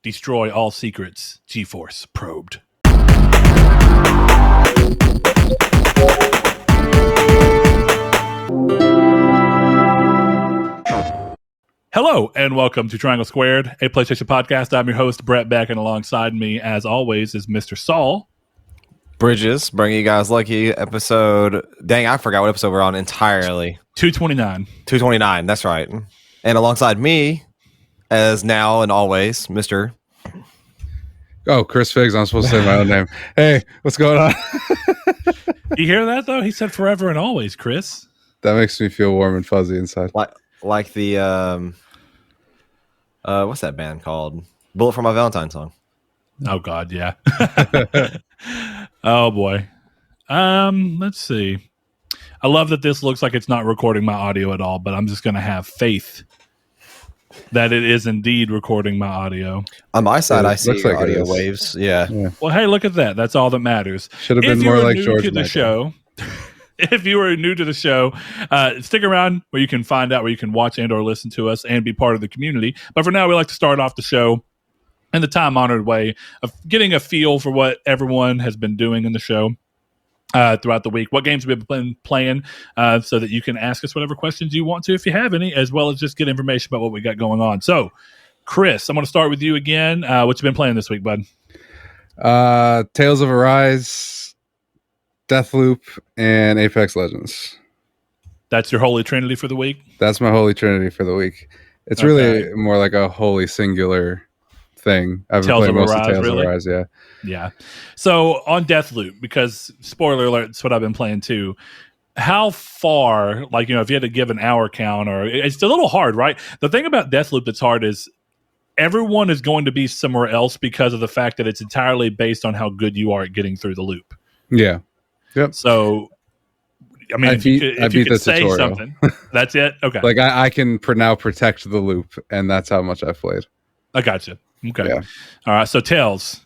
Destroy all secrets. GeForce Probed. Hello, and welcome to Triangle Squared, a PlayStation podcast. I'm your host, Brett Beck, and alongside me, as always, is Mr. Saul. Bridges, bringing you guys lucky episode. Dang, I forgot what episode we're on entirely. 229. 229, that's right. And alongside me, as now and always, Mr. Oh, Chris Figs. I'm supposed to say my own name. Hey, what's going on? You hear that, though? He said forever and always, Chris. That makes me feel warm and fuzzy inside. Like the, what's that band called? Bullet for My Valentine song. Oh, God, yeah. Oh, boy. Let's see. I love that this looks like it's not recording my audio at all, but I'm just going to have faith that it is indeed recording my audio. On my side, I see like audio waves. Yeah. Well, hey, look at that. That's all that matters. Should have been more like George to the Michael. show. If you are new to the show, stick around where you can find out where you can watch and or listen to us and be part of the community. But for now, we like to start off the show in the time-honored way of getting a feel for what everyone has been doing in the show throughout the week, what games we've been playing, so that you can ask us whatever questions you want to, if you have any, as well as just get information about what we got going on. So, Chris, I'm going to start with you again. What you been playing this week, bud? Tales of Arise, Deathloop, and Apex Legends. That's your holy trinity for the week? That's my holy trinity for the week. It's really more like a holy singular thing. I've been playing most of Tales of Arise, yeah. Yeah. So on Deathloop, because spoiler alert, it's what I've been playing too. How far, like, if you had to give an hour count, or it's a little hard, right? The thing about Deathloop that's hard is everyone is going to be somewhere else because of the fact that it's entirely based on how good you are at getting through the loop. Yeah. Yep. So, I mean, if you could say tutorial. Something, that's it. Okay. Like I can now protect the loop, and that's how much I've played. I gotcha. Okay. Yeah. All right. So Tales.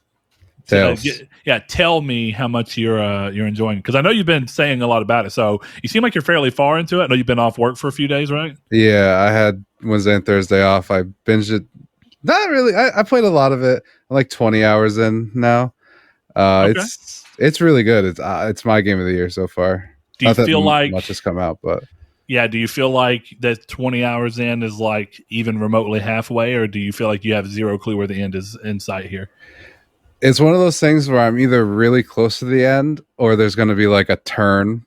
Tell me how much you're enjoying, because I know you've been saying a lot about it. So you seem like you're fairly far into it. I know you've been off work for a few days, right? Yeah, I had Wednesday and Thursday off. I binged it. Not really. I played a lot of it. I'm like 20 hours in now. Okay. It's really good. It's my game of the year so far. Do you feel like much has come out, but yeah, do you feel like that 20 hours in is like even remotely halfway, or do you feel like you have zero clue where the end is in sight here? It's one of those things where I'm either really close to the end, or there's going to be like a turn,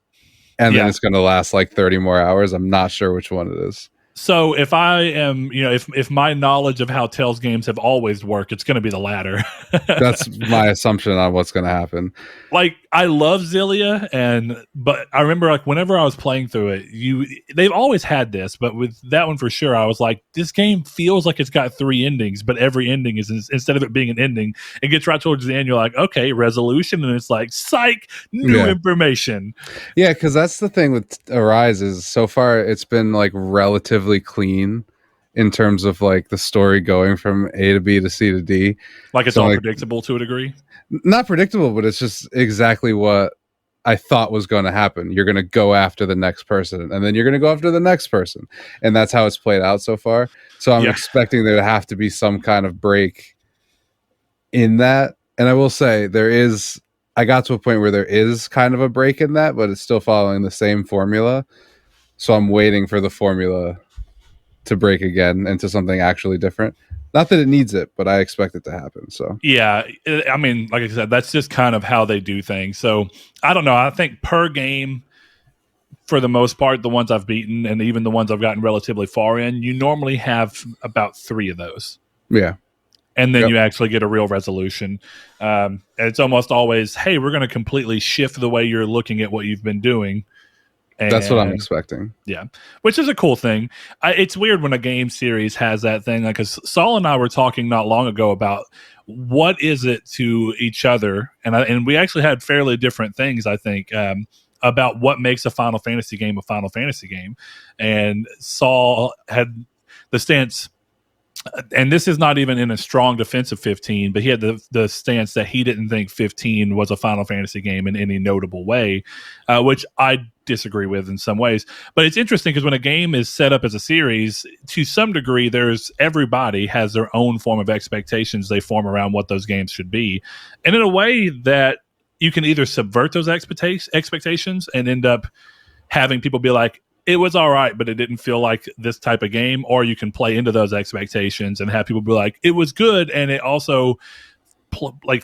and then it's going to last like 30 more hours. I'm not sure which one it is. So if I am, if my knowledge of how Tales games have always worked, it's going to be the latter. That's my assumption on what's going to happen. Like, I love Xillia, but I remember, like, whenever I was playing through it, they've always had this, but with that one for sure, I was like, this game feels like it's got 3 endings, but every ending is, instead of it being an ending, it gets right towards the end, you're like, okay, resolution, and it's like, psych, new information. Yeah, because that's the thing with Arise is so far it's been like relatively clean in terms of like the story going from A to B to C to D. Like it's all predictable to a degree? Not predictable, but it's just exactly what I thought was going to happen. You're going to go after the next person, and then you're going to go after the next person. And that's how it's played out so far. So I'm expecting there to have to be some kind of break in that. And I will say I got to a point where there is kind of a break in that, but it's still following the same formula. So I'm waiting for the formula to break again into something actually different. Not that it needs it, but I expect it to happen. So yeah, I mean, like I said, that's just kind of how they do things. So I don't know. I think per game, for the most part, the ones I've beaten and even the ones I've gotten relatively far in, you normally have about 3 of those. Yeah. And then you actually get a real resolution. And it's almost always, hey, we're going to completely shift the way you're looking at what you've been doing. And that's what I'm expecting. Yeah, which is a cool thing. It's weird when a game series has that thing. Like, 'cause Saul and I were talking not long ago about what is it to each other, and we actually had fairly different things, I think, about what makes a Final Fantasy game a Final Fantasy game. And Saul had the stance, and this is not even in a strong defense of 15, but he had the stance that he didn't think 15 was a Final Fantasy game in any notable way, which I disagree with in some ways. But it's interesting because when a game is set up as a series, to some degree, everybody has their own form of expectations they form around what those games should be. And in a way that you can either subvert those expectations and end up having people be like, it was all right, but it didn't feel like this type of game. Or you can play into those expectations and have people be like, it was good, and it also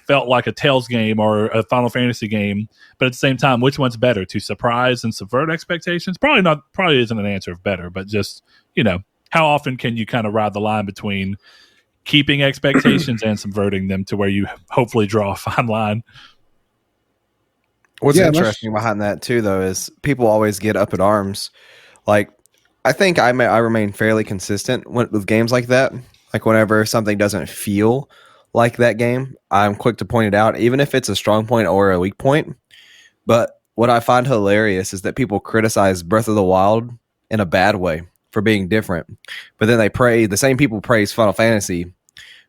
felt like a Tales game or a Final Fantasy game. But at the same time, which one's better, to surprise and subvert expectations? Probably isn't an answer of better, but just, how often can you kind of ride the line between keeping expectations and subverting them to where you hopefully draw a fine line? What's interesting behind that too, though, is people always get up in arms. Like, I think I remain fairly consistent with games like that. Like, whenever something doesn't feel like that game, I'm quick to point it out, even if it's a strong point or a weak point. But what I find hilarious is that people criticize Breath of the Wild in a bad way for being different, but then the same people praise Final Fantasy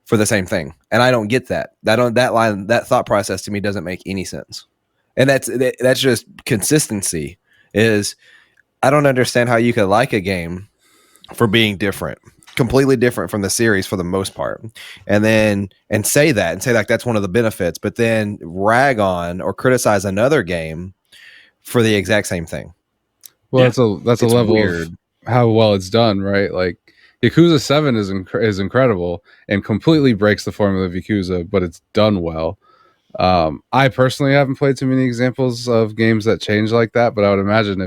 for the same thing, and I don't get that. That thought process to me doesn't make any sense. And that's just consistency. Is I don't understand how you could like a game for being different, completely different from the series for the most part, and say like that's one of the benefits, but then rag on or criticize another game for the exact same thing. Well, that's a level weird of how well it's done, right? Like Yakuza 7 is incredible and completely breaks the formula of Yakuza, but it's done well. I personally haven't played too many examples of games that change like that, but I would imagine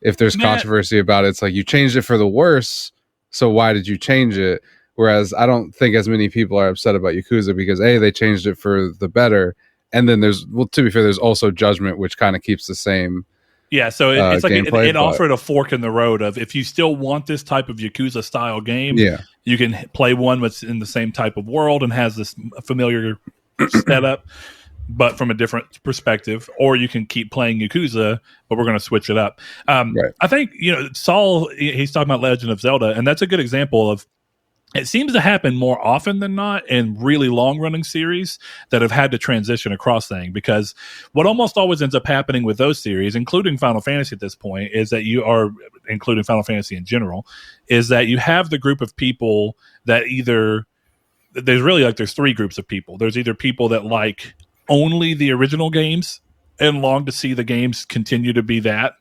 if there's controversy about it, it's like you changed it for the worse, so why did you change it? Whereas I don't think as many people are upset about Yakuza because they changed it for the better, and then to be fair, there's also Judgment, which kind of keeps the same. Yeah, so it's like it offered a fork in the road of, if you still want this type of Yakuza style game, you can play one that's in the same type of world and has this familiar setup, but from a different perspective, or you can keep playing Yakuza, but we're going to switch it up. Right. I think, Saul, he's talking about Legend of Zelda, and that's a good example of, it seems to happen more often than not in really long-running series that have had to transition across things, because what almost always ends up happening with those series, including Final Fantasy at this point, is that including Final Fantasy in general, is that you have the group of people that there's three groups of people. There's either people that like only the original games and long to see the games continue to be that.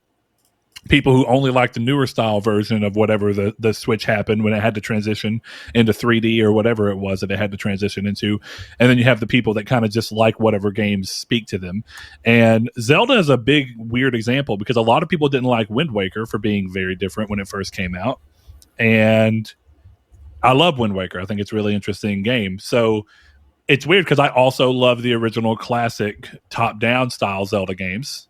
People who only like the newer style version of whatever the switch happened when it had to transition into 3D or whatever it was that it had to transition into. And then you have the people that kind of just like whatever games speak to them. And Zelda is a big, weird example because a lot of people didn't like Wind Waker for being very different when it first came out. And I love Wind Waker. I think it's a really interesting game. So it's weird because I also love the original classic top-down style Zelda games.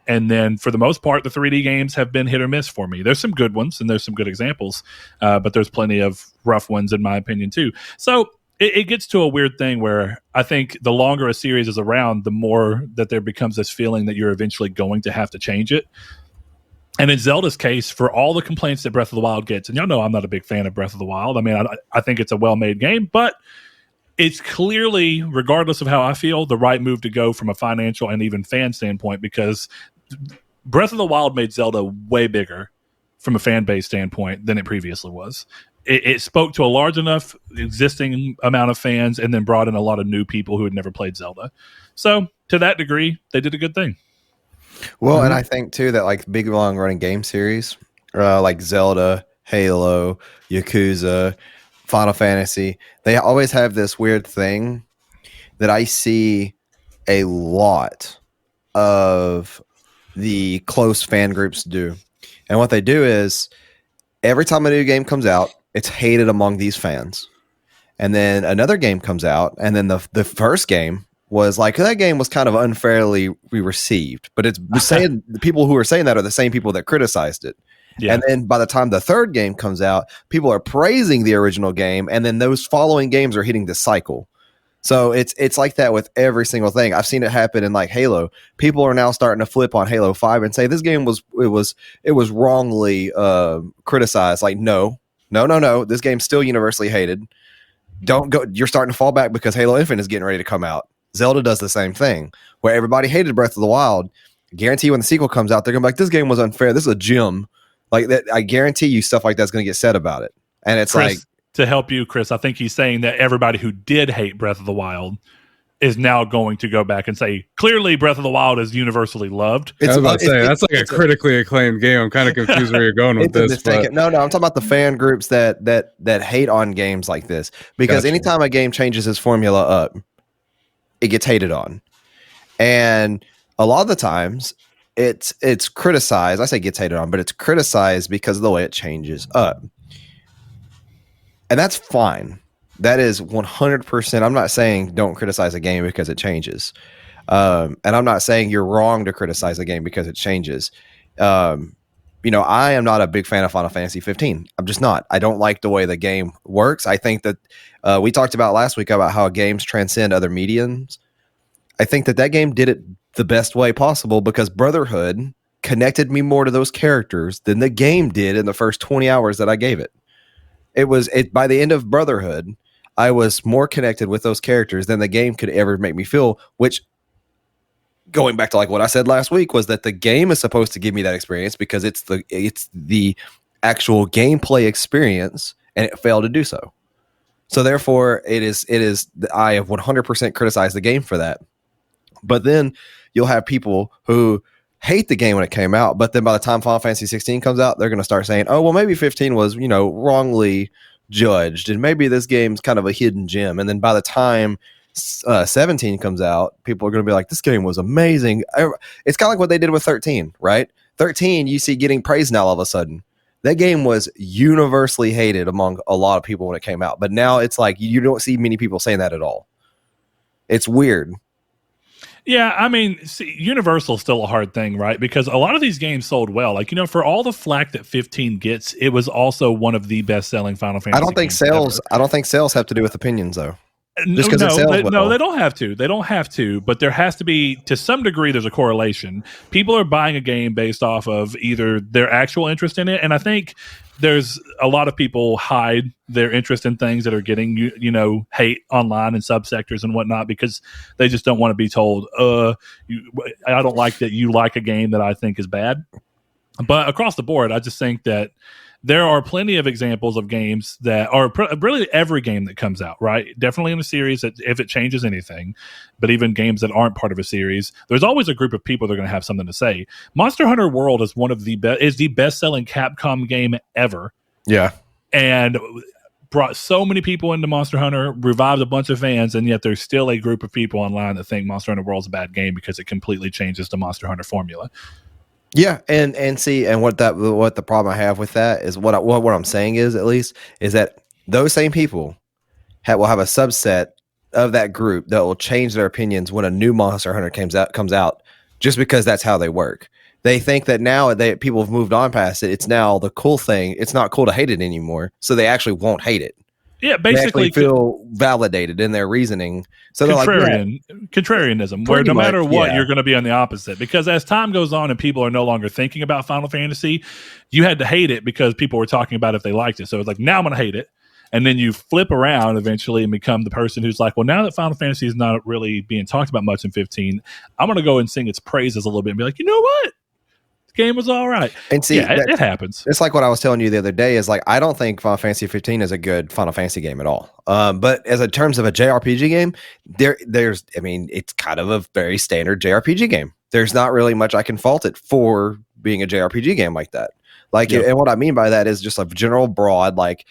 And then for the most part, the 3D games have been hit or miss for me. There's some good ones and there's some good examples, but there's plenty of rough ones in my opinion too. So it gets to a weird thing where I think the longer a series is around, the more that there becomes this feeling that you're eventually going to have to change it. And in Zelda's case, for all the complaints that Breath of the Wild gets, and y'all know I'm not a big fan of Breath of the Wild. I mean, I think it's a well-made game, but it's clearly, regardless of how I feel, the right move to go from a financial and even fan standpoint, because Breath of the Wild made Zelda way bigger from a fan base standpoint than it previously was. It spoke to a large enough existing amount of fans and then brought in a lot of new people who had never played Zelda. So to that degree, they did a good thing. Well, and I think too that like big long running game series like Zelda, Halo, Yakuza, Final Fantasy, they always have this weird thing that I see a lot of the close fan groups do. And what they do is every time a new game comes out, it's hated among these fans. And then another game comes out, and then the first game was like, that game was kind of unfairly received. But it's saying the people who are saying that are the same people that criticized it. Yeah. And then by the time the third game comes out, people are praising the original game, and then those following games are hitting the cycle. So it's like that with every single thing. I've seen it happen in like Halo. People are now starting to flip on Halo 5 and say this game was wrongly criticized. Like, no. This game's still universally hated. Don't go. You're starting to fall back because Halo Infinite is getting ready to come out. Zelda does the same thing, where everybody hated Breath of the Wild. guarantee when the sequel comes out, they're gonna be like, this game was unfair. This is a gem. Like that, I guarantee you stuff like that's gonna get said about it. And it's Chris, like, to help you, Chris, I think he's saying that everybody who did hate Breath of the Wild is now going to go back and say, clearly Breath of the Wild is universally loved. I was about to say, that's like a critically acclaimed game. I'm kind of confused where you're going with this. But no, I'm talking about the fan groups that hate on games like this. Because anytime a game changes its formula up, it gets hated on. And a lot of the times, it's criticized. I say gets hated on, but it's criticized because of the way it changes up. And that's fine. That is 100%. I'm not saying don't criticize a game because it changes. And I'm not saying you're wrong to criticize a game because it changes. I am not a big fan of Final Fantasy 15. I'm just not. I don't like the way the game works. I think that we talked about last week about how games transcend other mediums. I think that game did it the best way possible because Brotherhood connected me more to those characters than the game did in the first 20 hours that I gave it. By the end of Brotherhood, I was more connected with those characters than the game could ever make me feel, which, going back to like what I said last week, was that the game is supposed to give me that experience because it's the actual gameplay experience, and it failed to do so. So therefore, it is I have 100% criticized the game for that. But then you'll have people who hate the game when it came out, but then by the time Final Fantasy 16 comes out, they're going to start saying, oh, well, maybe 15 was, wrongly judged, and maybe this game's kind of a hidden gem. And then by the time 17 comes out, people are going to be like, this game was amazing. It's kind of like what they did with 13, right? 13, you see getting praised now all of a sudden. That game was universally hated among a lot of people when it came out, but now it's like you don't see many people saying that at all. It's weird. Yeah, I mean, Universal's still a hard thing, right? Because a lot of these games sold well. Like, for all the flack that 15 gets, it was also one of the best-selling Final Fantasy games I don't think sales have to do with opinions, though. No, they don't have to. They don't have to, but there has to be, to some degree, there's a correlation. People are buying a game based off of either their actual interest in it, and I think there's a lot of people hide their interest in things that are getting, hate online and subsectors and whatnot because they just don't want to be told, I don't like that you like a game that I think is bad. But across the board, I just think that there are plenty of examples of games that are really every game that comes out, right? Definitely in a series that if it changes anything, but even games that aren't part of a series, there's always a group of people that are going to have something to say. Monster Hunter World is is the best-selling Capcom game ever. Yeah. And brought so many people into Monster Hunter, revived a bunch of fans, and yet there's still a group of people online that think Monster Hunter World is a bad game because it completely changes the Monster Hunter formula. Yeah, and what the problem I have with that is what I'm saying is that those same people will have a subset of that group that will change their opinions when a new Monster Hunter comes out just because that's how they work. They think that now people have moved on past it. It's now the cool thing. It's not cool to hate it anymore, so they actually won't hate it. Yeah, basically they feel validated in their reasoning. So contrarianism, where no matter what, you're going to be on the opposite. Because as time goes on and people are no longer thinking about Final Fantasy, you had to hate it because people were talking about if they liked it. So it's like, now I'm going to hate it. And then you flip around eventually and become the person who's like, well, now that Final Fantasy is not really being talked about much in 15, I'm going to go and sing its praises a little bit and be like, you know what? Game was all right. And see, it happens. It's like what I was telling you the other day is like, I don't think Final Fantasy 15 is a good Final Fantasy game at all. But as in terms of a JRPG game, it's kind of a very standard JRPG game. There's not really much I can fault it for being a JRPG game like that. And what I mean by that is just a general broad, like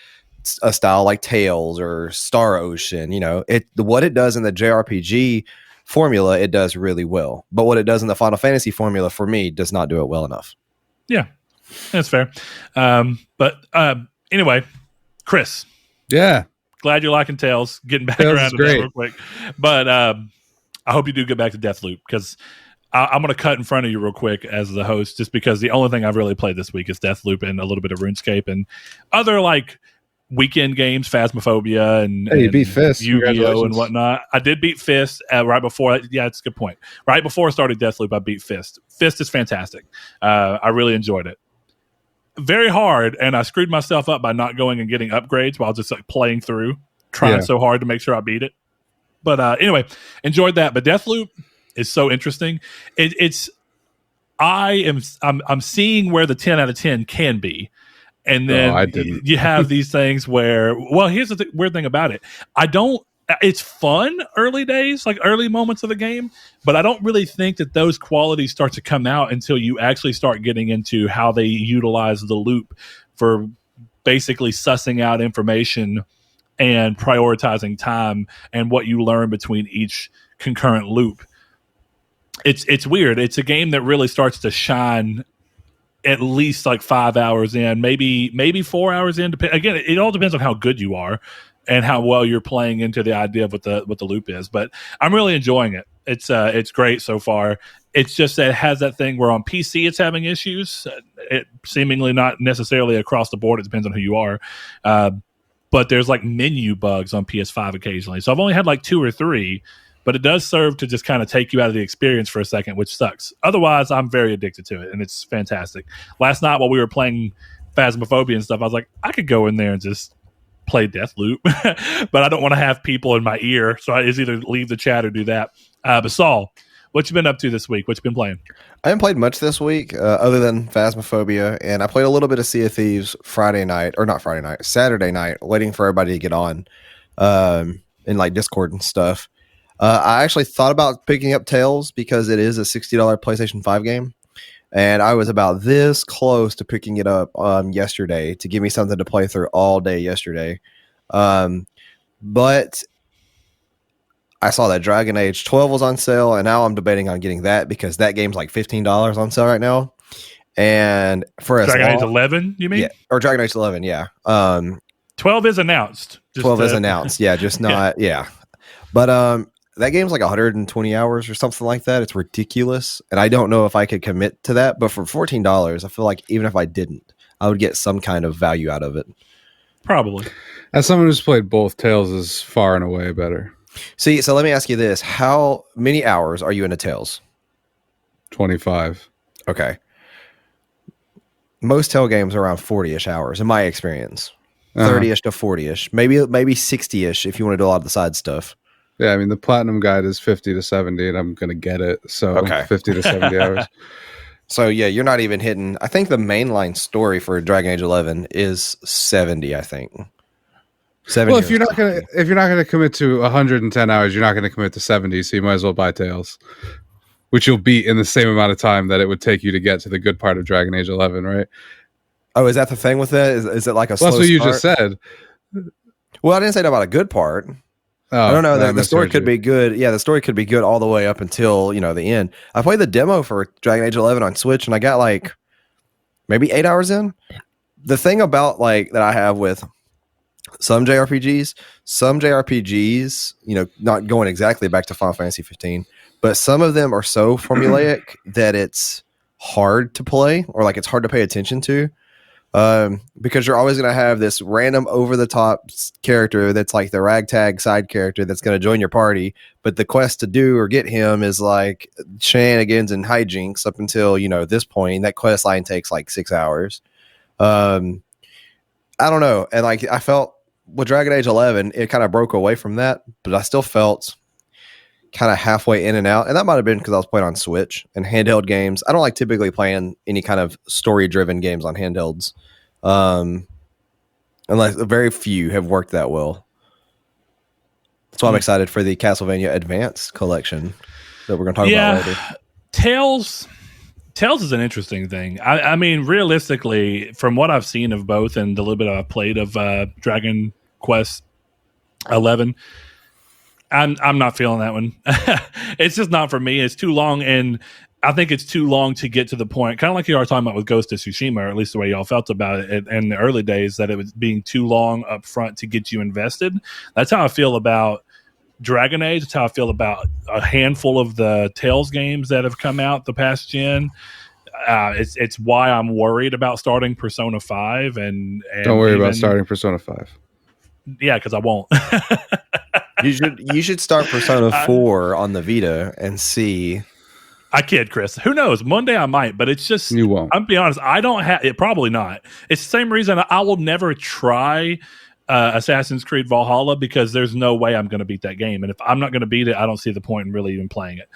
a style like Tales or Star Ocean, what it does in the JRPG formula, it does really well, but what it does in the Final Fantasy formula for me does not do it well enough. Yeah, that's fair. But anyway, Chris, glad you're liking Tales. Getting back around to that real quick, but I hope you do get back to Deathloop because I'm going to cut in front of you real quick as the host, just because the only thing I've really played this week is Deathloop and a little bit of RuneScape and other like weekend games, Phasmophobia and you beat Fist, Yu-Gi-Oh and whatnot. I did beat Fist right before. Yeah, it's a good point. Right before I started Deathloop, I beat Fist. Fist is fantastic. I really enjoyed it. Very hard, and I screwed myself up by not going and getting upgrades while just like playing through, trying so hard to make sure I beat it. But anyway, enjoyed that. But Deathloop is so interesting. It's I'm seeing where the 10 out of 10 can be. And then I didn't. you have these things where, well, here's the weird thing about it. It's fun early days, like early moments of the game, but I don't really think that those qualities start to come out until you actually start getting into how they utilize the loop for basically sussing out information and prioritizing time and what you learn between each concurrent loop. It's weird. It's a game that really starts to shine at least like 5 hours in, maybe 4 hours in. Again, it all depends on how good you are and how well you're playing into the idea of what the loop is. But I'm really enjoying it. It's great so far. It's just that it has that thing where on PC it's having issues. It seemingly not necessarily across the board. It depends on who you are. But there's like menu bugs on PS5 occasionally. So I've only had like 2 or 3. But it does serve to just kind of take you out of the experience for a second, which sucks. Otherwise, I'm very addicted to it, and it's fantastic. Last night while we were playing Phasmophobia and stuff, I was like, I could go in there and just play Deathloop, but I don't want to have people in my ear, so I just either leave the chat or do that. But Saul, what you been up to this week? What you been playing? I haven't played much this week other than Phasmophobia, and I played a little bit of Sea of Thieves Saturday night, waiting for everybody to get on in like Discord and stuff. I actually thought about picking up Tales because it is a $60 PlayStation 5 game. And I was about this close to picking it up yesterday to give me something to play through all day yesterday. But I saw that Dragon Age 12 was on sale, and now I'm debating on getting that because that game's like $15 on sale right now. And for Dragon Age 11, you mean? Yeah, or Dragon Age 11, yeah. 12 is announced. 12 is announced, yeah, just not, yeah. But that game's like 120 hours or something like that. It's ridiculous. And I don't know if I could commit to that. But for $14, I feel like even if I didn't, I would get some kind of value out of it. Probably. As someone who's played both, Tales is far and away better. See, so let me ask you this. How many hours are you into Tales? 25. Okay. Most Tale games are around 40-ish hours, in my experience. 30-ish to 40-ish. Maybe 60-ish if you want to do a lot of the side stuff. Yeah, I mean, the Platinum Guide is 50 to 70, and I'm going to get it. So okay. 50 to 70 hours. So, yeah, you're not even hitting... I think the mainline story for Dragon Age 11 is 70, I think. 70. Well, if you're not going to commit to 110 hours, you're not going to commit to 70, so you might as well buy Tales, which you'll beat in the same amount of time that it would take you to get to the good part of Dragon Age 11, right? Oh, is that the thing with it? Is it like a slow That's what you start? just said. Well, I didn't say that about a good part. Oh, I don't know. The story could be good. Yeah, the story could be good all the way up until, the end. I played the demo for Dragon Age 11 on Switch, and I got like maybe 8 hours in. The thing about like that I have with some JRPGs, not going exactly back to Final Fantasy 15, but some of them are so formulaic that it's hard to play or like it's hard to pay attention to. Because you're always going to have this random over-the-top character that's like the ragtag side character that's going to join your party, but the quest to do or get him is like shenanigans and hijinks up until, this point. That quest line takes like 6 hours. I don't know. And like I felt with Dragon Age 11, it kind of broke away from that, but I still felt kind of halfway in and out. And that might have been because I was playing on Switch and handheld games. I don't like typically playing any kind of story-driven games on handhelds. Unless very few have worked that well. That's why I'm excited for the Castlevania Advance collection that we're going to talk about later. Tales is an interesting thing. I mean, realistically, from what I've seen of both and the little bit I've played of Dragon Quest 11, I'm not feeling that one. It's just not for me. It's too long, and I think it's too long to get to the point. Kind of like you are talking about with Ghost of Tsushima, or at least the way y'all felt about it in the early days, that it was being too long up front to get you invested. That's how I feel about Dragon Age. That's how I feel about a handful of the Tales games that have come out the past gen. It's why I'm worried about starting Persona 5. And don't worry about starting Persona 5. Yeah, because I won't. You should start Persona 4 on the Vita and see. I kid, Chris. Who knows? Monday I might, but it's just you won't. I'm be honest. I don't have it. Probably not. It's the same reason I will never try Assassin's Creed Valhalla, because there's no way I'm going to beat that game. And if I'm not going to beat it, I don't see the point in really even playing it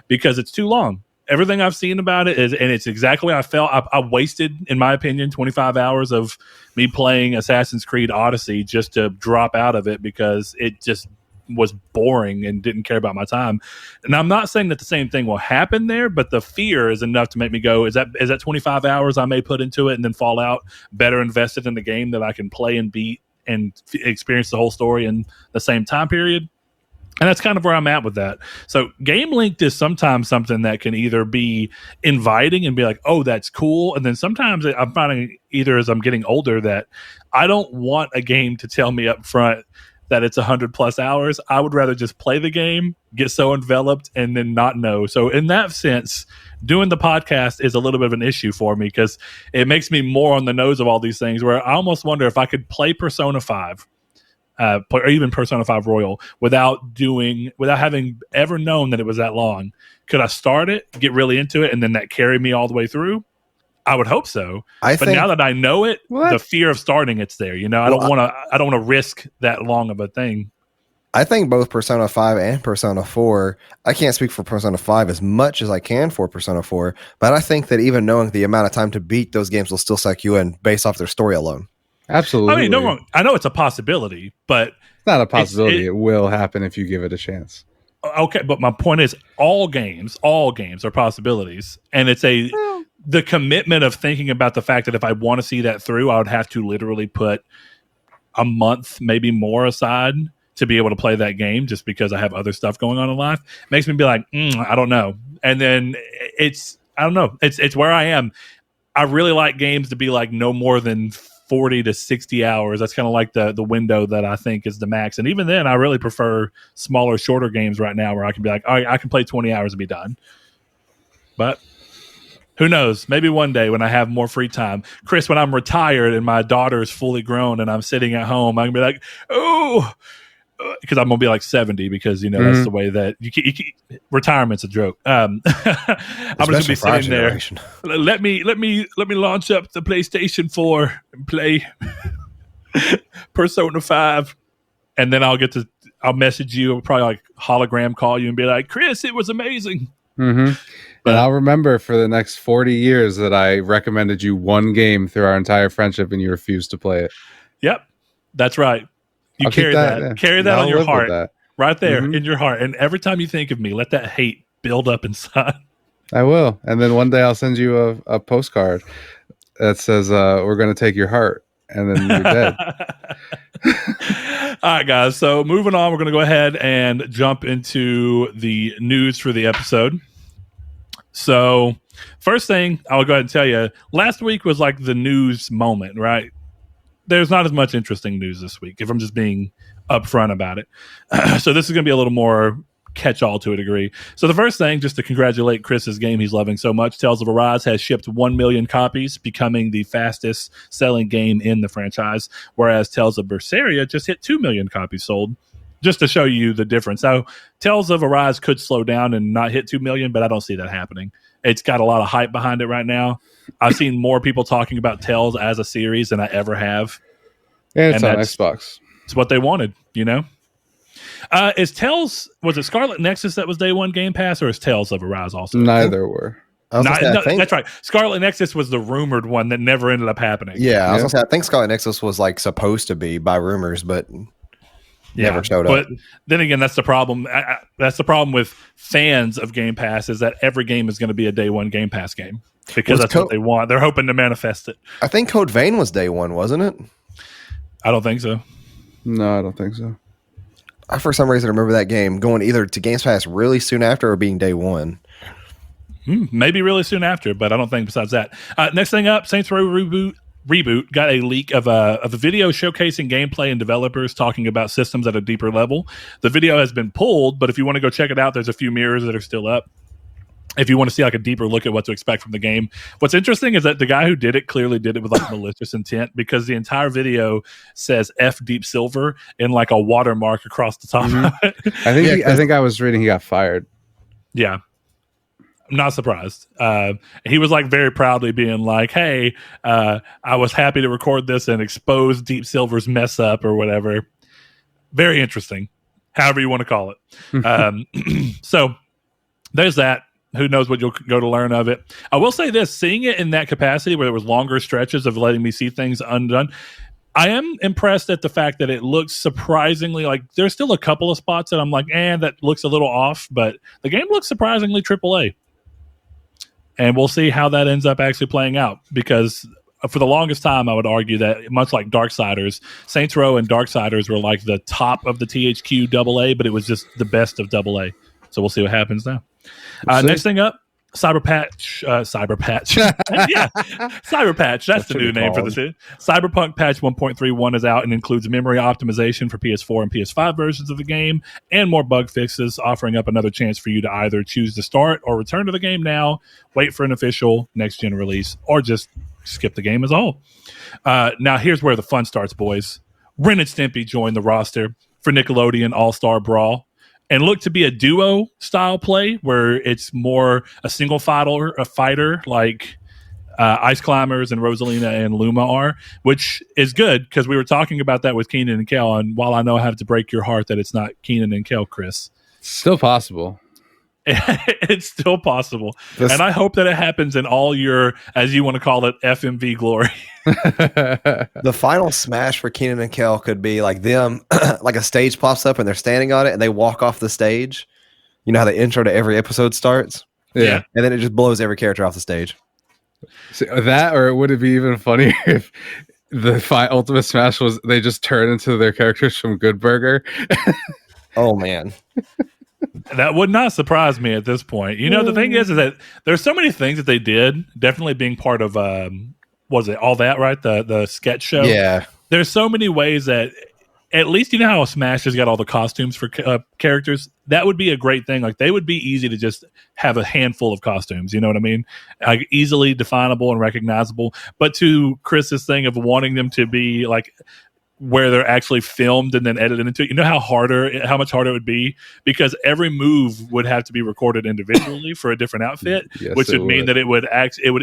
because it's too long. everything I've seen about it is, and it's exactly how I felt. I wasted, in my opinion, 25 hours of me playing Assassin's Creed Odyssey just to drop out of it because it just was boring and didn't care about my time. And I'm not saying that the same thing will happen there, but the fear is enough to make me go, is that 25 hours I may put into it and then fall out better invested in the game that I can play and beat and experience the whole story in the same time period? And that's kind of where I'm at with that. So Game Linked is sometimes something that can either be inviting and be like, oh, that's cool. And then sometimes I'm finding, either as I'm getting older, that I don't want a game to tell me up front that it's 100+ hours. I would rather just play the game, get so enveloped, and then not know. So in that sense, doing the podcast is a little bit of an issue for me because it makes me more on the nose of all these things, where I almost wonder if I could play Persona 5 or even Persona 5 Royal without having ever known that it was that long. Could I start it, get really into it, and then that carry me all the way through? I would hope so. But now that I know it, the fear of starting it's there. You know, I don't want to risk that long of a thing. I think both Persona 5 and Persona 4, I can't speak for Persona 5 as much as I can for Persona 4, but I think that even knowing the amount of time to beat those games will still suck you in based off their story alone. Absolutely. I mean, no wrong. I know it's a possibility, but it's not a possibility. It will happen if you give it a chance. Okay, but my point is all games are possibilities. And it's the commitment of thinking about the fact that if I want to see that through, I would have to literally put a month, maybe more aside to be able to play that game just because I have other stuff going on in life. It makes me be like, I don't know. And then I don't know. It's where I am. I really like games to be like no more than 40 to 60 hours. That's kind of like the window that I think is the max. And even then, I really prefer smaller, shorter games right now where I can be like, all right, I can play 20 hours and be done. But who knows? Maybe one day when I have more free time. Chris, when I'm retired and my daughter is fully grown and I'm sitting at home, I'm going to be like, oh, because I'm going to be like 70 because, that's the way that retirement's a joke. I'm just going to be sitting there. Let me launch up the PlayStation 4 and play Persona 5. And then I'll message you, probably like hologram call you and be like, Chris, it was amazing. Mm-hmm. But I'll remember for the next 40 years that I recommended you one game through our entire friendship and you refused to play it. Yep. That's right. You carry that on your heart, right there in your heart. And every time you think of me, let that hate build up inside. I will. And then one day I'll send you a postcard that says, we're going to take your heart. And then you're dead. All right, guys. So moving on, we're going to go ahead and jump into the news for the episode. So first thing I'll go ahead and tell you, last week was like the news moment, right? There's not as much interesting news this week, if I'm just being upfront about it. So this is going to be a little more catch-all to a degree. So the first thing, just to congratulate Chris's game he's loving so much, Tales of Arise has shipped 1 million copies, becoming the fastest selling game in the franchise, whereas Tales of Berseria just hit 2 million copies sold, just to show you the difference. Now, Tales of Arise could slow down and not hit 2 million, but I don't see that happening. It's got a lot of hype behind it right now. I've seen more people talking about Tales as a series than I ever have. And it's on Xbox. It's what they wanted, Is Tales, was it Scarlet Nexus that was day one Game Pass, or is Tales of Arise also? Neither were. That's right. Scarlet Nexus was the rumored one that never ended up happening. Yeah, I was gonna say, I think Scarlet Nexus was like supposed to be by rumors, but never showed up. But then again, that's the problem. That's the problem with fans of Game Pass, is that every game is going to be a day one Game Pass game because that's what they want. They're hoping to manifest it. I think Code Vein was day one, wasn't it? I don't think so. No, I don't think so. I, for some reason, remember that game going either to Game Pass really soon after or being day one. Maybe really soon after, but I don't think besides that. Next thing up, Saints Row Reboot got a leak of a video showcasing gameplay and developers talking about systems at a deeper level. The video has been pulled, but if you want to go check it out, there's a few mirrors that are still up. If you want to see like a deeper look at what to expect from the game. What's interesting is that the guy who did it clearly did it with like malicious intent, because the entire video says F Deep Silver in like a watermark across the top of it. I think I was reading he got fired. Yeah. I'm not surprised. He was like very proudly being like, hey, I was happy to record this and expose Deep Silver's mess up or whatever. Very interesting. However you want to call it. So there's that. Who knows what you'll go to learn of it. I will say this, seeing it in that capacity where there was longer stretches of letting me see things undone, I am impressed at the fact that it looks surprisingly like there's still a couple of spots that I'm like, that looks a little off, but the game looks surprisingly AAA. And we'll see how that ends up actually playing out, because for the longest time, I would argue that much like Darksiders, Saints Row and Darksiders were like the top of the THQ AA, but it was just the best of AA. So we'll see what happens now. Next thing up, Cyberpatch. Yeah, Cyberpatch. That's the new name for the city. Cyberpunk Patch 1.31 is out and includes memory optimization for PS4 and PS5 versions of the game, and more bug fixes, offering up another chance for you to either choose to start or return to the game now, wait for an official next-gen release, or just skip the game as a whole. Now, here's where the fun starts, boys. Ren and Stimpy joined the roster for Nickelodeon All-Star Brawl, and look to be a duo style play where it's more a single fighter like Ice Climbers and Rosalina and Luma are, which is good because we were talking about that with Keenan and Kel. And while I know I have to break your heart that it's not Keenan and Kel, Chris, still possible. It's still possible. And I hope that it happens in all your, as you want to call it, FMV glory. The final smash for Keenan and Kel could be like them, like a stage pops up and they're standing on it and they walk off the stage. You know how the intro to every episode starts? Yeah. And then it just blows every character off the stage. See, that, or would it be even funnier if the Ultimate Smash was they just turn into their characters from Good Burger? Oh, man. That would not surprise me at this point. You know, the thing is that there's so many things that they did, definitely being part of, was it All That, right? The sketch show? Yeah. There's so many ways that, at least you know how Smash has got all the costumes for characters? That would be a great thing. Like, they would be easy to just have a handful of costumes, you know what I mean? Like, easily definable and recognizable. But to Chris's thing of wanting them to be, like, where they're actually filmed and then edited into it. You know how much harder it would be, because every move would have to be recorded individually for a different outfit, which would mean that it would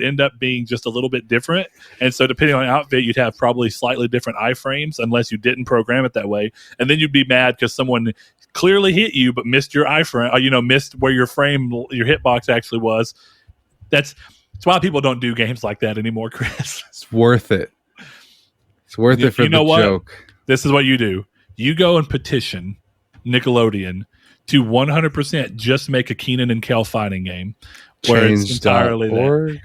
end up being just a little bit different. And so depending on the outfit, you'd have probably slightly different iframes unless you didn't program it that way. And then you'd be mad because someone clearly hit you but missed your iframe, missed where your hitbox actually was. That's why people don't do games like that anymore, Chris. It's worth it. It's worth it for the joke. This is what you do. You go and petition Nickelodeon to 100% just make a Keenan and Kel fighting game where it's entirely Change.org.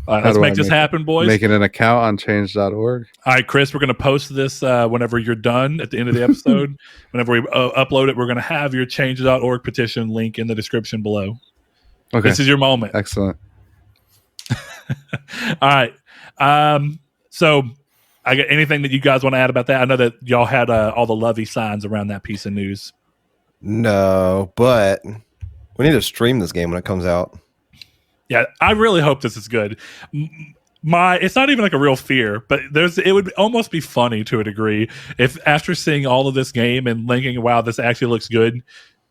Let's make this happen, boys. Making an account on change.org. All right, Chris, we're going to post this whenever you're done at the end of the episode. Whenever we upload it, we're going to have your change.org petition link in the description below. Okay. This is your moment. Excellent. All right. So I got anything that you guys want to add about that? I know that y'all had all the lovey signs around that piece of news. No, but we need to stream this game when it comes out. Yeah, I really hope this is good. It's not even like a real fear, but it would almost be funny to a degree if after seeing all of this game and thinking, wow, this actually looks good,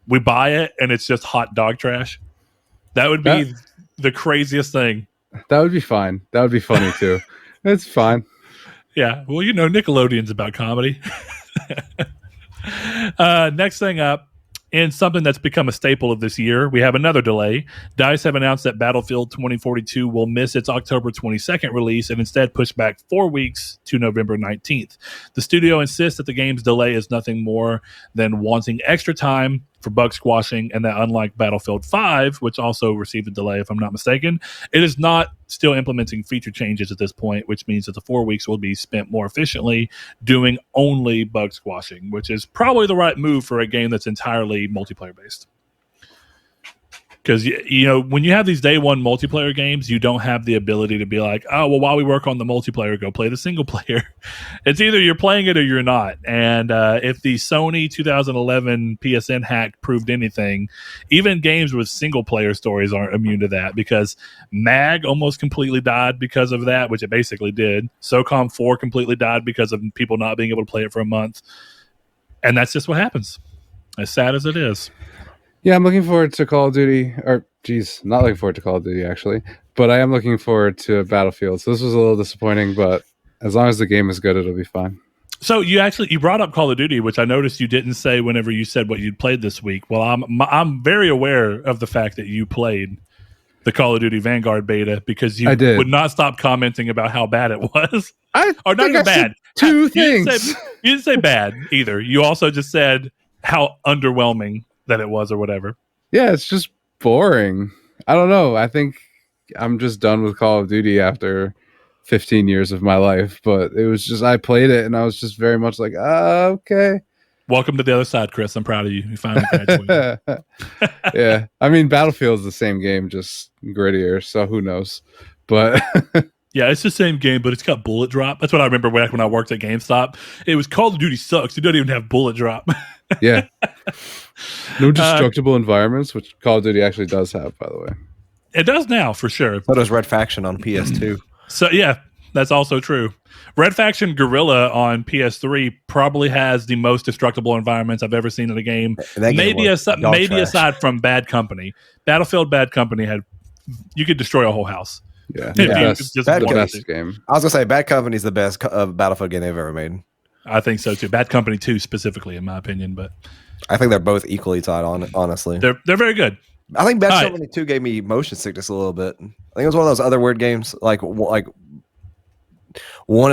we buy it and it's just hot dog trash. That would be the craziest thing. That would be fine. That would be funny too. It's fine. Yeah. Well, Nickelodeon's about comedy. Next thing up, in something that's become a staple of this year, we have another delay. DICE have announced that Battlefield 2042 will miss its October 22nd release and instead push back 4 weeks to November 19th. The studio insists that the game's delay is nothing more than wanting extra time for bug squashing, and that unlike Battlefield 5, which also received a delay if I'm not mistaken, it is not still implementing feature changes at this point, which means that the 4 weeks will be spent more efficiently doing only bug squashing, which is probably the right move for a game that's entirely multiplayer based. Because, when you have these day one multiplayer games, you don't have the ability to be like, oh, well, while we work on the multiplayer, go play the single player. It's either you're playing it or you're not. And if the Sony 2011 PSN hack proved anything, even games with single player stories aren't immune to that, because MAG almost completely died because of that, which it basically did. SOCOM 4 completely died because of people not being able to play it for a month. And that's just what happens, as sad as it is. Yeah, I'm looking forward to Call of Duty, not looking forward to Call of Duty, actually, but I am looking forward to Battlefield. So this was a little disappointing, but as long as the game is good, it'll be fine. So you brought up Call of Duty, which I noticed you didn't say whenever you said what you'd played this week. Well, I'm very aware of the fact that you played the Call of Duty Vanguard beta because you would not stop commenting about how bad it was. Or not even bad. Two things. You didn't say bad either. You also just said how underwhelming that it was or whatever. Yeah, it's just boring. I don't know. I think I'm just done with Call of Duty after 15 years of my life. But it was just, I played it and I was just very much like, okay. Welcome to the other side, Chris. I'm proud of you. You finally graduated. Yeah. I mean, Battlefield's the same game, just grittier. So who knows? But yeah, it's the same game, but it's got bullet drop. That's what I remember back when I worked at GameStop. It was Call of Duty sucks. It doesn't even have bullet drop. Yeah. No destructible environments, which Call of Duty actually does have, by the way. It does now, for sure. So does Red Faction on PS2. So, yeah, that's also true. Red Faction Guerrilla on PS3 probably has the most destructible environments I've ever seen in a game. Maybe aside from Bad Company. Battlefield Bad Company you could destroy a whole house. Yeah, best game. I was gonna say Bad Company's the best Battlefield game they've ever made. I think so too. Bad Company 2 specifically, in my opinion, but I think they're both equally tied on. Honestly, they're very good. I think Bad Company 2 gave me motion sickness a little bit. I think it was one of those other weird games, like once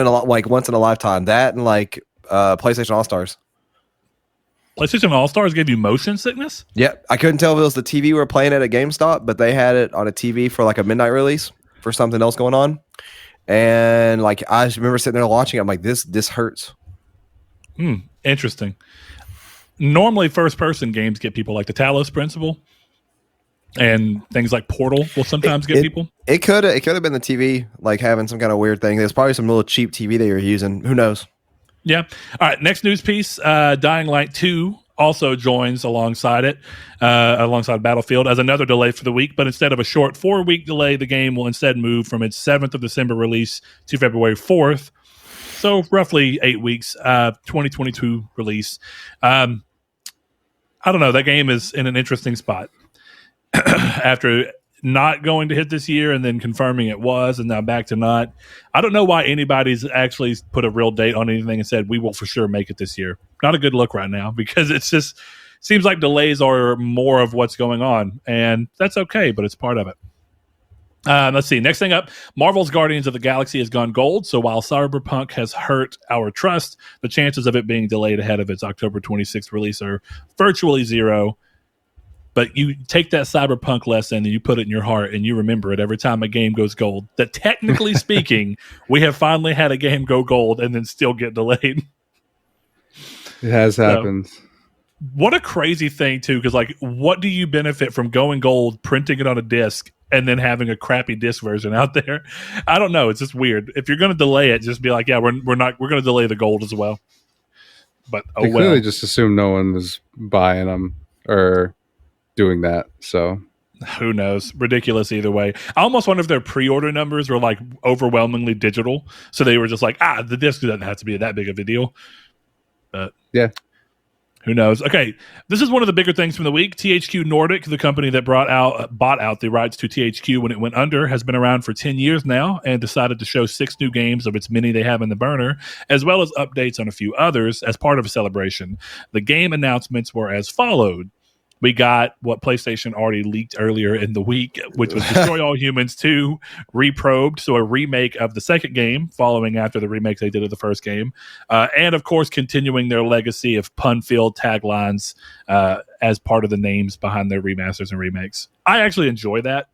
in a lifetime. That and PlayStation All Stars. PlayStation All Stars gave you motion sickness? Yeah, I couldn't tell if it was the TV we were playing at GameStop, but they had it on a TV for like a midnight release for something else going on, and I just remember sitting there watching it. I'm like, this hurts. Interesting. Normally, first-person games get people like the Talos Principle, and things like Portal will sometimes get people. It could have been the TV, having some kind of weird thing. There's probably some little cheap TV they were using. Who knows? Yeah. All right. Next news piece. Dying Light 2 also joins alongside Battlefield as another delay for the week. But instead of a short 4-week delay, the game will instead move from its 7th of December release to February 4th. So roughly 8 weeks, 2022 release. I don't know. That game is in an interesting spot. After not going to hit this year and then confirming it was, and now back to not. I don't know why anybody's actually put a real date on anything and said we will for sure make it this year. Not a good look right now because it's just seems like delays are more of what's going on, and that's okay, but it's part of it. Let's see. Next thing up, Marvel's Guardians of the Galaxy has gone gold. So while Cyberpunk has hurt our trust, the chances of it being delayed ahead of its October 26th release are virtually zero. But you take that Cyberpunk lesson and you put it in your heart and you remember it every time a game goes gold. That technically speaking, we have finally had a game go gold and then still get delayed. It has happened. What a crazy thing, too, because what do you benefit from going gold, printing it on a disc, and then having a crappy disc version out there? I don't know. It's just weird. If you're going to delay it, just be like, yeah, we're going to delay the gold as well. But they clearly just assumed no one was buying them or doing that, so who knows? Ridiculous either way. I almost wonder if their pre-order numbers were overwhelmingly digital, so they were just the disc doesn't have to be that big of a deal. But yeah, who knows? Okay, this is one of the bigger things from the week. THQ Nordic, the company that bought out the rights to THQ when it went under, has been around for 10 years now and decided to show 6 new games of its many they have in the burner, as well as updates on a few others as part of a celebration. The game announcements were as followed. We got what PlayStation already leaked earlier in the week, which was Destroy All Humans 2 Reprobed, so a remake of the second game, following after the remakes they did of the first game. And, of course, continuing their legacy of pun-filled taglines as part of the names behind their remasters and remakes. I actually enjoy that.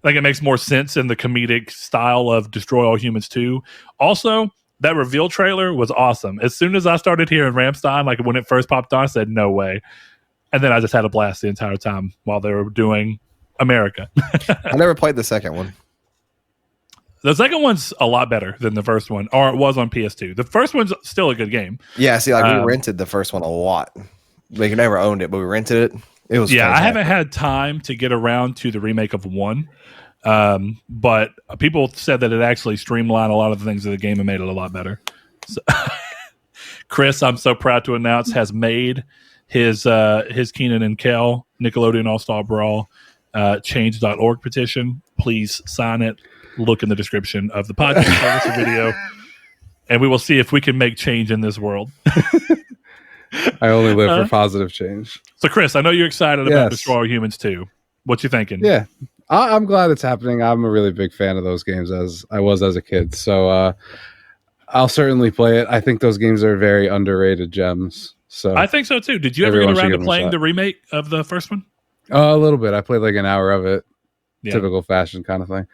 It makes more sense in the comedic style of Destroy All Humans 2. Also, that reveal trailer was awesome. As soon as I started hearing Rammstein, when it first popped on, I said, no way. And then I just had a blast the entire time while they were doing America. I never played the second one. The second one's a lot better than the first one, or it was on PS2. The first one's still a good game. Yeah, see, we rented the first one a lot. We never owned it, but we rented it. It was fantastic. I haven't had time to get around to the remake of 1. But people said that it actually streamlined a lot of the things of the game and made it a lot better. So, Chris, I'm so proud to announce, has made his Keenan and Kel Nickelodeon All-Star Brawl change.org petition. Please sign it. Look in the description of the podcast video. and we will see if we can make change in this world. I only live for positive change. So, Chris, I know you're excited about Destroy All Humans 2. What you thinking? Yeah, I'm glad it's happening. I'm a really big fan of those games as I was as a kid. So I'll certainly play it. I think those games are very underrated gems. So I think so too. Did you ever get around to playing the remake of the first one? A little bit. I played like an hour of it. Typical fashion kind of thing.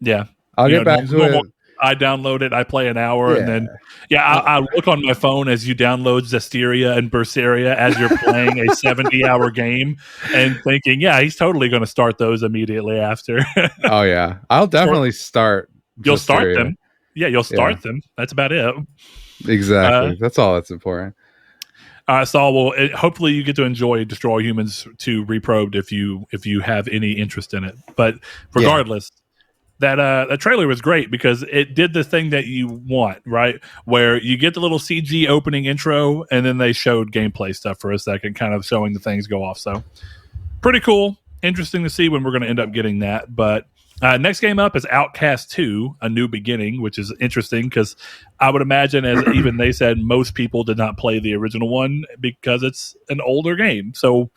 Yeah. I'll get back to it. I download it, I play an hour, and then I look on my phone as you download Zestiria and Berseria as you're playing a 70-hour game and thinking, he's totally going to start those immediately after. Oh, yeah. I'll definitely start. You'll start them. Yeah, you'll start them. That's about it. Exactly. That's all that's important. So hopefully you get to enjoy Destroy All Humans 2 Reprobed if you have any interest in it. But regardless, that trailer was great because it did the thing that you want, right? Where you get the little CG opening intro, and then they showed gameplay stuff for a second, kind of showing the things go off. So pretty cool. Interesting to see when we're going to end up getting that. But next game up is Outcast 2, A New Beginning, which is interesting because I would imagine, as even they said, most people did not play the original one because it's an older game. So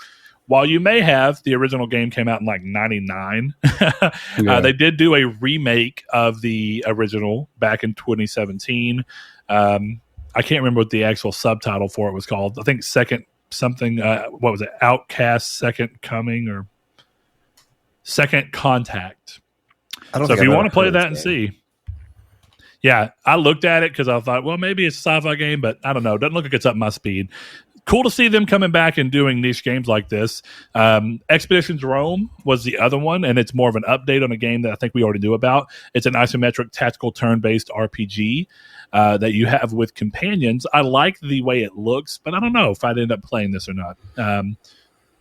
while you may have, the original game came out in like 99. They did do a remake of the original back in 2017. I can't remember what the actual subtitle for it was called. I think Second something, what was it? Outcast Second Coming or Second Contact. So if you want to play that and see. Yeah, I looked at it because I thought, well, maybe it's a sci-fi game, but I don't know. It doesn't look like it's up my speed. Cool to see them coming back and doing niche games like this. Expeditions Rome was the other one, and it's more of an update on a game that I think we already knew about. It's an isometric tactical turn-based RPG that you have with companions. I like the way it looks, but I don't know if I'd end up playing this or not.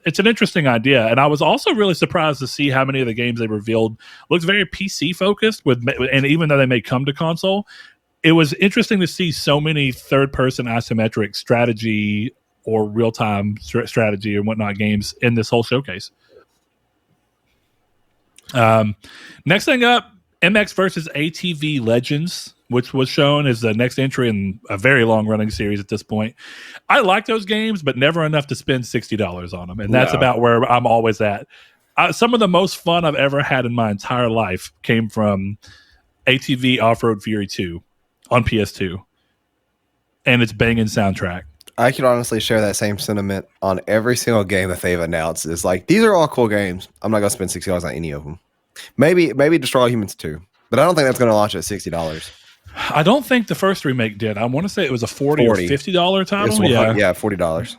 It's an interesting idea, and I was also really surprised to see how many of the games they revealed looked very PC-focused, and even though they may come to console, it was interesting to see so many third-person isometric strategy or real-time strategy and whatnot games in this whole showcase. Next thing up, MX versus ATV Legends, which was shown as the next entry in a very long-running series at this point. I like those games, but never enough to spend $60 on them, and that's about where I'm always at. Some of the most fun I've ever had in my entire life came from ATV Off-Road Fury 2 on PS2, and it's banging soundtrack. I can honestly share that same sentiment on every single game that they've announced. It's like, these are all cool games. I'm not going to spend $60 on any of them. Maybe Destroy All Humans 2, but I don't think that's going to launch at $60. I don't think the first remake did. I want to say it was a $40 or $50 title. $40.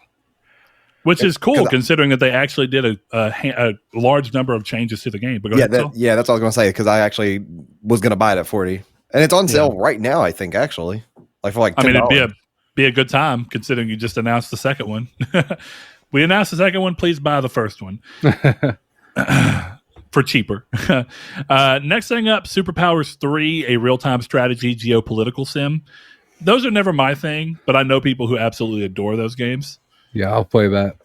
Which is cool considering that they actually did a large number of changes to the game. But that's what I was going to say, because I actually was going to buy it at $40. And it's on sale right now, I think, actually. Like for like $10. I mean, it'd be a good time considering you just announced the second one. We announced the second one. Please buy the first one for cheaper. Next thing up, Superpowers 3, a real-time strategy geopolitical sim. Those are never my thing, but I know people who absolutely adore those games. Yeah, I'll play that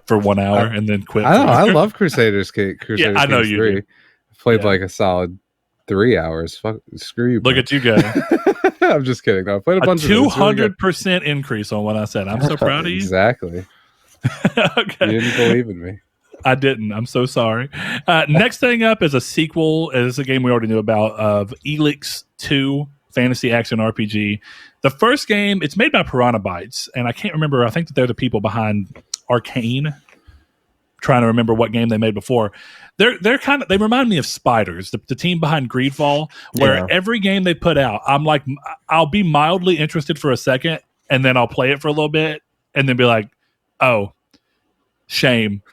for 1 hour and then quit. I love Crusaders. Crusaders I know you 3. do. I played like a solid 3 hours. Fuck, screw you. Look at you go. I'm just kidding. No, I played a bunch of 200% increase on what I said. I'm so proud of you. Exactly. Okay. You didn't believe in me. I didn't. I'm so sorry. Next thing up is a sequel. It's a game we already knew about of Elix 2 Fantasy Action RPG. The first game, it's made by Piranha Bytes, and I can't remember. I think that they're the people behind Arcane. Trying to remember what game they made before. They remind me of Spiders, the team behind Greedfall, where every game they put out, I'm like, I'll be mildly interested for a second, and then I'll play it for a little bit, and then be like, oh, shame.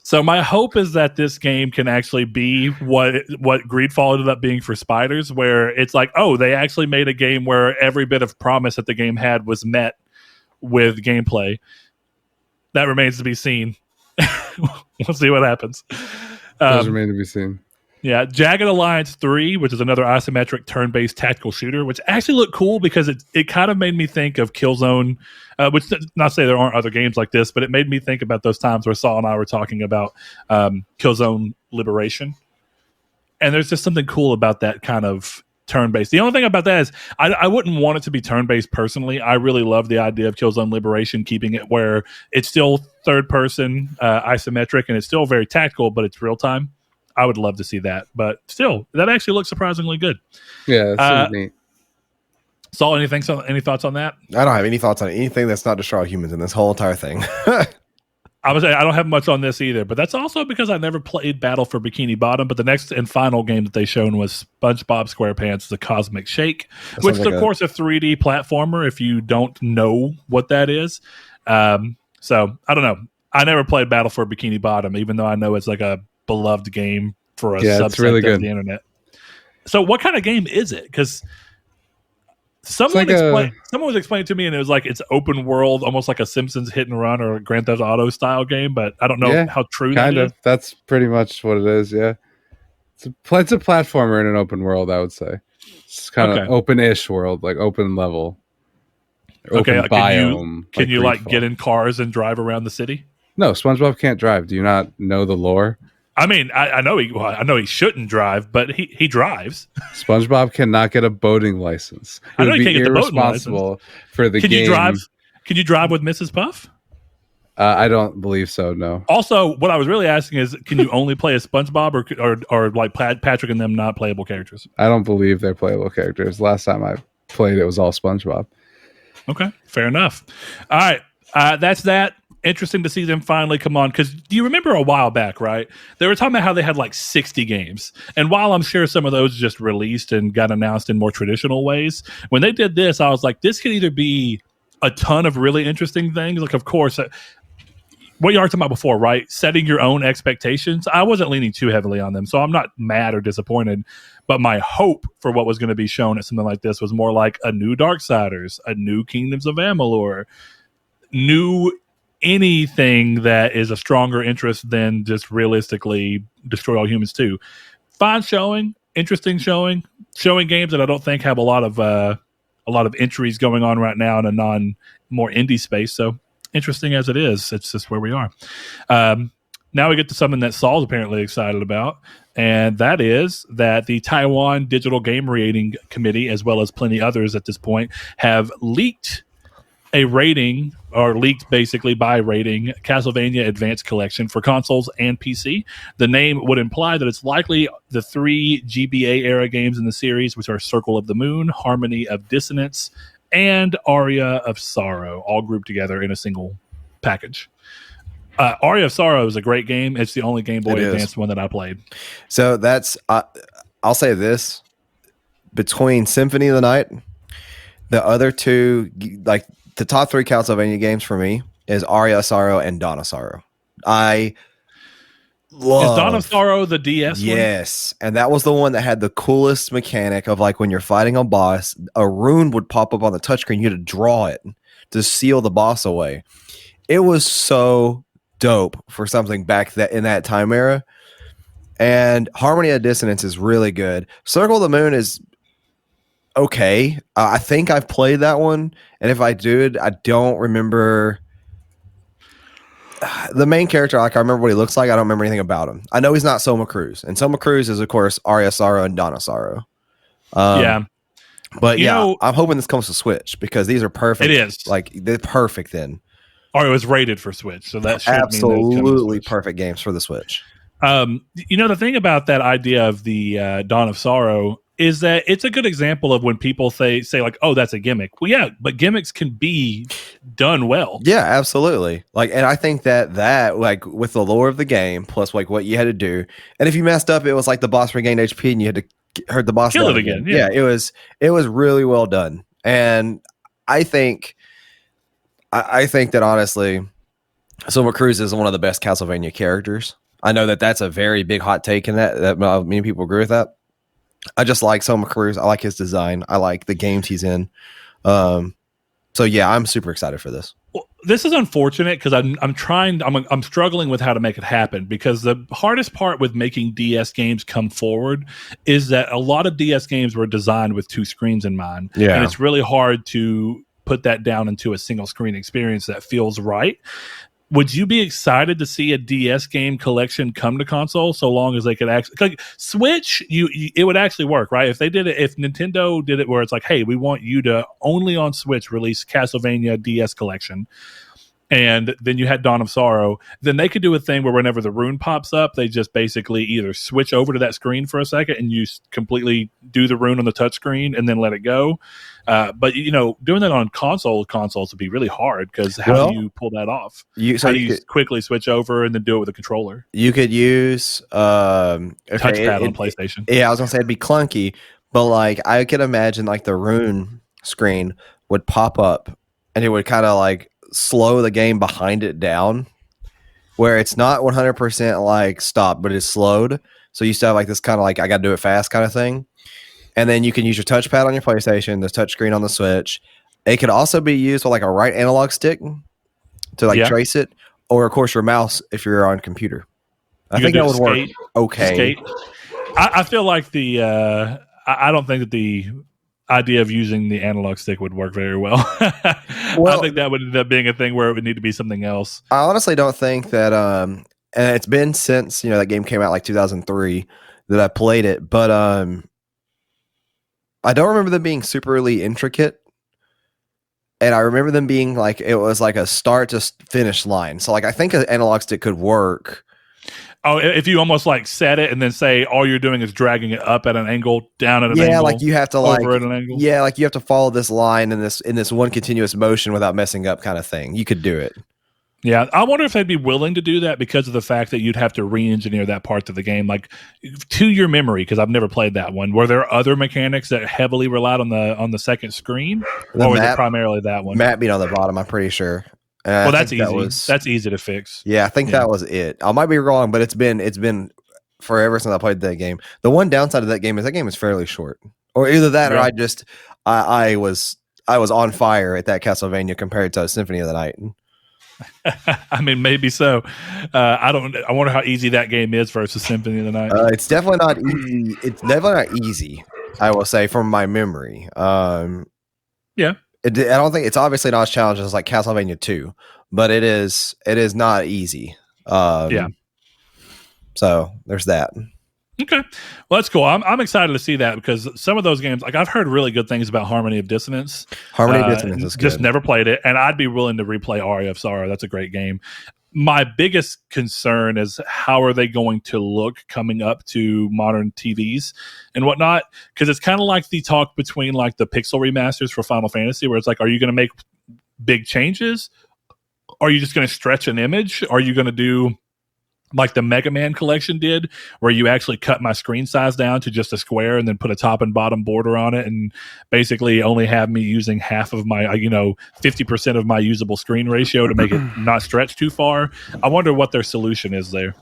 So my hope is that this game can actually be what Greedfall ended up being for Spiders, where it's like, oh, they actually made a game where every bit of promise that the game had was met with gameplay. That remains to be seen. We'll see what happens. Those remain to be seen. Yeah, Jagged Alliance 3, which is another isometric turn-based tactical shooter, which actually looked cool because it kind of made me think of Killzone, which not to say there aren't other games like this, but it made me think about those times where Saul and I were talking about Killzone Liberation. And there's just something cool about that kind of turn-based. The only thing about that is I wouldn't want it to be turn-based personally. I really love the idea of Killzone Liberation, keeping it where it's still third-person isometric, and it's still very tactical, but it's real-time. I would love to see that. But still, that actually looks surprisingly good. Yeah, that's neat. Saul, any thoughts on that? I don't have any thoughts on anything that's not destroy humans in this whole entire thing. I would say I don't have much on this either, but that's also because I never played Battle for Bikini Bottom. But the next and final game that they shown was SpongeBob SquarePants: The Cosmic Shake, which is, of course, a 3D platformer if you don't know what that is. So, I don't know. I never played Battle for Bikini Bottom, even though I know it's like a beloved game for a subset really of the internet. So, what kind of game is it? Because someone was explaining to me, and it was like it's open world, almost like a Simpsons Hit and Run or a Grand Theft Auto style game. But I don't know how true that is. That's pretty much what it is. Yeah, it's a platformer in an open world. I would say it's kind of open-ish world, like open level. Okay, biome. Can you like get in cars and drive around the city? No, SpongeBob can't drive. Do you not know the lore? I mean, I know he shouldn't drive, but he drives. SpongeBob cannot get a boating license. I know he can't get the boating license. For the game. Can you drive with Mrs. Puff? I don't believe so. No. Also, what I was really asking is, can you only play as SpongeBob or like Patrick and them not playable characters? I don't believe they're playable characters. Last time I played, it was all SpongeBob. Okay, fair enough. All right, that's that. Interesting to see them finally come on, because do you remember a while back, right? They were talking about how they had like 60 games. And while I'm sure some of those just released and got announced in more traditional ways, when they did this, I was like, this could either be a ton of really interesting things. Like, of course, what you were talking about before, right? Setting your own expectations. I wasn't leaning too heavily on them, so I'm not mad or disappointed. But my hope for what was going to be shown at something like this was more like a new Darksiders, a new Kingdoms of Amalur, new anything that is a stronger interest than just realistically Destroy All Humans 2. Fine showing, interesting showing games that I don't think have a lot of entries going on right now in a more indie space. So interesting as it is, it's just where we are. Now we get to something that Saul's apparently excited about, and that is that the Taiwan Digital Game Rating Committee, as well as plenty others at this point, have leaked a rating, or leaked basically by rating, Castlevania Advanced Collection for consoles and PC. The name would imply that it's likely the 3 GBA era games in the series, which are Circle of the Moon, Harmony of Dissonance, and Aria of Sorrow, all grouped together in a single package. Aria of Sorrow is a great game. It's the only Game Boy Advance one that I played. So that's, I'll say this, between Symphony of the Night, the other two, like the top 3 Castlevania games for me is Aria of Sorrow and Dawn of Sorrow. I love... Is Dawn of Sorrow the DS one? Yes. And that was the one that had the coolest mechanic of like when you're fighting a boss, a rune would pop up on the touchscreen. You had to draw it to seal the boss away. It was so dope for something back in that time era. And Harmony of Dissonance is really good. Circle of the Moon is okay. I think I've played that one, and if I did, I don't remember the main character. Like, I remember what he looks like. I don't remember anything about him. I know he's not Soma Cruz, and Soma Cruz is, of course, Aria Sorrow and Dawn of Sorrow. Yeah, but I'm hoping this comes to Switch, because these are perfect. It is like, they're perfect then. Or it was rated for Switch, so that should absolutely perfect games for the Switch. The thing about that idea of the Dawn of Sorrow is that it's a good example of when people say like, oh, that's a gimmick. Well, yeah, but gimmicks can be done well. Yeah, absolutely. Like, and I think that like with the lore of the game plus like what you had to do, and if you messed up, it was like the boss regained HP and you had to hurt the boss. Kill it again. Yeah, it was really well done. And I think that honestly, Soma Cruz is one of the best Castlevania characters. I know that that's a very big hot take in that many people agree with that. I just like Soma Cruz. I like his design. I like the games he's in. So yeah, I'm super excited for this. Well, this is unfortunate because I'm struggling with how to make it happen, because the hardest part with making DS games come forward is that a lot of DS games were designed with 2 screens in mind. Yeah. And it's really hard to put that down into a single screen experience that feels right. would you be excited to see a DS game collection come to console so long as they could actually like Switch? It would actually work, right? If they did it, if Nintendo did it where it's like, hey, we want you to only on Switch release Castlevania DS collection, and then you had Dawn of Sorrow, then they could do a thing where whenever the rune pops up, they just basically either switch over to that screen for a second and you completely do the rune on the touch screen and then let it go. But doing that on consoles would be really hard because how do you pull that off? You quickly switch over and then do it with a controller. You could use touchpad on PlayStation. Yeah, I was gonna say it'd be clunky, but like I could imagine like the rune screen would pop up and it would kind of like slow the game behind it down, where it's not 100% like stop, but it's slowed. So you still have like this kind of like I got to do it fast kind of thing. And then you can use your touchpad on your PlayStation, the touch screen on the Switch. It could also be used with like a right analog stick to like trace it, or of course your mouse if you're on computer. I think that would work okay. I feel like I don't think that the idea of using the analog stick would work very well. I think that would end up being a thing where it would need to be something else. I honestly don't think that and it's been since that game came out like 2003 that I played it, but I don't remember them being superly intricate, and I remember them being like it was like a start to finish line. So like I think an analog stick could work. Oh, if you almost like set it and then say all you're doing is dragging it up at an angle, down at an angle. Yeah, like you have to over at an angle. Yeah, like you have to follow this line in this one continuous motion without messing up kind of thing. You could do it. Yeah, I wonder if they'd be willing to do that because of the fact that you'd have to re-engineer that part of the game, like to your memory. Because I've never played that one. Were there other mechanics that heavily relied on the second screen, or was it primarily that one? Map being on the bottom, I'm pretty sure. Well, that's easy. That's easy to fix. Yeah, I think that was it. I might be wrong, but it's been forever since I played that game. The one downside of that game is fairly short, or either that, or I was on fire at that Castlevania compared to Symphony of the Night. I mean, maybe so. I wonder how easy that game is versus Symphony of the Night. It's definitely not easy. It's definitely not easy. I will say from my memory. Yeah. I don't think it's obviously not as challenging as like Castlevania 2, but it is not easy. So there's that. Okay. Well, that's cool. I'm excited to see that because some of those games, like I've heard really good things about Harmony of Dissonance. Harmony of Dissonance is good. Just never played it, and I'd be willing to replay Aria of Sorrow. That's a great game. My biggest concern is how are they going to look coming up to modern TVs and whatnot? Because it's kind of like the talk between like the pixel remasters for Final Fantasy, where it's like, are you going to make big changes? Are you just going to stretch an image? Are you going to do like the Mega Man collection did, where you actually cut my screen size down to just a square and then put a top and bottom border on it and basically only have me using half of my, 50% of my usable screen ratio to make it not stretch too far? I wonder what their solution is there.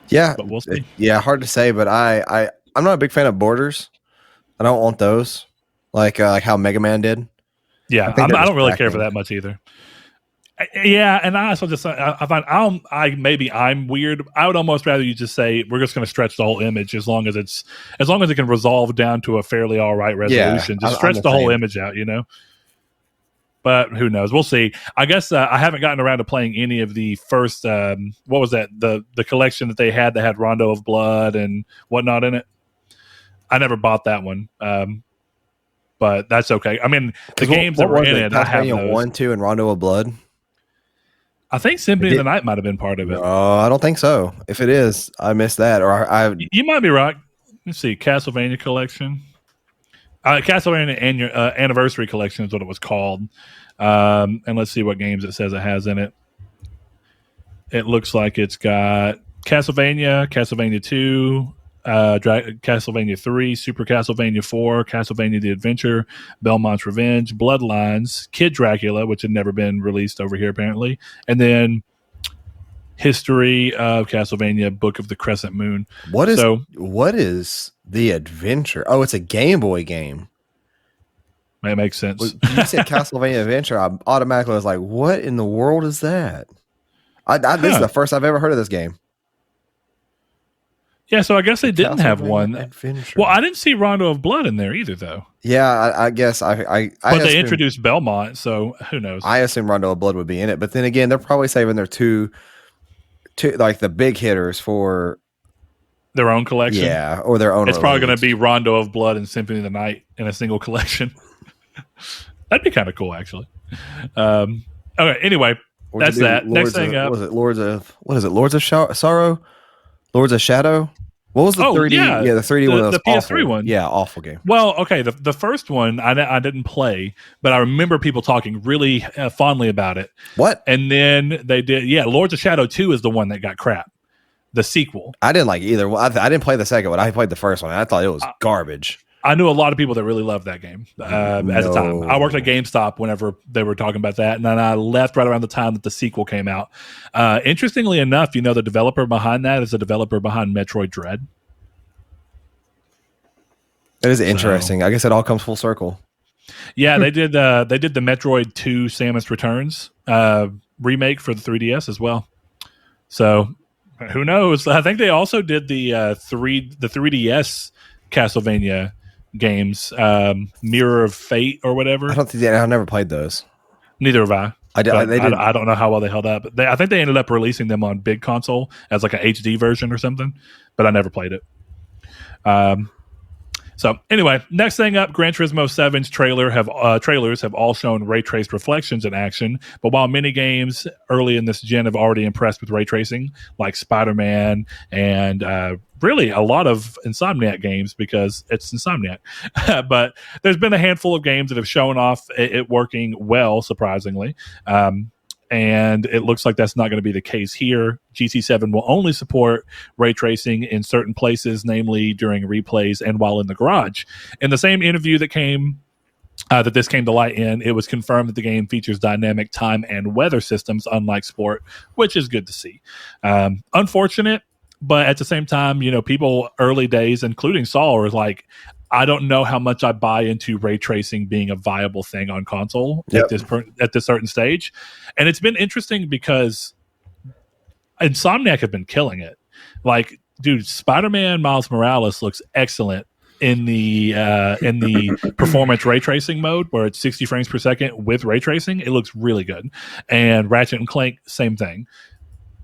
Yeah. But we'll see. Yeah, hard to say, but I'm not a big fan of borders. I don't want those like how Mega Man did. Yeah, I don't really care for that much either. Yeah, and I also just I find I'm weird. I would almost rather you just say we're just going to stretch the whole image as long as it can resolve down to a fairly all right resolution. Just stretch the whole image out, But who knows? We'll see. I guess I haven't gotten around to playing any of the first. What was that? The collection that they had that had Rondo of Blood and whatnot in it. I never bought that one. But that's okay. I mean, the games that were in it, I have those. 1, 2, and Rondo of Blood. I think Symphony of the Night might have been part of it. I don't think so. If it is, I missed that. Or you might be right. Let's see. Castlevania Collection. Castlevania Anniversary Collection is what it was called. And let's see what games it says it has in it. It looks like it's got Castlevania 2, Castlevania 3, Super Castlevania 4, Castlevania The Adventure, Belmont's Revenge, Bloodlines, Kid Dracula, which had never been released over here apparently, and then History of Castlevania, Book of the Crescent Moon. What is The Adventure? Oh, it's a Game Boy game. That makes sense. When you said Castlevania Adventure, I automatically was like, what in the world is that? This is the first I've ever heard of this game. Yeah, so I guess they didn't have one. Adventure. Well, I didn't see Rondo of Blood in there either, though. Yeah, I guess but they introduced Belmont, so who knows? I assume Rondo of Blood would be in it, but then again, they're probably saving their two like the big hitters for their own collection. Yeah, or their own. It's probably going to be Rondo of Blood and Symphony of the Night in a single collection. That'd be kind of cool, actually. Okay, anyway, that's that. Next thing up, Lords of Sorrow, Lords of Shadow. What was the 3D? Yeah, the 3D one. The PS3 one. Yeah, awful game. Well, okay, the first one I didn't play, but I remember people talking really fondly about it. What? And then they did. Yeah, Lords of Shadow 2 is the one that got crap. The sequel. I didn't like either. I didn't play the second one. I played the first one. I thought it was garbage. I knew a lot of people that really loved that game at the time. I worked at GameStop whenever they were talking about that, and then I left right around the time that the sequel came out. Interestingly enough, the developer behind that is the developer behind Metroid Dread. It is interesting. I guess it all comes full circle. Yeah, they did the Metroid 2 Samus Returns remake for the 3DS as well. So who knows? I think they also did the 3DS Castlevania games, Mirror of Fate or whatever. I never played those. Neither have I. I don't know how well they held up. I think they ended up releasing them on big console as like an HD version or something, but I never played it. So anyway, next thing up, Gran Turismo 7's trailers have all shown ray traced reflections in action. But while many games early in this gen have already impressed with ray tracing, like Spider-Man and really a lot of Insomniac games because it's Insomniac. But there's been a handful of games that have shown off it working well, surprisingly. And it looks like that's not going to be the case here. GT7 will only support ray tracing in certain places, namely during replays and while in the garage. In the same interview that this came to light in, it was confirmed that the game features dynamic time and weather systems, unlike Sport, which is good to see. Unfortunate, but at the same time, people early days, including Saul, are like, I don't know how much I buy into ray tracing being a viable thing on console at this certain stage. And it's been interesting because Insomniac have been killing it. Like, dude, Spider-Man Miles Morales looks excellent in the performance ray tracing mode where it's 60 frames per second with ray tracing. It looks really good. And Ratchet and Clank, same thing.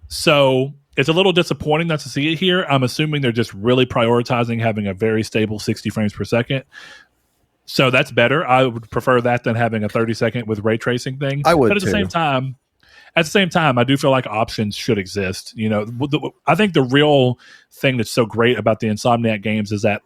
So it's a little disappointing not to see it here. I'm assuming they're just really prioritizing having a very stable 60 frames per second. So that's better. I would prefer that than having a 30-second with ray tracing thing. I would, but at the same time, I do feel like options should exist. I think the real thing that's so great about the Insomniac games is that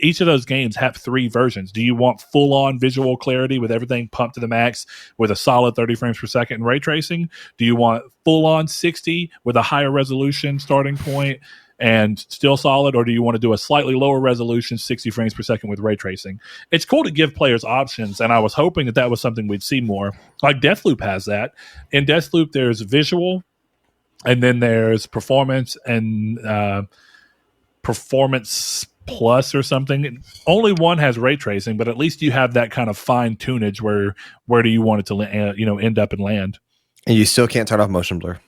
each of those games have 3 versions. Do you want full-on visual clarity with everything pumped to the max with a solid 30 frames per second and ray tracing? Do you want full-on 60 with a higher resolution starting point and still solid, or do you want to do a slightly lower resolution 60 frames per second with ray tracing? It's cool to give players options, and I was hoping that was something we'd see more. Like Deathloop has that. In Deathloop, there's visual, and then there's performance and performance plus or something. Only one has ray tracing, but at least you have that kind of fine tunage where do you want it to end up and land. And you still can't turn off motion blur.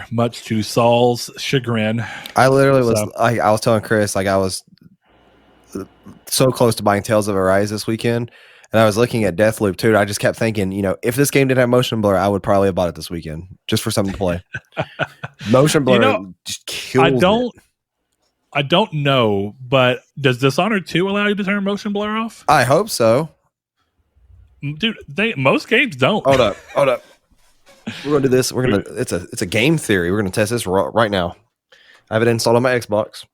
Much to Saul's chagrin. I literally was telling Chris, I was so close to buying Tales of Arise this weekend, and I was looking at Deathloop too. And I just kept thinking, if this game didn't have motion blur, I would probably have bought it this weekend just for something to play. Motion blur just kills it. I don't know, but does Dishonored 2 allow you to turn motion blur off? I hope so. Dude, most games don't. Hold up. We're gonna do this. It's a game theory. We're gonna test this right now. I have it installed on my Xbox.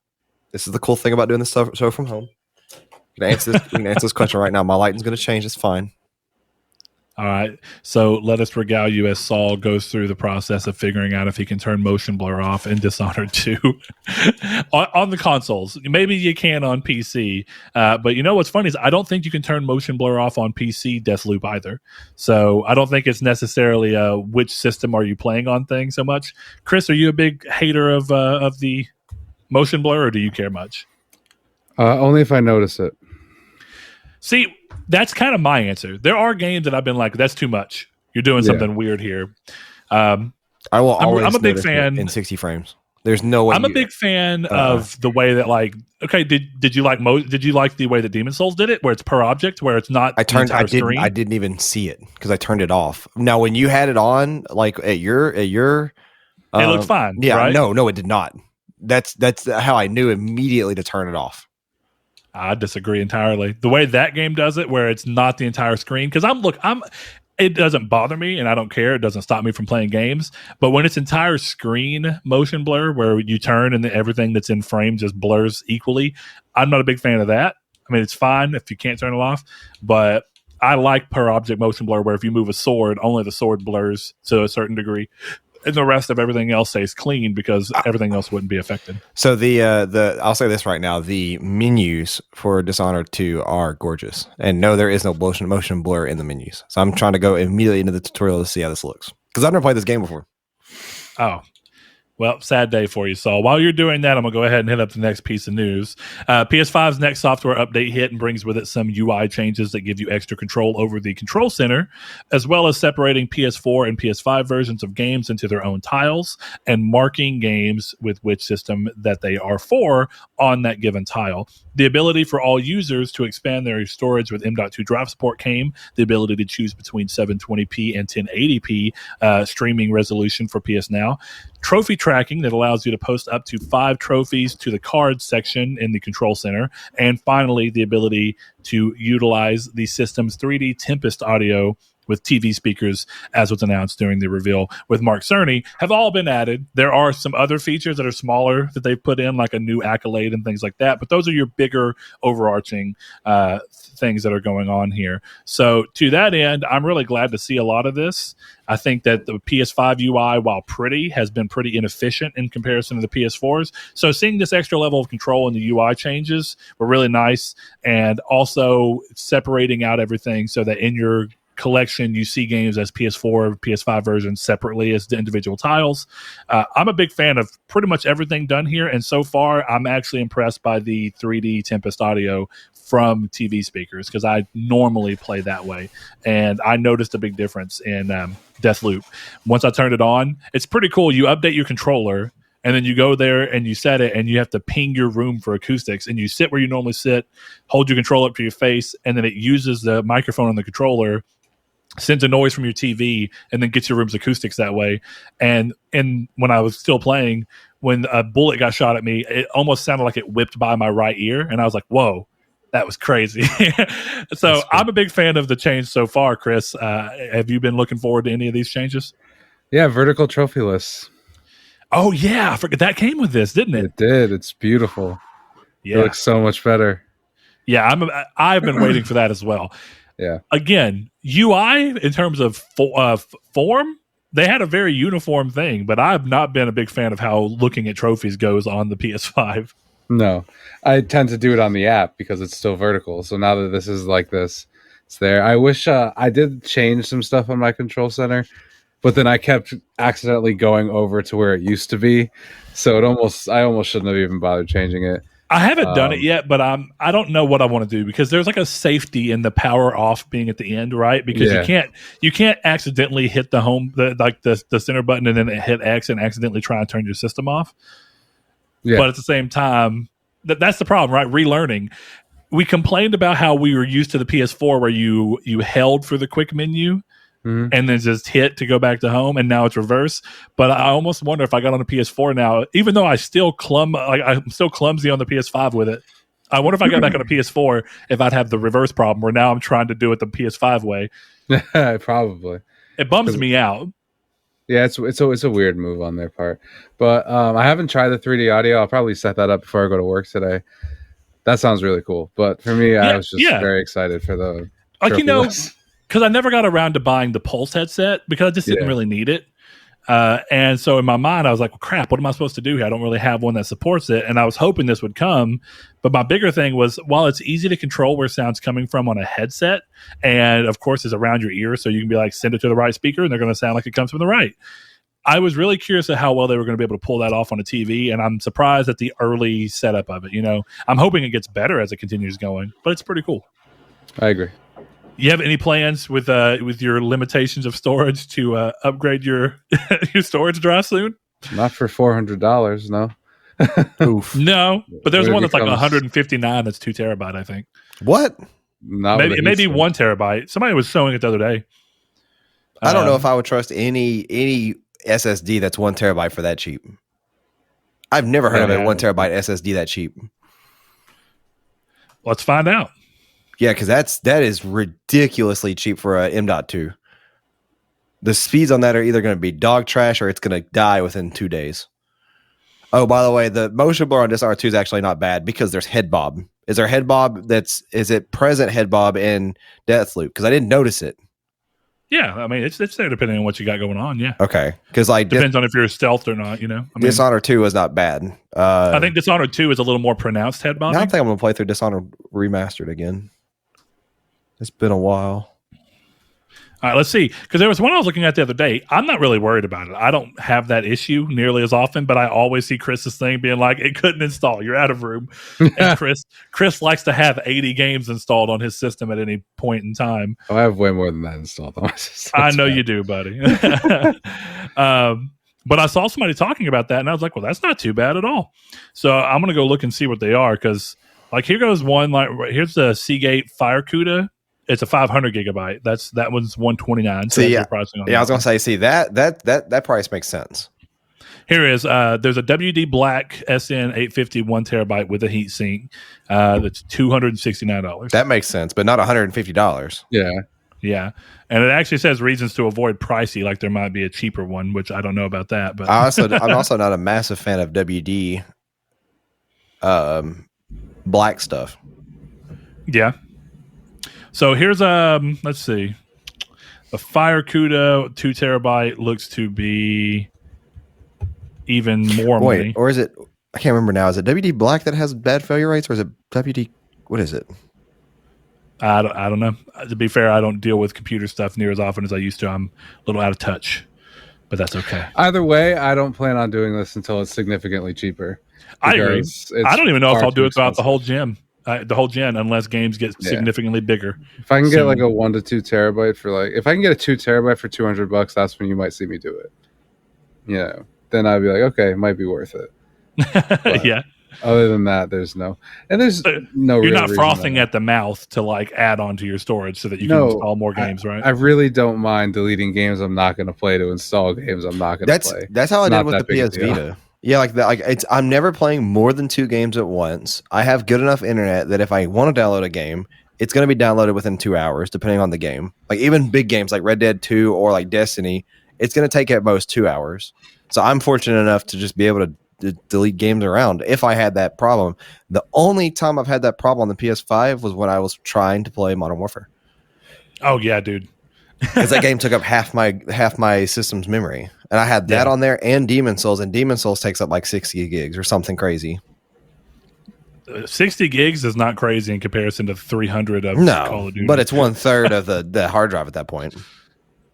This is the cool thing about doing this show from home. We can answer this question right now. My lighting's gonna change. It's fine. All right. So let us regale you as Saul goes through the process of figuring out if he can turn motion blur off in Dishonored 2 on the consoles. Maybe you can on PC. But what's funny is I don't think you can turn motion blur off on PC Deathloop either. So I don't think it's necessarily which system are you playing on thing so much. Chris, are you a big hater of the motion blur, or do you care much? Only if I notice it. See, that's kind of my answer. There are games that I've been like, that's too much. You're doing something weird here. I will always I'm a big fan in 60 frames. There's no way. I'm a big fan of the way that, like, okay, did you like the way that Demon Souls did it, where it's per object, where it's not screen? I didn't even see it because I turned it off. Now, when you had it on, like at your, it looked fine. Yeah, right? No, it did not. That's how I knew immediately to turn it off. I disagree entirely. The way that game does it, where it's not the entire screen, because it doesn't bother me and I don't care. It doesn't stop me from playing games. But when it's entire screen motion blur, where you turn and everything that's in frame just blurs equally, I'm not a big fan of that. I mean, it's fine if you can't turn it off, but I like per object motion blur, where if you move a sword, only the sword blurs to a certain degree, and the rest of everything else stays clean because everything else wouldn't be affected. So I'll say this right now: the menus for Dishonored 2 are gorgeous, and no, there is no motion blur in the menus. So I'm trying to go immediately into the tutorial to see how this looks because I've never played this game before. Oh. Well, sad day for you, Saul. While you're doing that, I'm going to go ahead and hit up the next piece of news. PS5's next software update hit and brings with it some UI changes that give you extra control over the control center, as well as separating PS4 and PS5 versions of games into their own tiles and marking games with which system that they are for on that given tile. The ability for all users to expand their storage with M.2 drive support came. The ability to choose between 720p and 1080p streaming resolution for PS Now. Trophy tracking that allows you to post up to 5 trophies to the cards section in the control center. And finally, the ability to utilize the system's 3D Tempest audio with TV speakers, as was announced during the reveal with Mark Cerny, have all been added. There are some other features that are smaller that they've put in, like a new accolade and things like that. But those are your bigger overarching things that are going on here. So to that end, I'm really glad to see a lot of this. I think that the PS5 UI, while pretty, has been pretty inefficient in comparison to the PS4s. So seeing this extra level of control in the UI changes were really nice. And also separating out everything so that in your collection you see games as PS4, PS5 versions separately as the individual tiles. I'm a big fan of pretty much everything done here, and so far I'm actually impressed by the 3D Tempest audio from TV speakers, because I normally play that way, and I noticed a big difference in Deathloop. Once I turned it on, it's pretty cool. You update your controller, and then you go there and you set it, and you have to ping your room for acoustics, and you sit where you normally sit, hold your controller up to your face, and then it uses the microphone on the controller, sends a noise from your TV, and then gets your room's acoustics that way. And when I was still playing, when a bullet got shot at me, it almost sounded like it whipped by my right ear, and I was like, whoa, that was crazy. So I'm a big fan of the change so far. Chris, have you been looking forward to any of these changes? Yeah, vertical trophy lists. Oh yeah, I forgot that came with this, didn't it? It did. It's beautiful. Yeah, it looks so much better. Yeah, I've been waiting for that as well. Yeah. Again, UI in terms of form, they had a very uniform thing, but I've not been a big fan of how looking at trophies goes on the PS5. No, I tend to do it on the app because it's still vertical. So now that this is like this, it's there. I wish I did change some stuff on my control center, but then I kept accidentally going over to where it used to be. So I almost shouldn't have even bothered changing it. I haven't done it yet, but I don't know what I want to do, because there's like a safety in the power off being at the end, right? Because you can't accidentally hit the home the center button and then hit X and accidentally try and turn your system off. Yeah. But at the same time, that's the problem, right? Relearning. We complained about how we were used to the PS4 where you held for the quick menu. Mm-hmm. And then just hit to go back to home, and now it's reverse. But I almost wonder if I got on a PS4 now, even though I'm still clumsy on the PS5 with it. I wonder if I got back on a PS4 if I'd have the reverse problem, where now I'm trying to do it the PS5 way. Probably. It bums me out. Yeah, it's a weird move on their part. But I haven't tried the 3D audio. I'll probably set that up before I go to work today. That sounds really cool. But for me, I was just very excited for the because I never got around to buying the Pulse headset because I just didn't really need it. And so in my mind, I was like, well, crap, what am I supposed to do here? I don't really have one that supports it. And I was hoping this would come. But my bigger thing was, while it's easy to control where sound's coming from on a headset, and of course it's around your ear, so you can be like, send it to the right speaker, and they're going to sound like it comes from the right. I was really curious at how well they were going to be able to pull that off on a TV, and I'm surprised at the early setup of it. I'm hoping it gets better as it continues going, but it's pretty cool. I agree. You have any plans with your limitations of storage to upgrade your your storage drive soon? Not for $400, no. Oof. No, but there's When it one that's like becomes- 159 that's 2 terabyte, I think. What? Not Maybe with it a may heat be sink. 1 terabyte. Somebody was showing it the other day. I don't know if I would trust any SSD that's 1 terabyte for that cheap. I've never heard of a 1 terabyte SSD that cheap. Let's find out. Yeah, because that is ridiculously cheap for a M.2. The speeds on that are either going to be dog trash or it's going to die within 2 days. Oh, by the way, the motion blur on Dishonored 2 is actually not bad because there's head bob. Is there head bob is it present head bob in Deathloop? Because I didn't notice it. Yeah, I mean, it's there depending on what you got going on, yeah. Okay. Because like Depends on if you're stealth or not, you know? I mean, Dishonored 2 is not bad. I think Dishonored 2 is a little more pronounced head bobbing. Now I think I'm going to play through Dishonored Remastered again. It's been a while. All right, let's see. Because there was one I was looking at the other day. I'm not really worried about it. I don't have that issue nearly as often, but I always see Chris's thing being like, it couldn't install. You're out of room. And Chris likes to have 80 games installed on his system at any point in time. Oh, I have way more than that installed on my system. I know you do, buddy. But I saw somebody talking about that, and I was like, well, that's not too bad at all. So I'm going to go look and see what they are, because like here goes one. Like here's the Seagate Firecuda. It's a 500 gigabyte. That one's 129. So See, yeah, pricing on I was gonna say, see that price makes sense. Here is there's a WD Black SN 850 1 terabyte with a heat sink. That's $269. That makes sense, but not $150. Yeah, and it actually says reasons to avoid pricey, like there might be a cheaper one, which I don't know about that. But I'm also not a massive fan of WD black stuff. Yeah. So here's let's see, the Firecuda 2 terabyte looks to be even more money. Or is it? I can't remember now. Is it WD Black that has bad failure rates, or is it WD? What is it? I don't know. To be fair, I don't deal with computer stuff near as often as I used to. I'm a little out of touch, but that's okay. Either way, I don't plan on doing this until it's significantly cheaper. I agree. I don't even know if I'll do it throughout the whole gen, unless games get significantly bigger. If I can get like a 1 to 2 terabyte for if I can get a 2 terabyte for $200, that's when you might see me do it. Yeah, then I'd be like, okay, it might be worth it. Yeah. Other than that, there's no You're real not reason frothing at the mouth to like add on to your storage so that you can install more games, right? I really don't mind deleting games I'm not going to play to install games I'm not going to play. That's how I did with the PS Vita. Yeah, I'm never playing more than 2 games at once. I have good enough internet that if I want to download a game, it's going to be downloaded within 2 hours, depending on the game. Like even big games like Red Dead 2 or like Destiny, it's going to take at most 2 hours. So I'm fortunate enough to just be able to delete games around if I had that problem. The only time I've had that problem on the PS5 was when I was trying to play Modern Warfare. Oh yeah, dude. Because that game took up half my system's memory. And I had that on there and Demon Souls, and Demon Souls takes up like 60 gigs or something crazy. 60 gigs is not crazy in comparison to 300 of Call of Duty. But it's 1/3 of the hard drive at that point.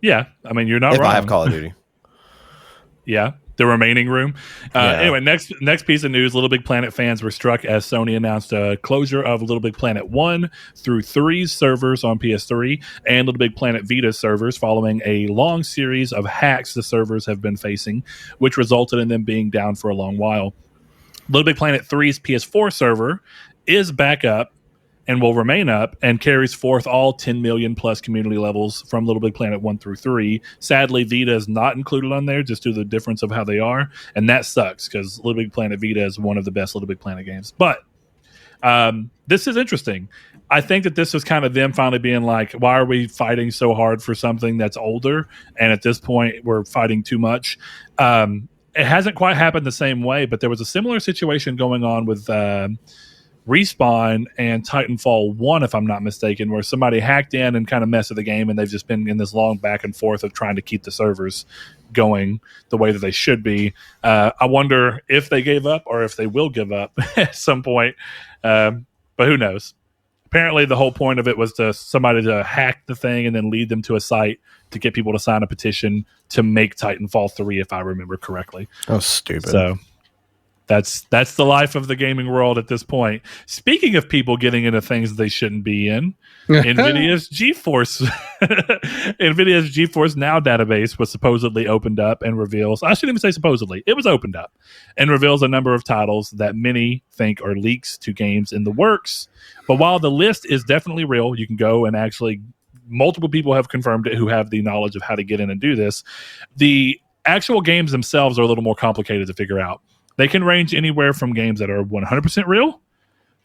Yeah, I mean, you're not wrong. If I have Call of Duty. Yeah, the remaining room. Anyway, next piece of news. Little Big Planet fans were struck as Sony announced a closure of Little Big Planet 1 through 3's servers on PS3 and Little Big Planet Vita servers following a long series of hacks the servers have been facing, which resulted in them being down for a long while. Little Big Planet 3's PS4 server is back up and will remain up and carries forth all 10 million plus community levels from Little Big Planet 1 through 3. Sadly, Vita is not included on there just due to the difference of how they are. And that sucks because Little Big Planet Vita is one of the best Little Big Planet games. But this is interesting. I think that this was kind of them finally being like, why are we fighting so hard for something that's older? And at this point, we're fighting too much. It hasn't quite happened the same way, but there was a similar situation going on with Respawn and Titanfall 1, if I'm not mistaken, where somebody hacked in and kind of messed with the game, and they've just been in this long back and forth of trying to keep the servers going the way that they should be. I wonder if they gave up or if they will give up at some point, but who knows? Apparently, the whole point of it was somebody to hack the thing and then lead them to a site to get people to sign a petition to make Titanfall 3, if I remember correctly. Oh, stupid. So, That's the life of the gaming world at this point. Speaking of people getting into things they shouldn't be in, NVIDIA's GeForce Now database was supposedly opened up and reveals, I shouldn't even say supposedly, it was opened up and reveals a number of titles that many think are leaks to games in the works. But while the list is definitely real, you can go and actually, multiple people have confirmed it who have the knowledge of how to get in and do this. The actual games themselves are a little more complicated to figure out. They can range anywhere from games that are 100% real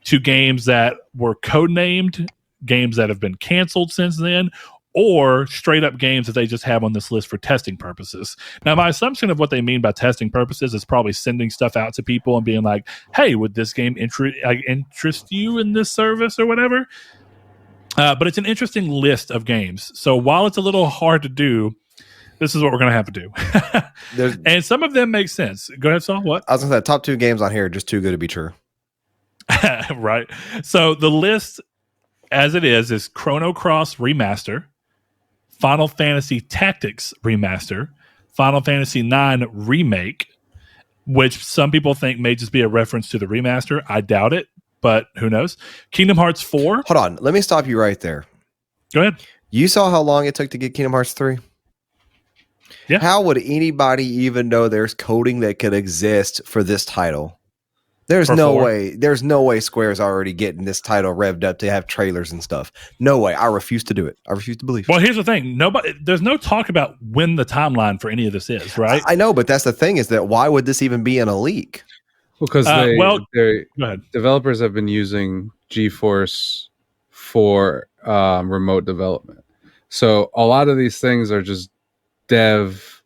to games that were codenamed, games that have been canceled since then, or straight up games that they just have on this list for testing purposes. Now, my assumption of what they mean by testing purposes is probably sending stuff out to people and being like, hey, would this game interest you in this service or whatever? But it's an interesting list of games. So while it's a little hard to do, this is what we're going to have to do. And some of them make sense. Go ahead, Saul. What? I was going to say, the top 2 games on here are just too good to be true. Right. So the list, as it is Chrono Cross Remaster, Final Fantasy Tactics Remaster, Final Fantasy IX Remake, which some people think may just be a reference to the remaster. I doubt it, but who knows? Kingdom Hearts 4. Hold on. Let me stop you right there. Go ahead. You saw how long it took to get Kingdom Hearts 3? Yeah. How would anybody even know there's coding that could exist for this title? There's no way. There's no way Square's already getting this title revved up to have trailers and stuff. No way. I refuse to do it. I refuse to believe. Well, here's the thing. There's no talk about when the timeline for any of this is, right? I know, but that's the thing is that why would this even be in a leak? Because developers have been using GeForce for remote development. So a lot of these things are just dev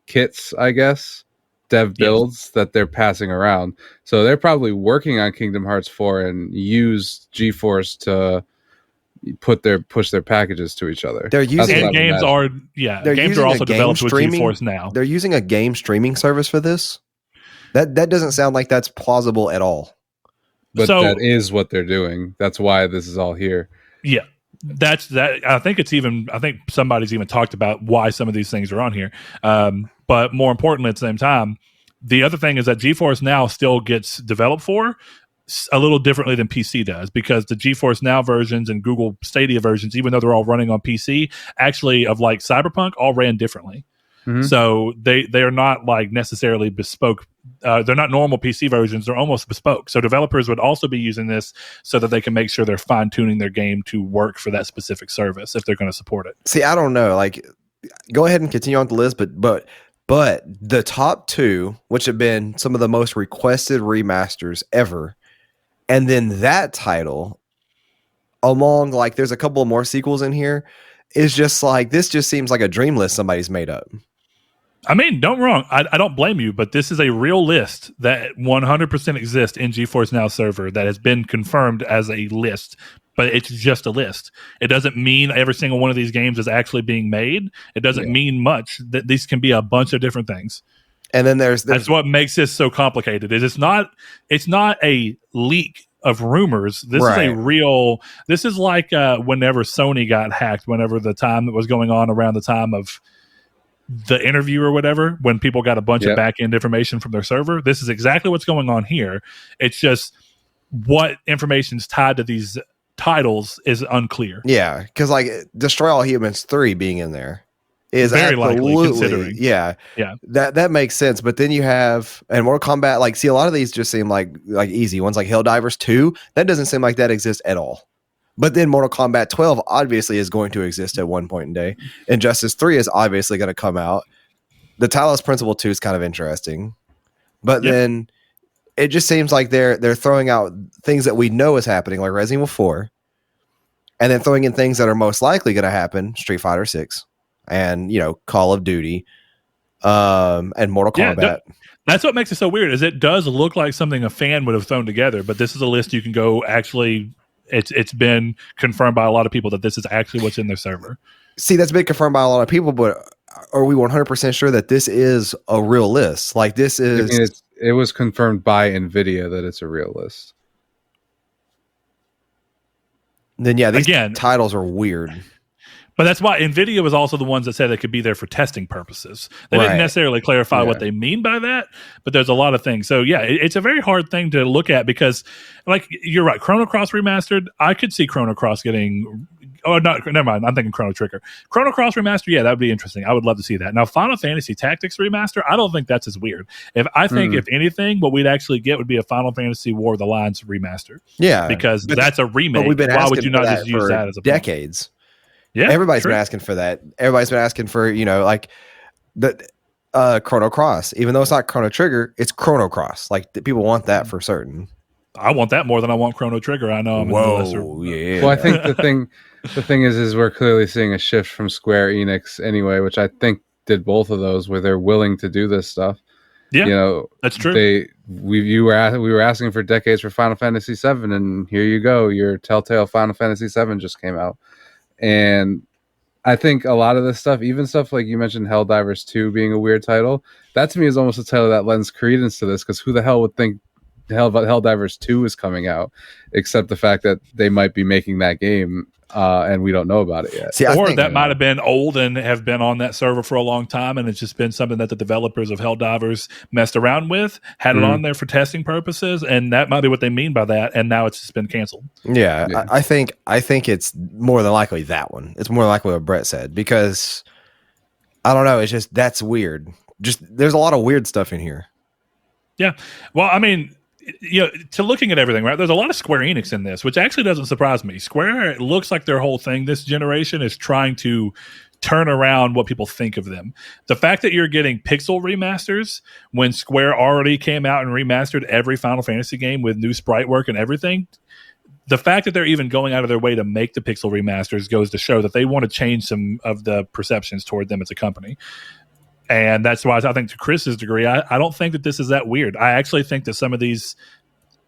kits, I guess, dev builds that they're passing around. So they're probably working on Kingdom Hearts 4 and use GeForce to push their packages to each other. They're using games are also developed with GeForce Now. They're using a game streaming service for this. That doesn't sound like that's plausible at all. But that is what they're doing. That's why this is all here. Yeah. That's that. I think somebody's even talked about why some of these things are on here. But more importantly, at the same time, the other thing is that GeForce Now still gets developed for a little differently than PC does, because the GeForce Now versions and Google Stadia versions, even though they're all running on PC, actually of like Cyberpunk, all ran differently. Mm-hmm. So they are not like necessarily bespoke. They're not normal PC versions. They're almost bespoke. So developers would also be using this so that they can make sure they're fine tuning their game to work for that specific service if they're going to support it. See, I don't know. Like, go ahead and continue on the list, but the top 2, which have been some of the most requested remasters ever, and then that title, along like there's a couple of more sequels in here, is just like, this just seems like a dream list somebody's made up. I mean, don't wrong. I don't blame you, but this is a real list that 100% exists in GeForce Now server that has been confirmed as a list, but it's just a list. It doesn't mean every single one of these games is actually being made. It doesn't mean much. That these can be a bunch of different things. And then there's that's what makes this so complicated. It's not a leak of rumors. This is a real. This is like whenever Sony got hacked. Whenever the time that was going on around the time of the interview or whatever, when people got a bunch of back end information from their server. This is exactly what's going on here. It's just what information's tied to these titles is unclear. Yeah, because like Destroy All Humans 3 being in there is very likely, considering. Yeah. That makes sense. But then you have, and Mortal Kombat, like, see, a lot of these just seem like easy ones, like Helldivers 2. That doesn't seem like that exists at all. But then Mortal Kombat 12 obviously is going to exist at one point in day. Injustice 3 is obviously going to come out. The Talos Principle 2 is kind of interesting. But then it just seems like they're throwing out things that we know is happening, like Resident Evil 4. And then throwing in things that are most likely going to happen, Street Fighter 6. And, Call of Duty. And Mortal Kombat. That's what makes it so weird, is it does look like something a fan would have thrown together. But this is a list you can go actually... It's been confirmed by a lot of people that this is actually what's in their server. See, that's been confirmed by a lot of people, but are we 100% sure that this is a real list? Like, this is... I mean, it was confirmed by NVIDIA that it's a real list. Then, these titles are weird. But that's why NVIDIA was also the ones that said it could be there for testing purposes. They didn't necessarily clarify what they mean by that, but there's a lot of things. So yeah, it's a very hard thing to look at because, like, you're right, Chrono Cross Remastered, I could see Chrono Cross getting... Oh, no, never mind. I'm thinking Chrono Trigger. Chrono Cross Remaster, yeah, that would be interesting. I would love to see that. Now, Final Fantasy Tactics Remaster, I don't think that's as weird. If anything, what we'd actually get would be a Final Fantasy War of the Lines remaster. Yeah. Because that's a remake. We've been Why would you not just use that as a decades? Yeah, everybody's been asking for that. Everybody's been asking for, like the Chrono Cross. Even though it's not Chrono Trigger, it's Chrono Cross. Like, people want that for certain. I want that more than I want Chrono Trigger. I know I'm in the lesser. Yeah. Well, I think the thing is we're clearly seeing a shift from Square Enix anyway, which I think did both of those, where they're willing to do this stuff. Yeah, that's true. We were asking for decades for Final Fantasy VII, and here you go. Your Telltale Final Fantasy VII just came out. And I think a lot of this stuff, even stuff like you mentioned Helldivers 2 being a weird title, that to me is almost a title that lends credence to this, because who the hell would think Helldivers 2 is coming out, except the fact that they might be making that game and we don't know about it yet. See, or that might have been old and have been on that server for a long time, and it's just been something that the developers of Helldivers messed around with, had it on there for testing purposes, and that might be what they mean by that, and now it's just been canceled. Yeah. I think it's more than likely that one. It's more than likely what Brett said, because I don't know, it's just, that's weird. Just, there's a lot of weird stuff in here. Yeah. Well, I mean, to looking at everything, right? There's a lot of Square Enix in this, which actually doesn't surprise me. Square, it looks like their whole thing this generation is trying to turn around what people think of them. The fact that you're getting pixel remasters when Square already came out and remastered every Final Fantasy game with new sprite work and everything, the fact that they're even going out of their way to make the pixel remasters goes to show that they want to change some of the perceptions toward them as a company. And that's why I think, to Chris's degree, I don't think that this is that weird. I actually think that some of these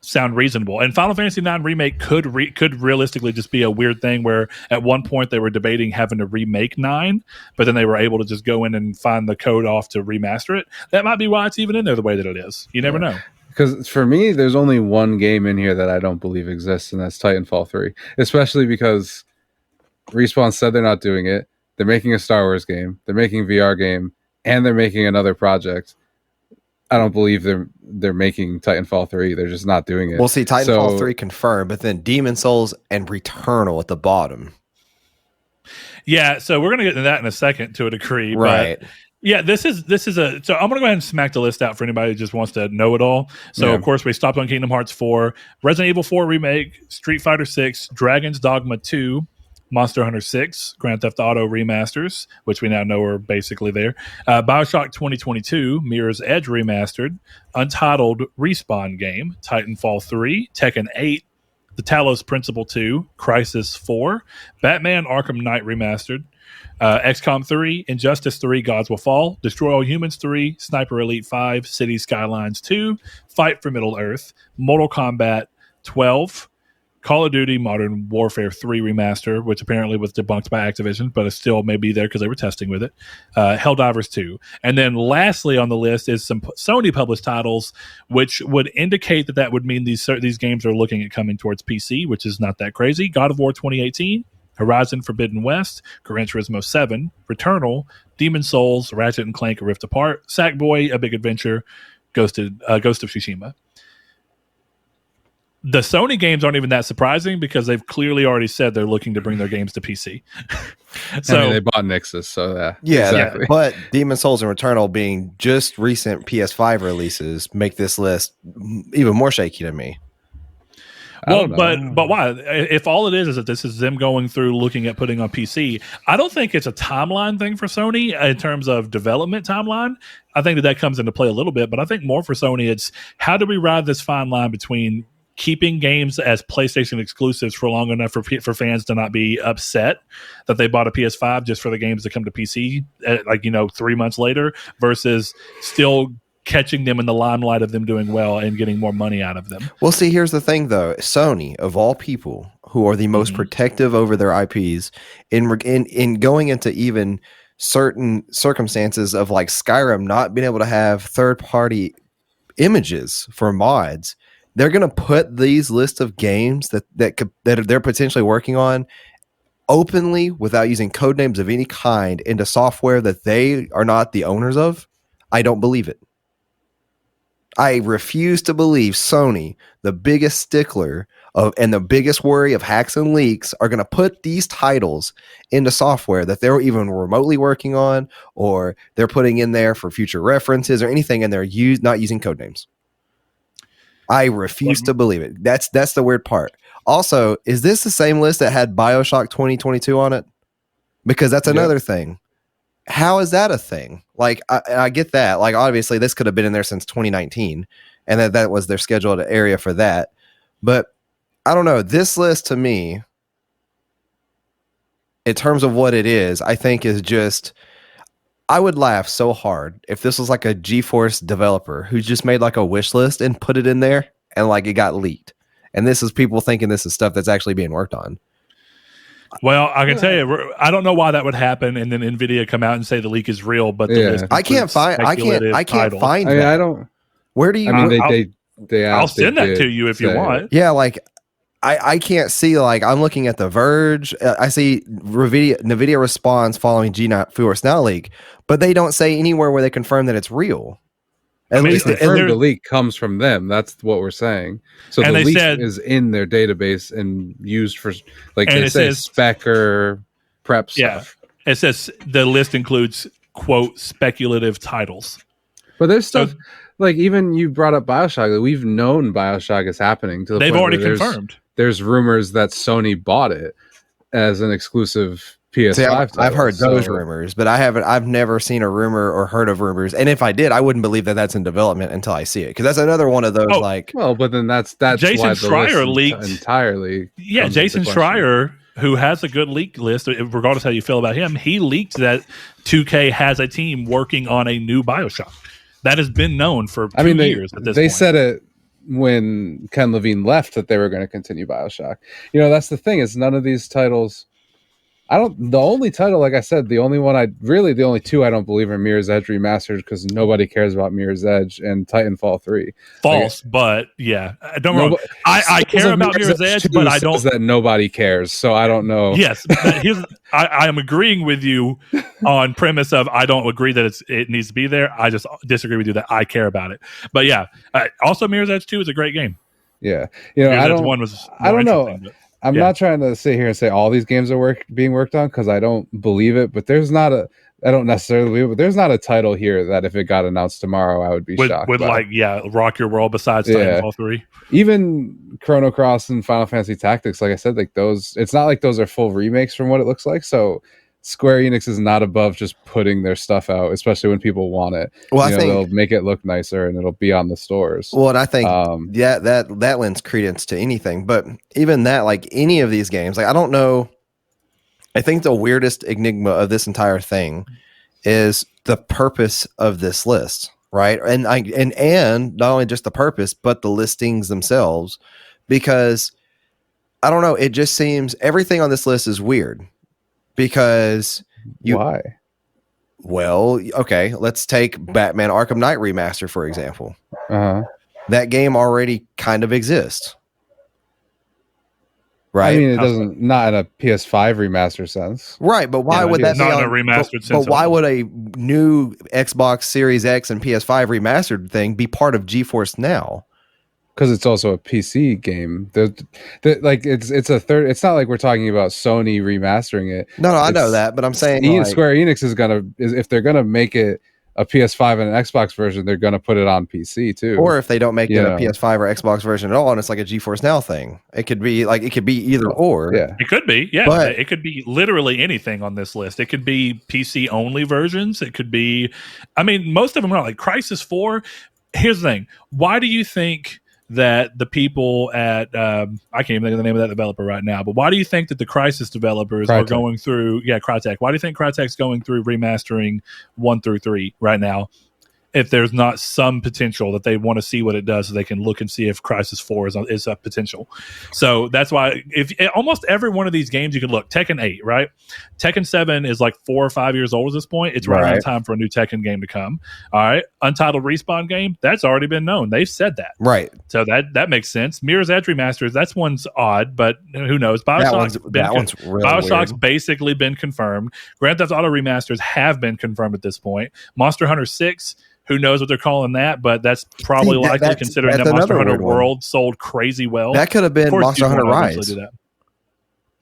sound reasonable. And Final Fantasy IX Remake could realistically just be a weird thing where at one point they were debating having to remake 9, but then they were able to just go in and find the code off to remaster it. That might be why it's even in there the way that it is. You never know. Because for me, there's only one game in here that I don't believe exists, and that's Titanfall 3. Especially because Respawn said they're not doing it. They're making a Star Wars game. They're making a VR game. And they're making another project. I don't believe they're making Titanfall 3. They're just not doing it. We'll see Titanfall 3 confirmed, but then Demon Souls and Returnal at the bottom. Yeah, so we're going to get into that in a second to a degree. Right. But yeah, this is a... So I'm going to go ahead and smack the list out for anybody who just wants to know it all. So, of course, we stopped on Kingdom Hearts 4, Resident Evil 4 Remake, Street Fighter 6, Dragon's Dogma 2, Monster Hunter 6, Grand Theft Auto remasters, which we now know are basically there. BioShock 2022, Mirror's Edge remastered, Untitled Respawn game, Titanfall 3, Tekken 8, The Talos Principle 2, Crysis 4, Batman Arkham Knight remastered, XCOM 3, Injustice 3, Gods Will Fall, Destroy All Humans 3, Sniper Elite 5, Cities Skylines 2, Fight for Middle-earth, Mortal Kombat 12, Call of Duty Modern Warfare 3 remaster, which apparently was debunked by Activision, but it still may be there because they were testing with it. Helldivers 2. And then lastly on the list is some Sony published titles, which would indicate that would mean these games are looking at coming towards PC, which is not that crazy. God of War 2018, Horizon Forbidden West, Gran Turismo 7, Returnal, Demon Souls, Ratchet & Clank: Rift Apart, Sackboy: A Big Adventure, Ghost of Tsushima. The Sony games aren't even that surprising because they've clearly already said they're looking to bring their games to PC. So I mean, they bought Nixus, so yeah, exactly. But Demon Souls and Returnal being just recent PS5 releases make this list even more shaky to me. Well, but why? If all it is that this is them going through looking at putting on PC, I don't think it's a timeline thing for Sony in terms of development timeline. I think that comes into play a little bit, but I think more for Sony, it's how do we ride this fine line between keeping games as PlayStation exclusives for long enough for fans to not be upset that they bought a PS5 just for the games to come to PC, 3 months later, versus still catching them in the limelight of them doing well and getting more money out of them. Well, see, here's the thing, though. Sony, of all people, who are the most protective over their IPs, in going into even certain circumstances of like Skyrim not being able to have third-party images for mods, they're going to put these lists of games that they're potentially working on openly without using code names of any kind into software that they are not the owners of, I don't believe it. I refuse to believe Sony, the biggest stickler of and the biggest worry of hacks and leaks, are going to put these titles into software that they're even remotely working on, or they're putting in there for future references or anything, and they're not using code names. I refuse to believe it. That's the weird part. Also, is this the same list that had BioShock 2022 on it? Because that's another thing. How is that a thing? Like, I get that. Like, obviously, this could have been in there since 2019, and that was their scheduled area for that. But I don't know. This list, to me, in terms of what it is, I think is just... I would laugh so hard if this was like a GeForce developer who just made like a wish list and put it in there, and like it got leaked. And this is people thinking this is stuff that's actually being worked on. Well, I can tell you, I don't know why that would happen, and then Nvidia come out and say the leak is real, but the list I can't find that. I don't. Where do you? I mean, I'll send that to you if you want. Yeah, like I can't see. Like, I'm looking at The Verge. I see Nvidia responds following GeForce Now Leak, but they don't say anywhere where they confirm that it's real. At least the leak comes from them. That's what we're saying. So the leak is in their database and used for, like they say, spec or prep stuff. It says the list includes, quote, speculative titles. But there's stuff, like even you brought up BioShock. We've known BioShock is happening. To the They've point already confirmed. There's rumors that Sony bought it as an exclusive PS5 title. I've heard those rumors, but I've never seen a rumor or heard of rumors. And if I did, I wouldn't believe that that's in development until I see it, because that's another one of those but then that's Jason why Schreier leaked entirely. Yeah, Jason Schreier, who has a good leak list, regardless how you feel about him, he leaked that 2K has a team working on a new BioShock. That has been known for 2 years at this point. They said it when Ken Levine left that they were going to continue BioShock. You know, that's the thing, is none of these titles... the only title, like I said, the only two I don't believe are Mirror's Edge Remastered, because nobody cares about Mirror's Edge, and Titanfall 3. False, but yeah. Don't wrong. I care about Mirror's Edge, but I don't... that nobody cares, so I don't know. Yes, I am agreeing with you on premise of I don't agree that it needs to be there. I just disagree with you that I care about it. But yeah, also Mirror's Edge 2 is a great game. Yeah. You know, I don't know. I'm not trying to sit here and say all these games are being worked on, because I don't believe it, but I don't necessarily believe it, but there's not a title here that if it got announced tomorrow, I would be shocked. Would rock your world besides Titanfall 3? Even Chrono Cross and Final Fantasy Tactics, like I said, like those, it's not like those are full remakes from what it looks like. So Square Enix is not above just putting their stuff out, especially when people want it. Well, I think they'll make it look nicer and it'll be on the stores. Well, and I think that lends credence to anything. But even that, like any of these games, like I don't know. I think the weirdest enigma of this entire thing is the purpose of this list, right? And not only just the purpose, but the listings themselves, because I don't know. It just seems everything on this list is weird. Because why? Well, okay, let's take Batman Arkham Knight Remaster, for example. Uh-huh. That game already kind of exists. Right? I mean, it doesn't, not in a PS5 remaster sense. Right, but why would that be not in a remastered sense? But why would a new Xbox Series X and PS5 remastered thing be part of GeForce Now? Because it's also a PC game. It's a third. It's not like we're talking about Sony remastering it. No, I know that, but I'm saying Square Enix if they're gonna make it a PS5 and an Xbox version, they're gonna put it on PC too. Or if they don't make it a PS5 or Xbox version at all, and it's like a GeForce Now thing, it could be either or. Yeah, it could be. Yeah, but it could be literally anything on this list. It could be PC only versions. It could be. I mean, most of them are like Crysis 4. Here's the thing. Why do you think that the people at I can't even think of the name of that developer right now, but why do you think that the Crysis developers are going through Crytek? Why do you think Crytek's going through remastering 1 through 3 right now? if there's not some potential that they want to see what it does, so they can look and see if Crysis 4 is a potential. So that's why if almost every one of these games you could look. Tekken 8, right? Tekken 7 is like 4 or 5 years old at this point. It's right on time for a new Tekken game to come. All right, Untitled Respawn game, that's already been known. They've said that, right? So that makes sense. Mirror's Edge remasters, that's one's odd, but who knows? Bioshock's weird. Basically been confirmed. Grand Theft Auto remasters have been confirmed at this point. Monster Hunter 6, who knows what they're calling that, but that's probably likely considering that Monster Hunter World sold crazy well. That could have been Monster Hunter Rise.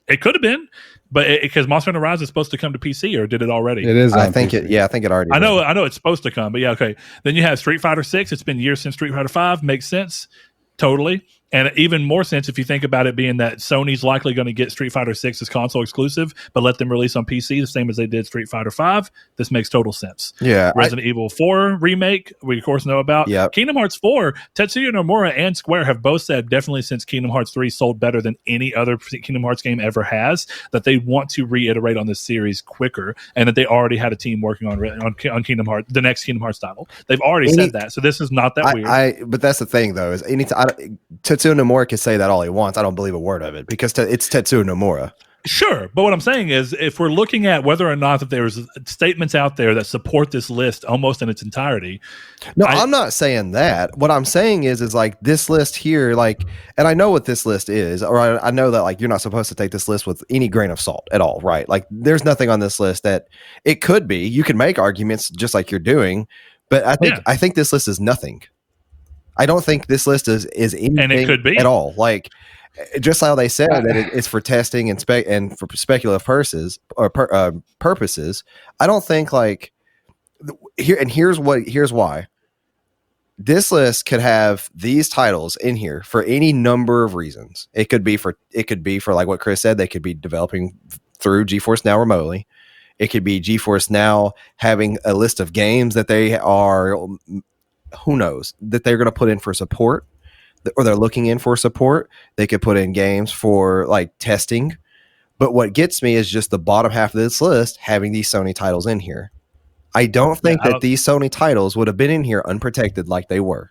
It could have been, but because Monster Hunter Rise is supposed to come to PC, or did it already? It is. I think it already. I know it's supposed to come, but yeah, okay. Then you have Street Fighter 6. It's been years since Street Fighter 5. Makes sense, totally. And even more sense if you think about it being that Sony's likely going to get Street Fighter 6 as console exclusive, but let them release on PC the same as they did Street Fighter 5. This makes total sense. Yeah. Resident Evil 4 remake, we of course know about. Yep. Kingdom Hearts 4, Tetsuya Nomura and Square have both said definitely since Kingdom Hearts 3 sold better than any other Kingdom Hearts game ever has, that they want to reiterate on this series quicker, and that they already had a team working on Kingdom Hearts, the next Kingdom Hearts title. They've already said that, so this is not that weird. But that's the thing, though, is Tetsuya Nomura can say that all he wants. I don't believe a word of it because it's Tetsuya Nomura. Sure, but what I'm saying is, if we're looking at whether or not that there's statements out there that support this list almost in its entirety, no, I'm not saying that. What I'm saying is like this list here, like, and I know what this list is, or I know that like you're not supposed to take this list with any grain of salt at all, right? Like, there's nothing on this list that it could be. You can make arguments just like you're doing, but I think this list is nothing. I don't think this list is anything and it could be at all. Like, just how they said that it's for testing and for speculative purposes or purposes. I don't think like here. And here's why. This list could have these titles in here for any number of reasons. It could be for like what Chris said. They could be developing through GeForce Now remotely. It could be GeForce Now having a list of games that they are, who knows, that they're going to put in for support, or they're looking in for support. They could put in games for like testing. But what gets me is just the bottom half of this list having these Sony titles in here. I don't think that these Sony titles would have been in here unprotected like they were.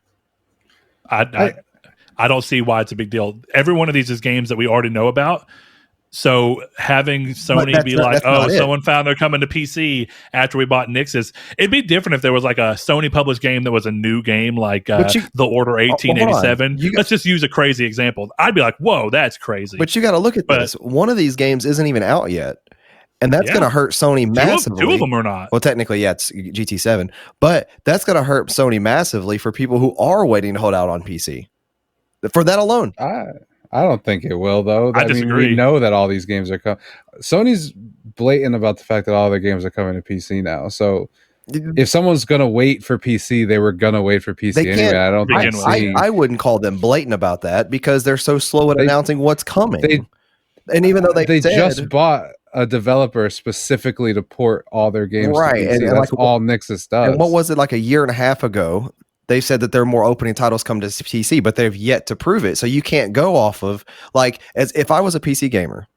I don't see why it's a big deal. Every one of these is games that we already know about. So having Sony be like, oh, someone found they're coming to PC after we bought Nix's. It'd be different if there was like a Sony published game that was a new game, like The Order 1887. Let's just use a crazy example. I'd be like, whoa, that's crazy. But you got to look at this. One of these games isn't even out yet. And that's going to hurt Sony massively. Two of them are not. Well, technically, yeah, it's GT7. But that's going to hurt Sony massively for people who are waiting to hold out on PC. For that alone. I don't think it will, though. I disagree. We know that all these games are coming. Sony's blatant about the fact that all their games are coming to PC now. So if someone's going to wait for PC, they were going to wait for PC anyway. I don't think I wouldn't call them blatant about that because they're so slow at announcing what's coming. And even though they just bought a developer specifically to port all their games to PC. And that's like, all Nixus does. And what was it, like a year and a half ago? They said that there are more opening titles come to PC, but they've yet to prove it. So you can't go off of, like, as if I was a PC gamer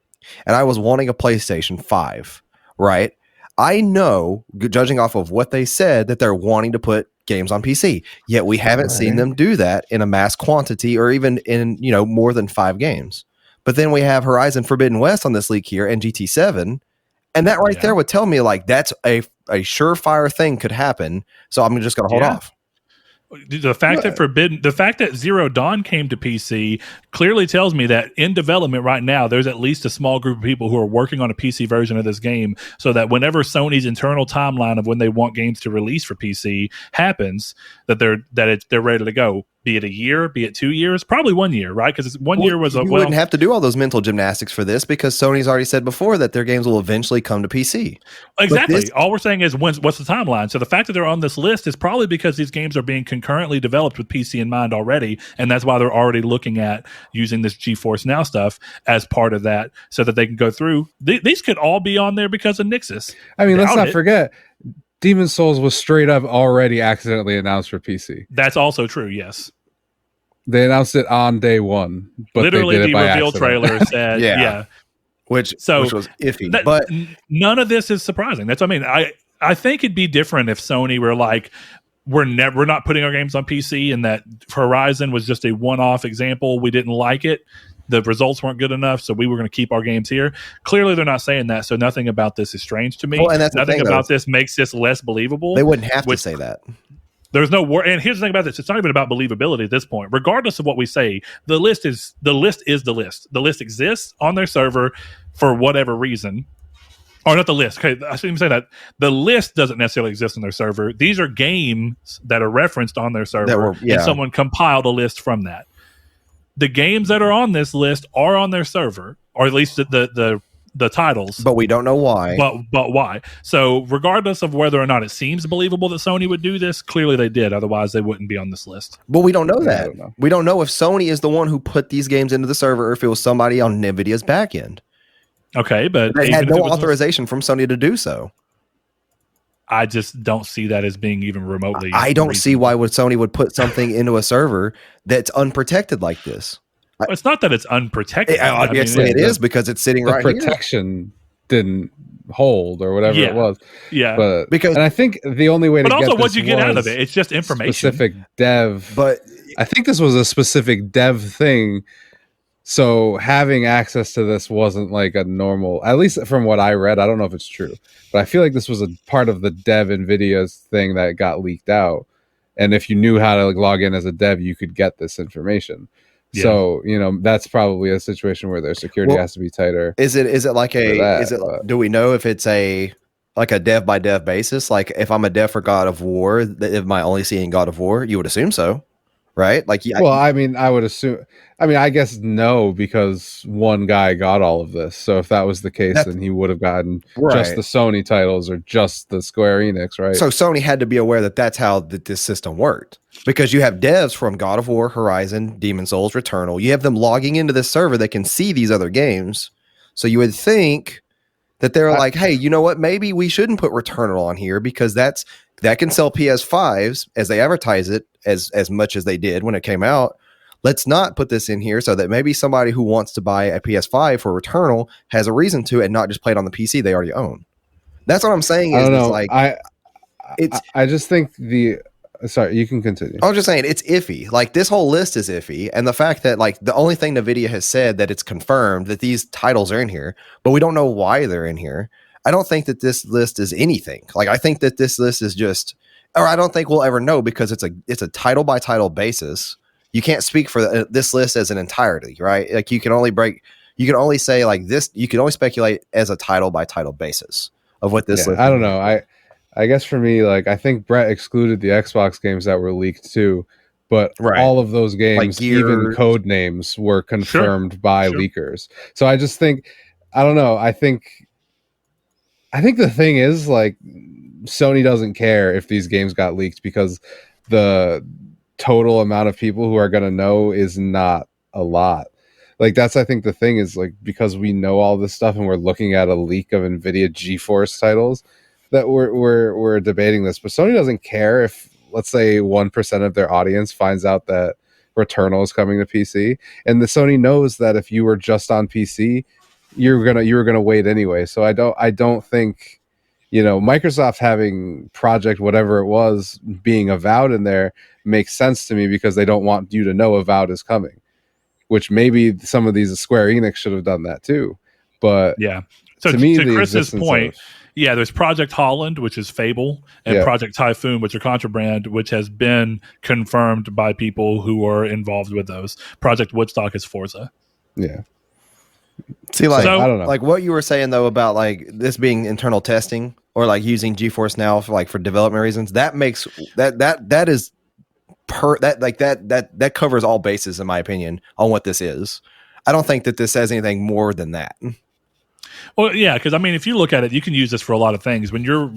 and I was wanting a PlayStation 5, right? I know, judging off of what they said, that they're wanting to put games on PC. Yet we haven't seen them do that in a mass quantity or even in, more than 5 games. But then we have Horizon Forbidden West on this leak here and GT7. And that there would tell me, like, that's a surefire thing could happen. So I'm just going to hold off. The fact that Zero Dawn came to PC clearly tells me that in development right now, there's at least a small group of people who are working on a PC version of this game, so that whenever Sony's internal timeline of when they want games to release for PC happens, that they're ready to go. Be it a year, be it 2 years, probably 1 year, right? Because 1 year was you wouldn't have to do all those mental gymnastics for this because Sony's already said before that their games will eventually come to PC. Exactly. All we're saying is what's the timeline? So the fact that they're on this list is probably because these games are being concurrently developed with PC in mind already, and that's why they're already looking at using this GeForce Now stuff as part of that, so that they can go through. These could all be on there because of Nixus. I mean, let's not forget. Demon's Souls was straight up already accidentally announced for PC. That's also true, yes. They announced it on day one, but literally they did it by reveal accident. trailer said, which was iffy. But none of this is surprising. That's what I mean. I think it'd be different if Sony were like, we're not putting our games on PC, and that Horizon was just a one-off example. We didn't like it. The results weren't good enough, so we were going to keep our games here. Clearly, they're not saying that, so nothing about this is strange to me. Well, and that's nothing about this makes this less believable. They wouldn't have to say that. There's no war. And here's the thing about this: it's not even about believability at this point. Regardless of what we say, the list is the list. The list exists on their server for whatever reason. Or not the list. Okay, I shouldn't even say that. The list doesn't necessarily exist on their server. These are games that are referenced on their server, and someone compiled a list from that. The games that are on this list are on their server, or at least the titles. But we don't know why. But why? So regardless of whether or not it seems believable that Sony would do this, clearly they did. Otherwise, they wouldn't be on this list. But we don't know that. We don't know if Sony is the one who put these games into the server, or if it was somebody on NVIDIA's back end. Okay, but they had no authorization from Sony to do so. I just don't see that as being even remotely. I don't see why Sony would put something into a server that's unprotected like this. It's not that it's unprotected. Obviously, it is because it's sitting right here. The protection didn't hold or whatever it was. Yeah, but and I think the only way. But to also, get what you get out of it? It's just information. Specific dev. But I think this was a specific dev thing. So having access to this wasn't like a normal, at least from what I read. I don't know if it's true, but I feel like this was a part of the dev NVIDIA's thing that got leaked out. And if you knew how to log in as a dev, you could get this information. Yeah. So, that's probably a situation where their security has to be tighter. Is it like do we know if it's like a dev by dev basis? Like if I'm a dev for God of War, am I only seeing God of War? You would assume so. Right? Like, well, I would assume. I guess no, because one guy got all of this. So if that was the case, then he would have gotten just the Sony titles or just the Square Enix, right? So Sony had to be aware that that's how this system worked, because you have devs from God of War, Horizon, Demon's Souls, Returnal. You have them logging into this server that can see these other games. So you would think that they're like, hey, you know what? Maybe we shouldn't put Returnal on here because that can sell PS5s as they advertise it as much as they did when it came out. Let's not put this in here so that maybe somebody who wants to buy a PS5 for Returnal has a reason to, and not just play it on the PC they already own. That's what I'm saying. I don't know. I just think sorry, you can continue. I was just saying it's iffy. Like this whole list is iffy, and the fact that like the only thing NVIDIA has said that it's confirmed that these titles are in here, but we don't know why they're in here. I don't think that this list is anything. Like I think that this list is just, or I don't think we'll ever know because it's a title by title basis. You can't speak for this list as an entirety, right? Like you can only say like this. You can only speculate as a title by title basis of what this list. I don't know. I guess for me, like I think Brett excluded the Xbox games that were leaked too, but all of those games, like even code names, were confirmed by leakers. So I just think, I don't know. I think the thing is like Sony doesn't care if these games got leaked because the total amount of people who are going to know is not a lot. Like that's, I think the thing is like, because we know all this stuff and we're looking at a leak of NVIDIA GeForce titles that we're debating this, but Sony doesn't care if let's say 1% of their audience finds out that Returnal is coming to PC. And the Sony knows that if you were just on PC, you were gonna wait anyway. So I don't think, Microsoft having Project whatever it was being Avowed in there makes sense to me because they don't want you to know Avowed is coming, which maybe some of these Square Enix should have done that too. But yeah, so to Chris's point, there's Project Holland, which is Fable, and Project Typhoon, which are Contraband, which has been confirmed by people who are involved with those. Project Woodstock is Forza. Yeah. See, like, I don't know. Like what you were saying though about like this being internal testing or like using GeForce Now for development reasons, that makes that covers all bases in my opinion on what this is. I don't think that this says anything more than that. Well, yeah, because if you look at it, you can use this for a lot of things. When you're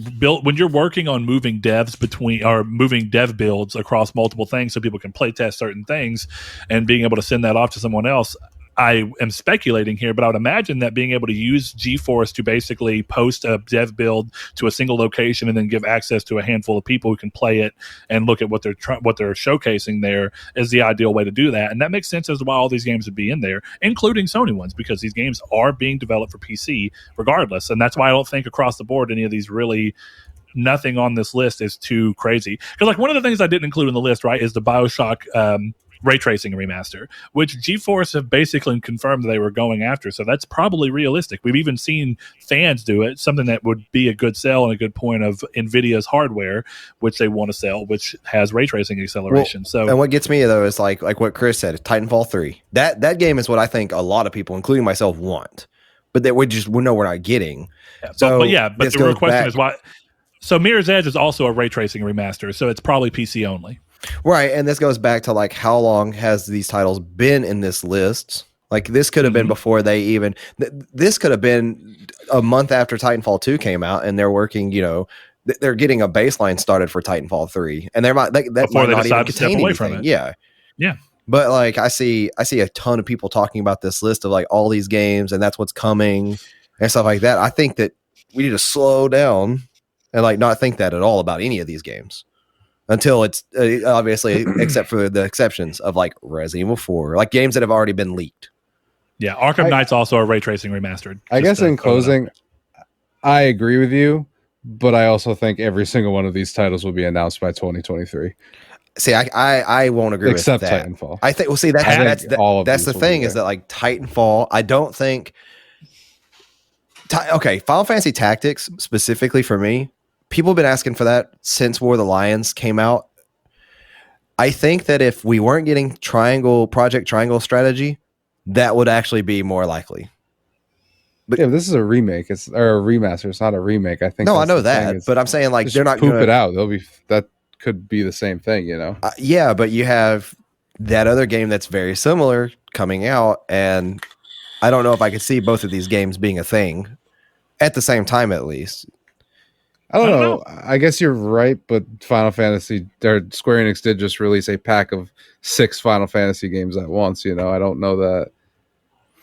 working on moving devs between or moving dev builds across multiple things, so people can play test certain things, and being able to send that off to someone else. I am speculating here, but I would imagine that being able to use GeForce to basically post a dev build to a single location and then give access to a handful of people who can play it and look at what they're showcasing there is the ideal way to do that. And that makes sense as to why all these games would be in there, including Sony ones, because these games are being developed for PC regardless. And that's why I don't think across the board any of these really nothing on this list is too crazy. Because like one of the things I didn't include in the list, right, is the BioShock Raytracing remaster, which GeForce have basically confirmed they were going after. So that's probably realistic. We've even seen fans do it, something that would be a good sell and a good point of NVIDIA's hardware, which they want to sell, which has ray tracing acceleration. And what gets me though is like what Chris said, Titanfall 3. That game is what I think a lot of people, including myself, want, but that we know we're not getting. Yeah, so but the real question is why. So Mirror's Edge is also a ray tracing remaster, so it's probably PC only. Right, and this goes back to like how long has these titles been in this list? Like this could have been before they even. This could have been a month after Titanfall 2 came out, and they're working. They're getting a baseline started for Titanfall 3, and they're not that before might they not decide even to step contain away anything. from it. Yeah. But like I see a ton of people talking about this list of like all these games, and that's what's coming and stuff like that. I think that we need to slow down and like not think that at all about any of these games. Until it's obviously, except for the exceptions of like Resident Evil 4, like games that have already been leaked. Yeah, Arkham Knight's also a ray tracing remastered. I guess in closing, I agree with you, but I also think every single one of these titles will be announced by 2023. See, I won't agree except with that. Titanfall. I think. Well, see, that's the thing is that like Titanfall, I don't think. Okay, Final Fantasy Tactics specifically for me. People have been asking for that since War of the Lions came out. I think that if we weren't getting Project Triangle strategy, that would actually be more likely. But this is a remake. It's a remaster. It's not a remake. I think. No, I know that, but I'm saying like they're not poop it out. That could be the same thing, yeah, but you have that other game that's very similar coming out, and I don't know if I could see both of these games being a thing at the same time, at least. I don't know. I guess you're right, but Square Enix did just release a pack of 6 Final Fantasy games at once. I don't know that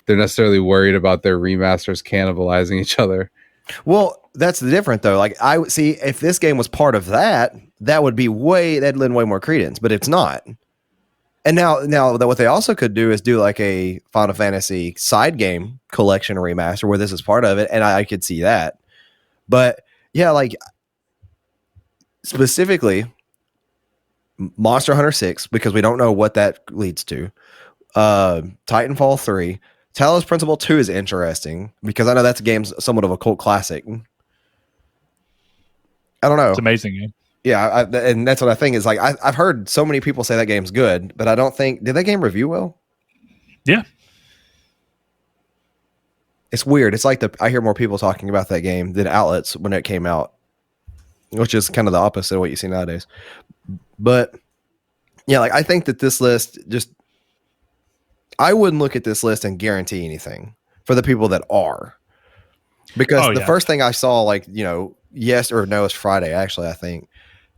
they're necessarily worried about their remasters cannibalizing each other. Well, that's the different though. Like I would see if this game was part of that would be that'd lend way more credence, but it's not. And now what they also could do is do like a Final Fantasy side game collection remaster where this is part of it, and I could see that. But yeah, like specifically Monster Hunter 6, because we don't know what that leads to. Titanfall 3. Talos Principle 2 is interesting because I know that's a game's somewhat of a cult classic. I don't know. It's amazing game. Yeah, and that's what I think is like I've heard so many people say that game's good, but I don't think did that game review well? Yeah. It's weird. It's like I hear more people talking about that game than outlets when it came out, which is kind of the opposite of what you see nowadays. But yeah, like I think that this list I wouldn't look at this list and guarantee anything for the people that are, because the first thing I saw, like, yes or no, is Friday. Actually, I think.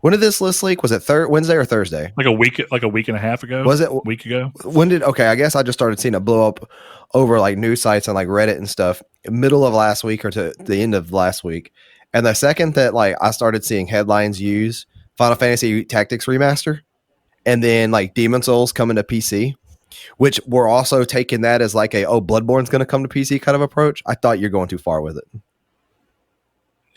When did this list leak? Was it Wednesday or Thursday? Like a week and a half ago. Was it a week ago? Okay, I guess I just started seeing it blow up over like news sites and like Reddit and stuff middle of last week or to the end of last week. And the second that like I started seeing headlines use Final Fantasy Tactics Remaster and then like Demon Souls coming to PC, which we're also taking that as like Bloodborne's going to come to PC kind of approach. I thought you're going too far with it.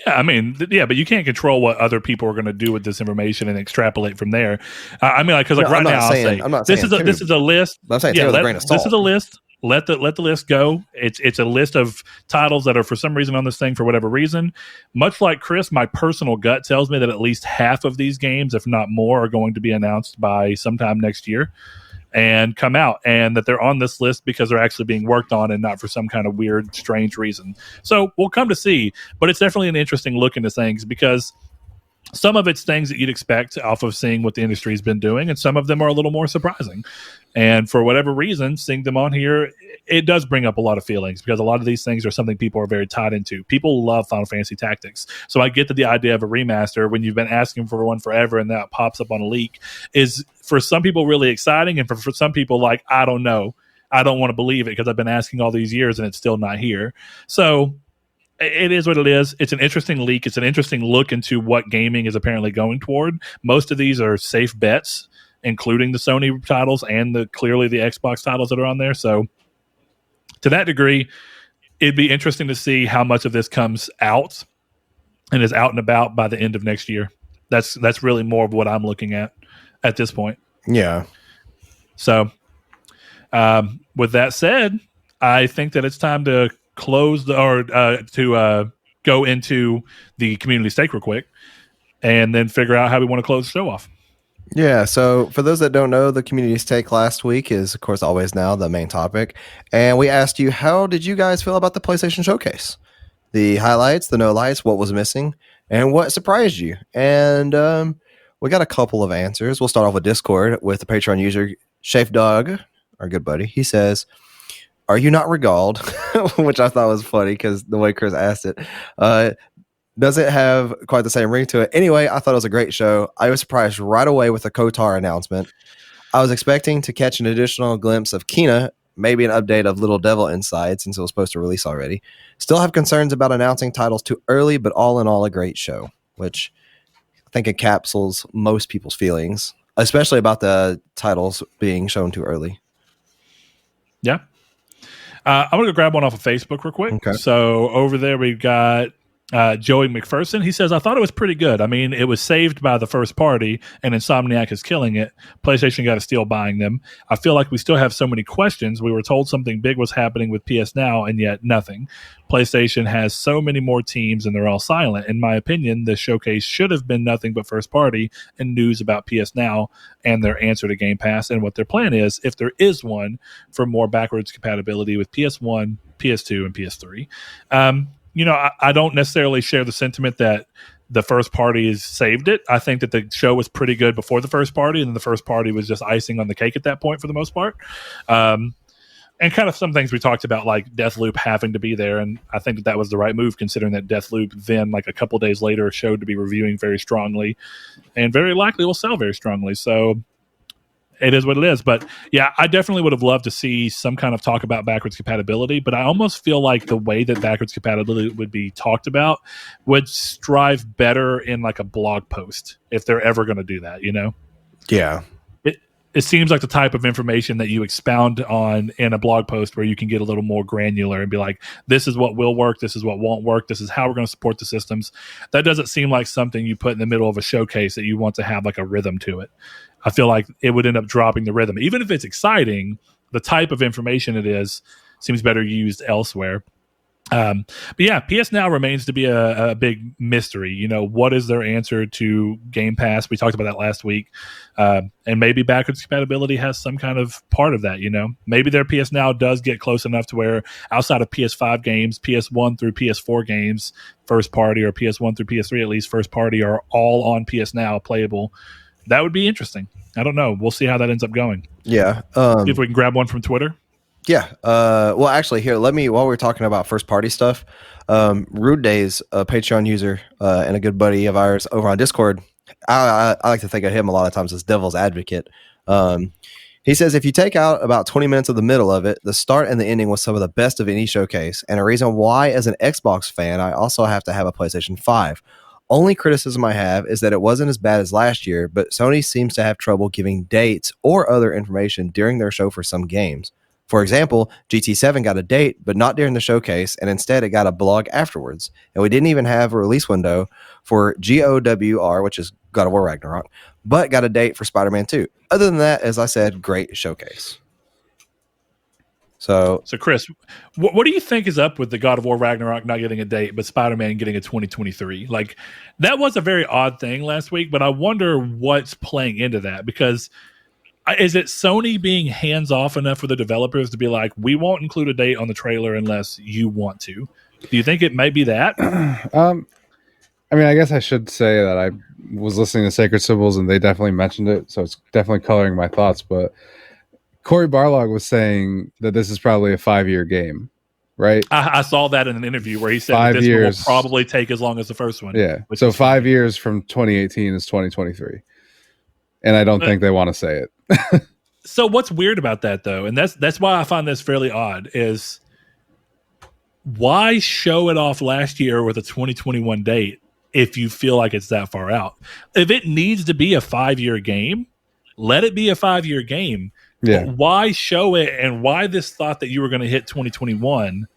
Yeah, I mean, but you can't control what other people are going to do with this information and extrapolate from there. I mean, like, because right now, I'm not saying this is a list. I'm saying with a grain of salt. This is a list. Let the list go. It's a list of titles that are for some reason on this thing for whatever reason. Much like Chris, my personal gut tells me that at least half of these games, if not more, are going to be announced by sometime next year and come out, and that they're on this list because they're actually being worked on and not for some kind of weird, strange reason. So we'll come to see, but it's definitely an interesting look into things because some of it's things that you'd expect off of seeing what the industry's been doing, and some of them are a little more surprising. And for whatever reason, seeing them on here, it does bring up a lot of feelings because a lot of these things are something people are very tied into. People love Final Fantasy Tactics. So I get that the idea of a remaster, when you've been asking for one forever and that pops up on a leak, is for some people really exciting. And for some people, like, I don't know. I don't want to believe it because I've been asking all these years and it's still not here. So it is what it is. It's an interesting leak. It's an interesting look into what gaming is apparently going toward. Most of these are safe bets, including the Sony titles and clearly the Xbox titles that are on there. So to that degree, it'd be interesting to see how much of this comes out and is out and about by the end of next year. That's really more of what I'm looking at this point. Yeah. So, with that said, I think that it's time to close to go into the community stake real quick, and then figure out how we want to close the show off. Yeah, so for those that don't know, the community stake last week is, of course, always now the main topic. And we asked you, how did you guys feel about the PlayStation Showcase? The highlights, the no lights, what was missing, and what surprised you? And we got a couple of answers. We'll start off with Discord with the Patreon user, Shafe Dog, our good buddy. He says, "Are you not regaled?" Which I thought was funny because the way Chris asked it. Doesn't have quite the same ring to it. Anyway, I thought it was a great show. I was surprised right away with the Kotar announcement. I was expecting to catch an additional glimpse of Kina, maybe an update of Little Devil Inside since it was supposed to release already. Still have concerns about announcing titles too early, but all in all, a great show, which I think encapsulates most people's feelings, especially about the titles being shown too early. Yeah. I'm going to grab one off of Facebook real quick. Okay. So over there, we've got Joey McPherson. He says, I thought it was pretty good. I mean, it was saved by the first party, and Insomniac is killing it. PlayStation got to steal buying them. I feel like we still have so many questions. We were told something big was happening with PS Now, and yet nothing. PlayStation has so many more teams, and they're all silent. In my opinion, the showcase should have been nothing but first party and news about PS Now and their answer to Game Pass and what their plan is, if there is one, for more backwards compatibility with PS1, PS2, and PS3. I don't necessarily share the sentiment that the first party has saved it. I think that the show was pretty good before the first party, and then the first party was just icing on the cake at that point for the most part. And kind of some things we talked about, like Deathloop having to be there, and I think that was the right move, considering that Deathloop then, like a couple days later, showed to be reviewing very strongly, and very likely will sell very strongly. So it is what it is. But yeah, I definitely would have loved to see some kind of talk about backwards compatibility, but I almost feel like the way that backwards compatibility would be talked about would strive better in like a blog post, if they're ever going to do that, Yeah. It seems like the type of information that you expound on in a blog post, where you can get a little more granular and be like, this is what will work, this is what won't work, this is how we're going to support the systems. That doesn't seem like something you put in the middle of a showcase that you want to have like a rhythm to it. I feel like it would end up dropping the rhythm. Even if it's exciting, the type of information it is seems better used elsewhere. But yeah, PS Now remains to be a big mystery. What is their answer to Game Pass? We talked about that last week. And maybe backwards compatibility has some kind of part of that. Maybe their PS Now does get close enough to where outside of PS5 games, PS1 through PS4 games, first party, or PS1 through PS3 at least, first party, are all on PS Now playable. That would be interesting. I don't know. We'll see how that ends up going. Yeah. See if we can grab one from Twitter. Yeah. Well, actually, here, while we're talking about first party stuff, Rude Days, a Patreon user and a good buddy of ours over on Discord, I like to think of him a lot of times as devil's advocate. He says, if you take out about 20 minutes of the middle of it, the start and the ending was some of the best of any showcase. And a reason why, as an Xbox fan, I also have to have a PlayStation 5. Only criticism I have is that it wasn't as bad as last year, but Sony seems to have trouble giving dates or other information during their show for some games. For example, GT7 got a date, but not during the showcase, and instead it got a blog afterwards. And we didn't even have a release window for GOWR, which is God of War Ragnarok, but got a date for Spider-Man 2. Other than that, as I said, great showcase. So Chris, what do you think is up with the God of War Ragnarok not getting a date, but Spider-Man getting a 2023? Like, that was a very odd thing last week, but I wonder what's playing into that, because is it Sony being hands-off enough for the developers to be like, we won't include a date on the trailer unless you want to? Do you think it may be that? I mean, I guess I should say that I was listening to Sacred Symbols, and they definitely mentioned it, so it's definitely coloring my thoughts, but Cory Barlog was saying that this is probably a 5-year game, right? I saw that in an interview where he said that this will probably take as long as the first one. Yeah, so 5 years from 2018 is 2023. And I don't think they want to say it. So what's weird about that, though, and that's why I find this fairly odd, is why show it off last year with a 2021 date if you feel like it's that far out? If it needs to be a 5-year game, let it be a 5-year game. Yeah. But why show it, and why this thought that you were going to hit 2021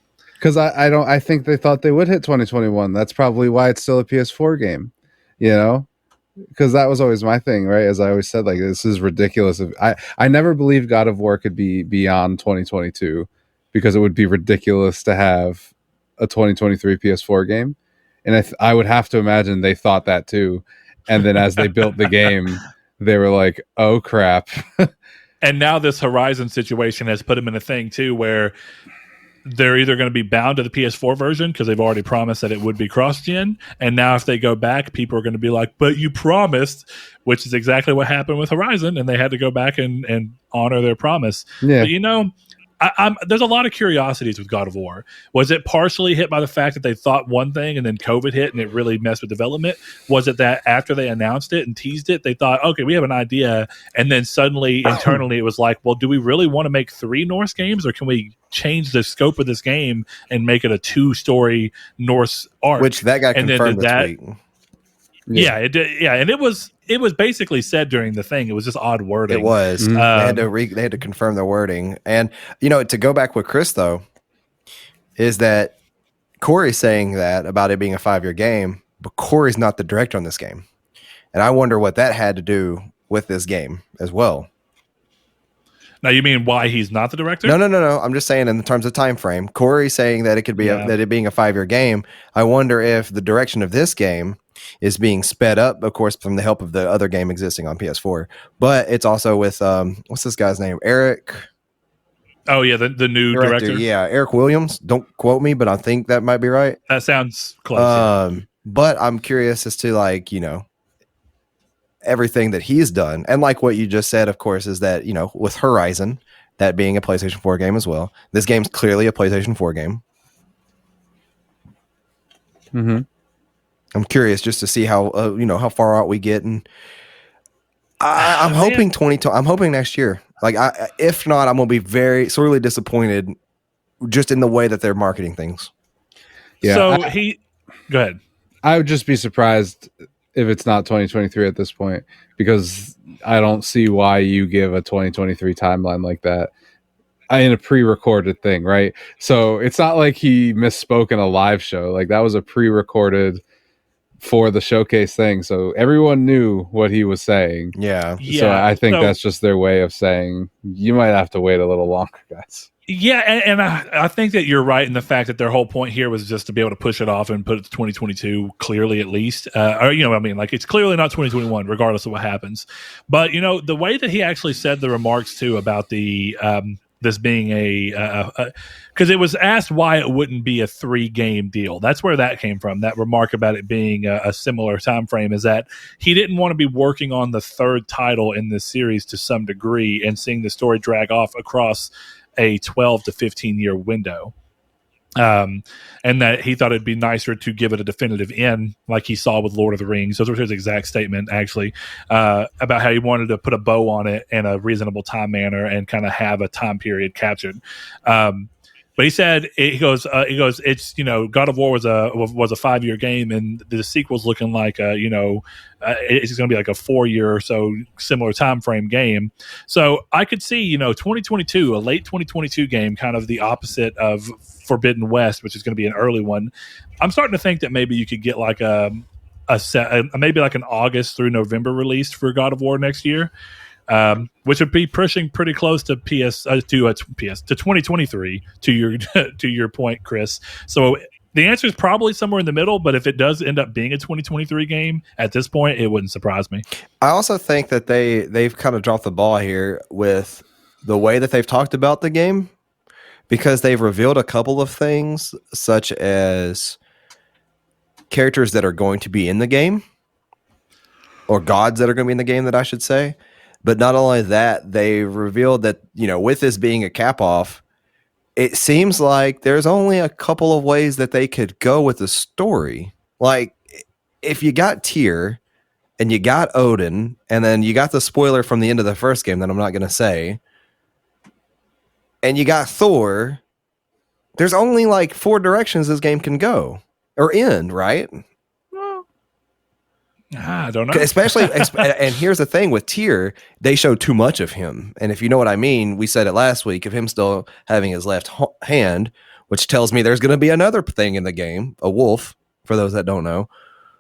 because I think they thought they would hit 2021. That's probably why it's still a PS4 game, you know, because that was always my thing, right? As I always said, like, this is ridiculous. I never believed God of War could be beyond 2022 because it would be ridiculous to have a 2023 PS4 game. And I would have to imagine they thought that too. And then as they built the game, they were like, oh crap. And now this Horizon situation has put them in a thing too where they're either going to be bound to the PS4 version because they've already promised that it would be cross-gen. And now if they go back, people are going to be like, but you promised, which is exactly what happened with Horizon. And they had to go back and honor their promise. Yeah. But, you know, there's a lot of curiosities with God of War. Was it partially hit by the fact that they thought one thing and then COVID hit and it really messed with development? Was it that after they announced it and teased it, they thought, okay, we have an idea, and then suddenly internally it was like, well, do we really want to make 3 Norse games, or can we change the scope of this game and make it a 2-story Norse arc? Which that got confirmed this week. Yeah, it did. Yeah, and it was basically said during the thing. It was just odd wording. It was. They had to confirm the wording. And, you know, to go back with Chris, though, is that Corey's saying that about it being a 5-year game, but Corey's not the director on this game. And I wonder what that had to do with this game as well. Now, you mean why he's not the director? No. I'm just saying in terms of time frame. Corey's saying that it could be that it being a 5-year game. I wonder if the direction of this game is being sped up, of course, from the help of the other game existing on PS4. But it's also with what's this guy's name? Eric. Oh yeah, the new director. Yeah, Eric Williams. Don't quote me, but I think that might be right. That sounds close. But I'm curious as to, like, you know, everything that he's done, and like what you just said, of course, is that, you know, with Horizon, that being a PlayStation 4 game as well. This game's clearly a PlayStation 4 game. Mm-hmm. I'm curious just to see how how far out we get, and I'm hoping I'm hoping next year. Like, if not, I'm gonna be very sorely disappointed just in the way that they're marketing things. Yeah. So go ahead. I would just be surprised if it's not 2023 at this point, because I don't see why you give a 2023 timeline like that in a pre-recorded thing, right? So it's not like he misspoke in a live show. Like, that was a pre-recorded for the showcase thing, so everyone knew what he was saying. Yeah. So I think that's just their way of saying you might have to wait a little longer, guys. Yeah, and I think that you're right in the fact that their whole point here was just to be able to push it off and put it to 2022 clearly, at least. Or, you know what I mean? Like, it's clearly not 2021, regardless of what happens. But, you know, the way that he actually said the remarks, too, about the this being because it was asked why it wouldn't be a 3-game deal. That's where that came from. That remark about it being a similar time frame is that he didn't want to be working on the 3rd title in this series to some degree and seeing the story drag off across a 12 to 15 year window. And that he thought it'd be nicer to give it a definitive end, like he saw with Lord of the Rings. Those were his exact statement, actually, about how he wanted to put a bow on it in a reasonable time manner and kind of have a time period captured. But he said, he goes, it's, you know, God of War was a 5-year game, and the sequel's looking like it's going to be like a 4-year or so similar time frame game. So I could see, you know, 2022, a late 2022 game, kind of the opposite of Forbidden West, which is going to be an early one. I'm starting to think that maybe you could get like maybe like an August through November release for God of War next year. Which would be pushing pretty close to 2023 to your point, Chris. So the answer is probably somewhere in the middle, but if it does end up being a 2023 game at this point, it wouldn't surprise me. I also think that they've kind of dropped the ball here with the way that they've talked about the game, because they've revealed a couple of things, such as characters that are going to be in the game, or gods that are going to be in the game, that I should say. But not only that, they revealed that, you know, with this being a cap off, it seems like there's only a couple of ways that they could go with the story. Like, if you got Tyr and you got Odin, and then you got the spoiler from the end of the first game that I'm not going to say, and you got Thor, there's only like 4 directions this game can go or end, right? I don't know. Especially, and here's the thing with Tyr, they showed too much of him. And if you know what I mean, we said it last week, of him still having his left hand, which tells me there's going to be another thing in the game, a wolf, for those that don't know.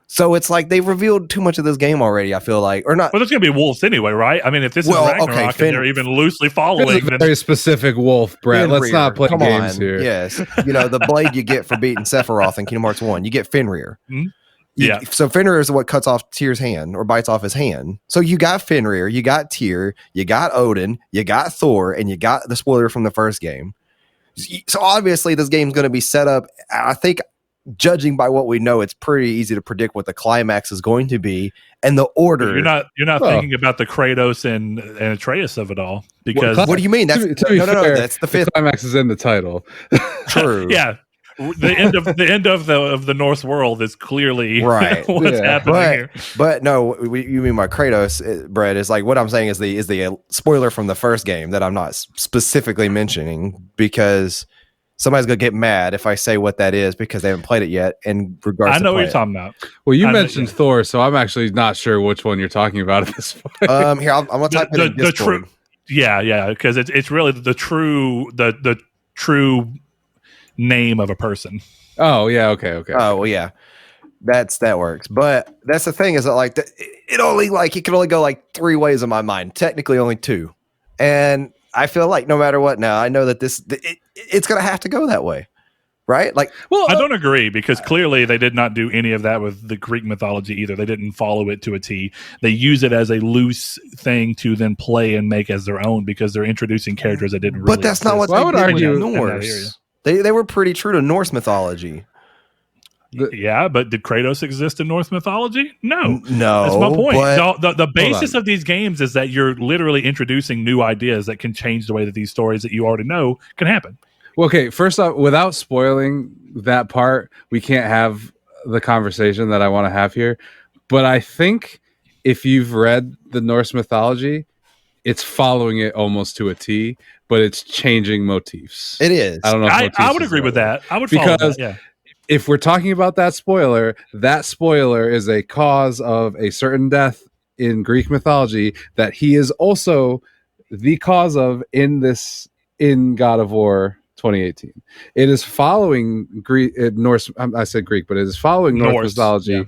So it's like they've revealed too much of this game already, I feel like. Or not. Well, there's going to be wolves anyway, right? I mean, if this is Ragnarok and they're even loosely following... It's a very specific wolf, Brett. Let's not play games here. Yes. The blade you get for beating Sephiroth in Kingdom Hearts 1, you get Fenrir. Mm-hmm. So Fenrir is what cuts off Tyr's hand or bites off his hand. So you got Fenrir, you got Tyr, you got Odin, you got Thor, and you got the spoiler from the first game. So obviously this game's going to be set up. I think, judging by what we know, it's pretty easy to predict what the climax is going to be and the order. You're not thinking about the Kratos and Atreus of it all, because what do you mean? That's no. That's the fifth. The climax is in the title. True. Yeah. The end of the Norse world is clearly right. what's happening here. But no, you mean by Kratos, Brett, is like what I'm saying is the spoiler from the first game that I'm not specifically mentioning, because somebody's gonna get mad if I say what that is because they haven't played it yet. In regards, I know what you're talking about. Well, you mentioned Thor, so I'm actually not sure which one you're talking about at this point. Here, I'm gonna type in Discord. Yeah, because it's really the true name of a person. Oh yeah, okay. Oh well, yeah, that works. But that's the thing, is that like it can only go like three ways in my mind. Technically, only two, and I feel like no matter what, now I know that it's gonna have to go that way, right? Like, well, I don't agree, because clearly they did not do any of that with the Greek mythology either. They didn't follow it to a T. They use it as a loose thing to then play and make as their own, because they're introducing characters that didn't really. But that's exist. not what I would argue. Norse. They were pretty true to Norse mythology. Yeah, but did Kratos exist in Norse mythology? No. That's my point. The basis of these games is that you're literally introducing new ideas that can change the way that these stories that you already know can happen. Well, okay, first off, without spoiling that part, we can't have the conversation that I want to have here. But I think if you've read the Norse mythology, it's following it almost to a T, but it's changing motifs. It is. I don't know. I would agree with that. I would follow that, yeah. If we're talking about that spoiler is a cause of a certain death in Greek mythology that he is also the cause of in God of War 2018. It is following Norse. I said Greek, but it is following Norse mythology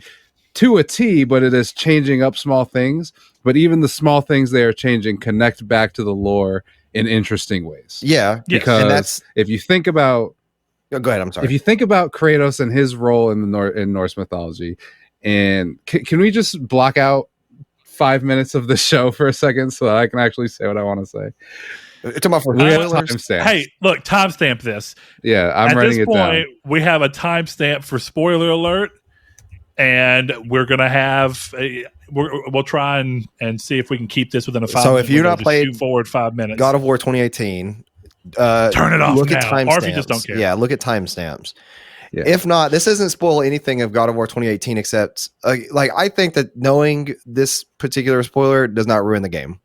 to a T, but it is changing up small things. But even the small things they are changing connect back to the lore in interesting ways. Yeah, because if you think about. Go ahead. I'm sorry. If you think about Kratos and his role in in Norse mythology, and can we just block out 5 minutes of the show for a second so that I can actually say what I want to say? Hey, look, timestamp this. Yeah, I'm writing it down. We have a timestamp for spoiler alert, and we're gonna have we'll try and see if we can keep this within a 5 minute. So if you're not played forward 5 minutes, God of War 2018. Turn it off look now, at timestamps. or if you just don't care. Yeah, look at timestamps. Yeah. If not, this doesn't spoil anything of God of War 2018 except I think that knowing this particular spoiler does not ruin the game.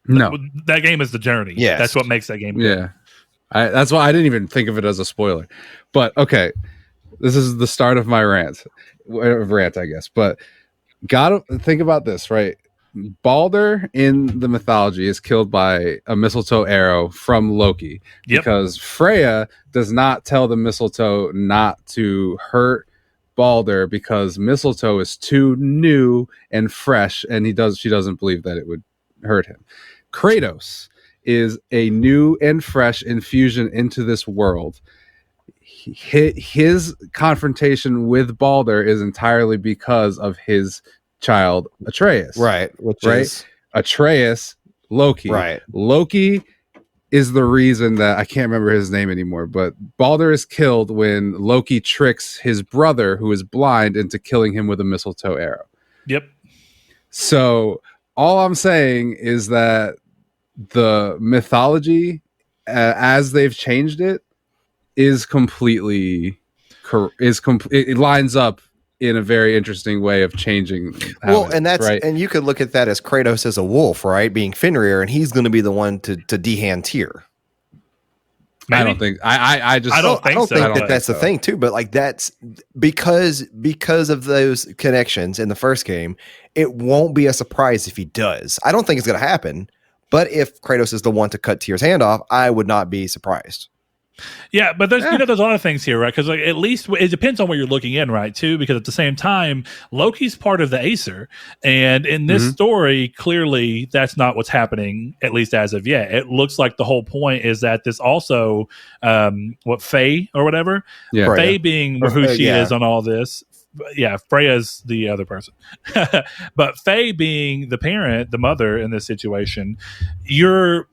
No, that game is the journey. Yes. That's what makes that game good. Yeah, that's why I didn't even think of it as a spoiler. But okay, this is the start of my rant, I guess. But think about this, right? Balder in the mythology is killed by a mistletoe arrow from Loki because Freya does not tell the mistletoe not to hurt Balder because mistletoe is too new and fresh, and she doesn't believe that it would hurt him. Kratos is a new and fresh infusion into this world. His confrontation with Balder is entirely because of his child Atreus, right? Is Atreus, Loki, right? Loki is the reason that I can't remember his name anymore, but Balder is killed when Loki tricks his brother, who is blind, into killing him with a mistletoe arrow. Yep. So all I'm saying is that the mythology, as they've changed it, is completely it lines up in a very interesting way of changing. And that's right. And you could look at that as Kratos as a wolf, right? Being Fenrir, and he's going to be the one to dehand Tyr. Maybe? I don't think. I don't think that's the thing too. But like that's because of those connections in the first game, it won't be a surprise if he does. I don't think it's going to happen. But if Kratos is the one to cut Tyr's hand off, I would not be surprised. Yeah, but there's there's a lot of things here, right? Because at least it depends on where you're looking in, right? Too, because at the same time, Loki's part of the Acer, and in this story, clearly that's not what's happening, at least as of yet. It looks like the whole point is that this also, Faye or whatever, Faye being who she is on all this. Yeah, Freya's the other person, but Faye being the parent, the mother in this situation, you're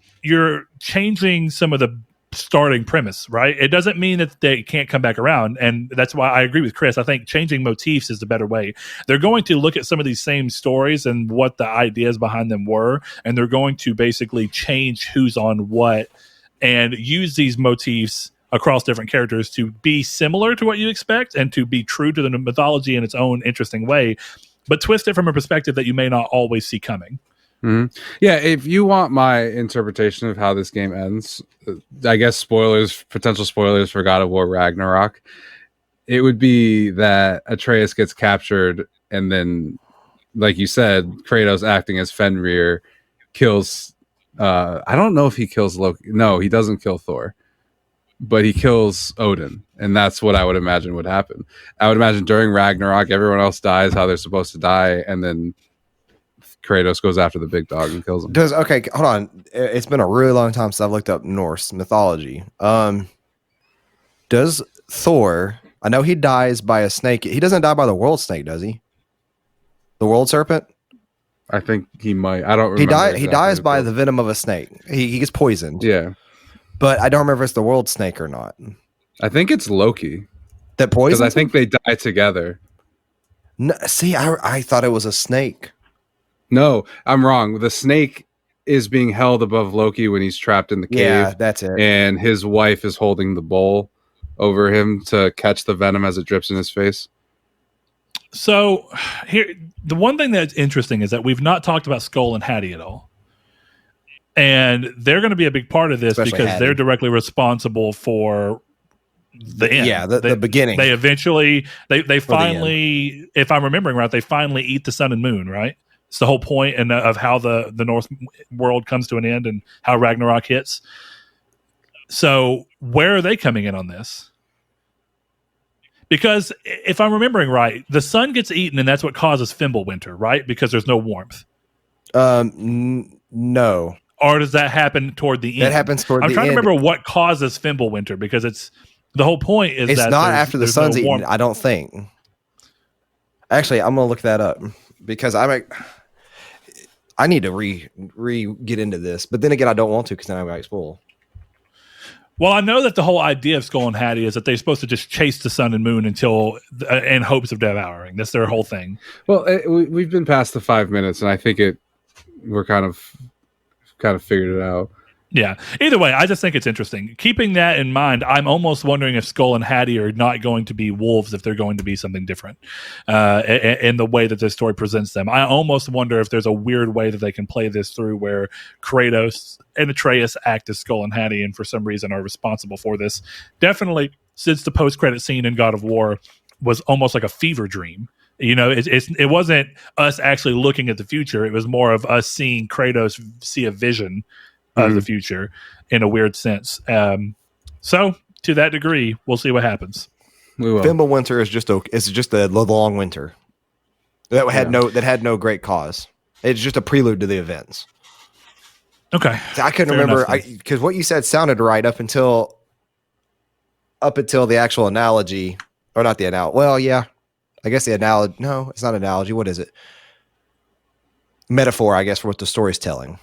changing some of the starting premise, right? It doesn't mean that they can't come back around, and that's why I agree with Chris. I think changing motifs is the better way. They're going to look at some of these same stories and what the ideas behind them were, and they're going to basically change who's on what and use these motifs across different characters to be similar to what you expect and to be true to the mythology in its own interesting way, but twist it from a perspective that you may not always see coming. Yeah, if you want my interpretation of how this game ends, I guess potential spoilers for God of War Ragnarok, it would be that Atreus gets captured, and then, like you said, Kratos acting as Fenrir kills. I don't know if he kills Loki. No, he doesn't kill Thor, but he kills Odin, and that's what I would imagine would happen. I would imagine during Ragnarok, everyone else dies how they're supposed to die, and then Kratos goes after the big dog and kills him. Okay, hold on. It's been a really long time since I've looked up Norse mythology. Does Thor? I know he dies by a snake. He doesn't die by the world snake, does he? The world serpent. I think he might. I don't remember. He dies by the venom of a snake. He gets poisoned. Yeah, but I don't remember if it's the world snake or not. I think it's Loki that poisons. Because I think they die together. No, see, I thought it was a snake. No, I'm wrong. The snake is being held above Loki when he's trapped in the cave. Yeah, that's it. And his wife is holding the bowl over him to catch the venom as it drips in his face. So here, the one thing that's interesting is that we've not talked about Skull and Hattie at all. And they're going to be a big part of this, especially because Hattie. They're directly responsible for the end. Yeah, the beginning. They eventually, they finally, if I'm remembering right, they finally eat the sun and moon, right? It's the whole point of how the Norse world comes to an end and how Ragnarok hits. So where are they coming in on this? Because if I'm remembering right, the sun gets eaten and that's what causes Fimbulwinter, right? Because there's no warmth. No. Or does that happen toward the end? That happens toward the end. I'm trying to remember what causes Fimbulwinter, because it's the whole point is it's that not after the sun's no eaten, I don't think. Actually, I'm going to look that up because I need to get into this, but then again, I don't want to because then I might spoil. Well, I know that the whole idea of Skull and Hattie is that they're supposed to just chase the sun and moon until in hopes of devouring. That's their whole thing. Well, we've been past the 5 minutes, and I think we're kind of figured it out. Yeah. Either way, I just think it's interesting. Keeping that in mind, I'm almost wondering if Skull and Hattie are not going to be wolves, if they're going to be something different in the way that this story presents them. I almost wonder if there's a weird way that they can play this through where Kratos and Atreus act as Skull and Hattie and for some reason are responsible for this. Definitely, since the post-credit scene in God of War was almost like a fever dream. You know, it wasn't us actually looking at the future. It was more of us seeing Kratos see a vision of the future in a weird sense. So to that degree, we'll see what happens. We will. Fimbulwinter is just a long winter that had no great cause. It's just a prelude to the events. Okay, so I couldn't remember because what you said sounded right up until the actual analogy, or not the analogy. Well, yeah, I guess the analogy. No, it's not an analogy. What is it? Metaphor, I guess, for what the story's telling.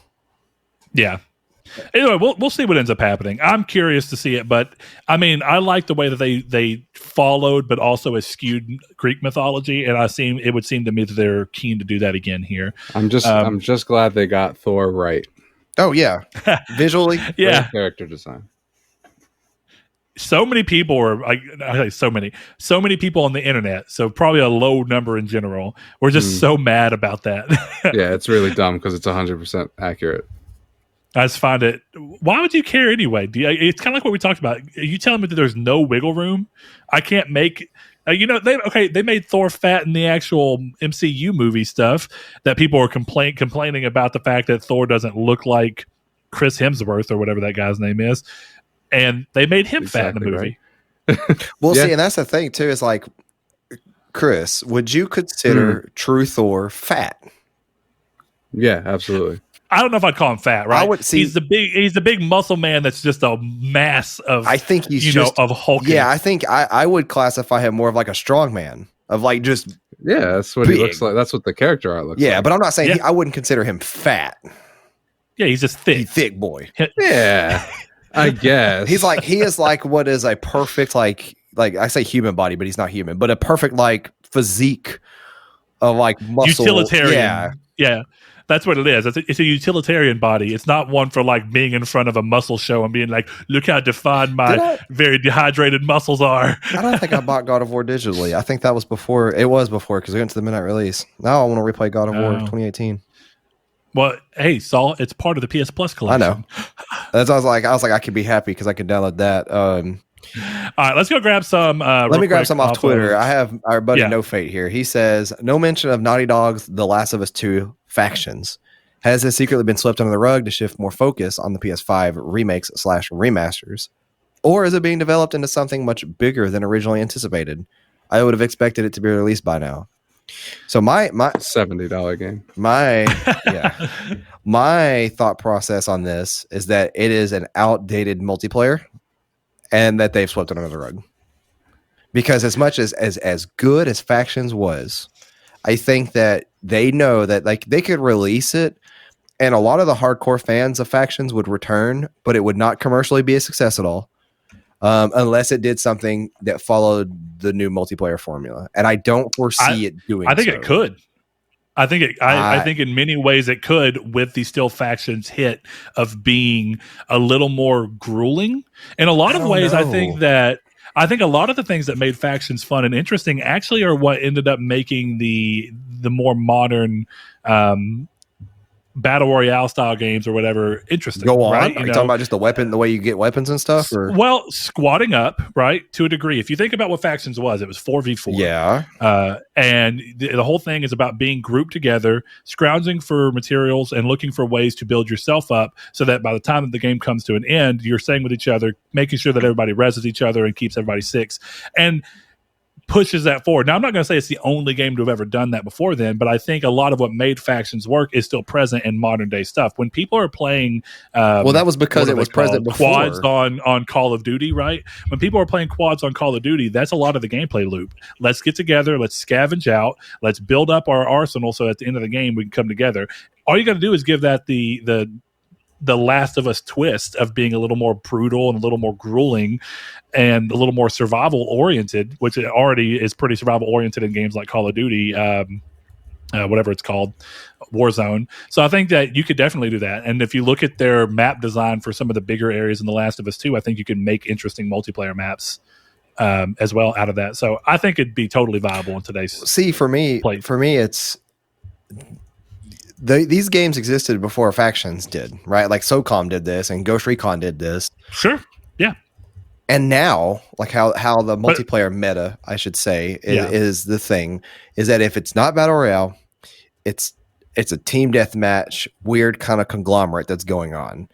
Yeah. Anyway, we'll see what ends up happening. I'm curious to see it, but I mean, I like the way that they followed, but also eschewed Greek mythology, and it would seem to me that they're keen to do that again here. I'm just glad they got Thor right. Oh yeah, visually, yeah, character design. So many people are so many people on the internet. So probably a low number in general. We're just so mad about that. Yeah, it's really dumb because it's 100% accurate. I just find it. Why would you care anyway? It's kind of like what we talked about. Are you telling me that there's no wiggle room? I can't make. They made Thor fat in the actual MCU movie stuff that people were complaining about the fact that Thor doesn't look like Chris Hemsworth or whatever that guy's name is. and they made him fat in the movie. Right. Well, see, and that's the thing too. Is like, Chris, would you consider True Thor fat? Yeah, absolutely. I don't know if I'd call him fat, right? I would see. He's the big muscle man that's just a mass of. I think he's of hulking. Yeah, I think I would classify him more of like a strong man, of like just. Yeah, that's what he looks like. That's what the character art looks like. Yeah, but I'm not saying I wouldn't consider him fat. Yeah, he's just thick. He's thick boy. Yeah, I guess he is like what is a perfect like I say human body, but he's not human, but a perfect like physique of like muscle. Utilitarian. Yeah. That's what it is. It's a utilitarian body. It's not one for like being in front of a muscle show and being like, look how defined my very dehydrated muscles are. I don't think I bought God of War digitally. I think that was before. It was before because we went to the midnight release. Now I want to replay God of War 2018. Well, hey, Saul, it's part of the PS Plus collection. I know. That's why I was like, I could be happy because I could download that. All right, let's go grab some. Let me grab some off Twitter. I have our buddy No Fate here. He says, no mention of Naughty Dog's The Last of Us 2 factions. Has this secretly been swept under the rug to shift more focus on the PS5 remakes / remasters? Or is it being developed into something much bigger than originally anticipated? I would have expected it to be released by now. So my $70 game. My thought process on this is that it is an outdated multiplayer and that they've swept it under the rug. Because as much as good as Factions was, I think that they know that like they could release it and a lot of the hardcore fans of Factions would return, but it would not commercially be a success at all. Unless it did something that followed the new multiplayer formula. And I don't foresee it doing I think so. it could. I think in many ways it could, with the still Factions hit of being a little more grueling. In a lot of ways, I think a lot of the things that made Factions fun and interesting actually are what ended up making the more modern battle royale style games or whatever interesting. Go on. Right? Are you talking about just the weapon, the way you get weapons and stuff? Or? Well, squatting up, right, to a degree. If you think about what Factions was, it was 4v4. Yeah. And the whole thing is about being grouped together, scrounging for materials, and looking for ways to build yourself up so that by the time that the game comes to an end, you're staying with each other, making sure that everybody reses each other and keeps everybody six. And pushes that forward. Now, I'm not going to say it's the only game to have ever done that before then, but I think a lot of what made Factions work is still present in modern day stuff. When people are playing, well, that was because it was present before. Quads on Call of Duty, right? When people are playing quads on Call of Duty, that's a lot of the gameplay loop. Let's get together, let's scavenge out, let's build up our arsenal so at the end of the game we can come together. All you got to do is give that the Last of Us twist of being a little more brutal and a little more grueling and a little more survival oriented, which it already is pretty survival oriented in games like Call of Duty, whatever it's called, Warzone. So I think that you could definitely do that. And if you look at their map design for some of the bigger areas in The Last of Us 2, I think you can make interesting multiplayer maps as well out of that. So I think it'd be totally viable in today's for me, it's these games existed before Factions did, right? Like SOCOM did this and Ghost Recon did this. Sure. Yeah. And now, like how the multiplayer meta, I should say, is the thing, is that if it's not Battle Royale, it's a team deathmatch, weird kind of conglomerate that's going on.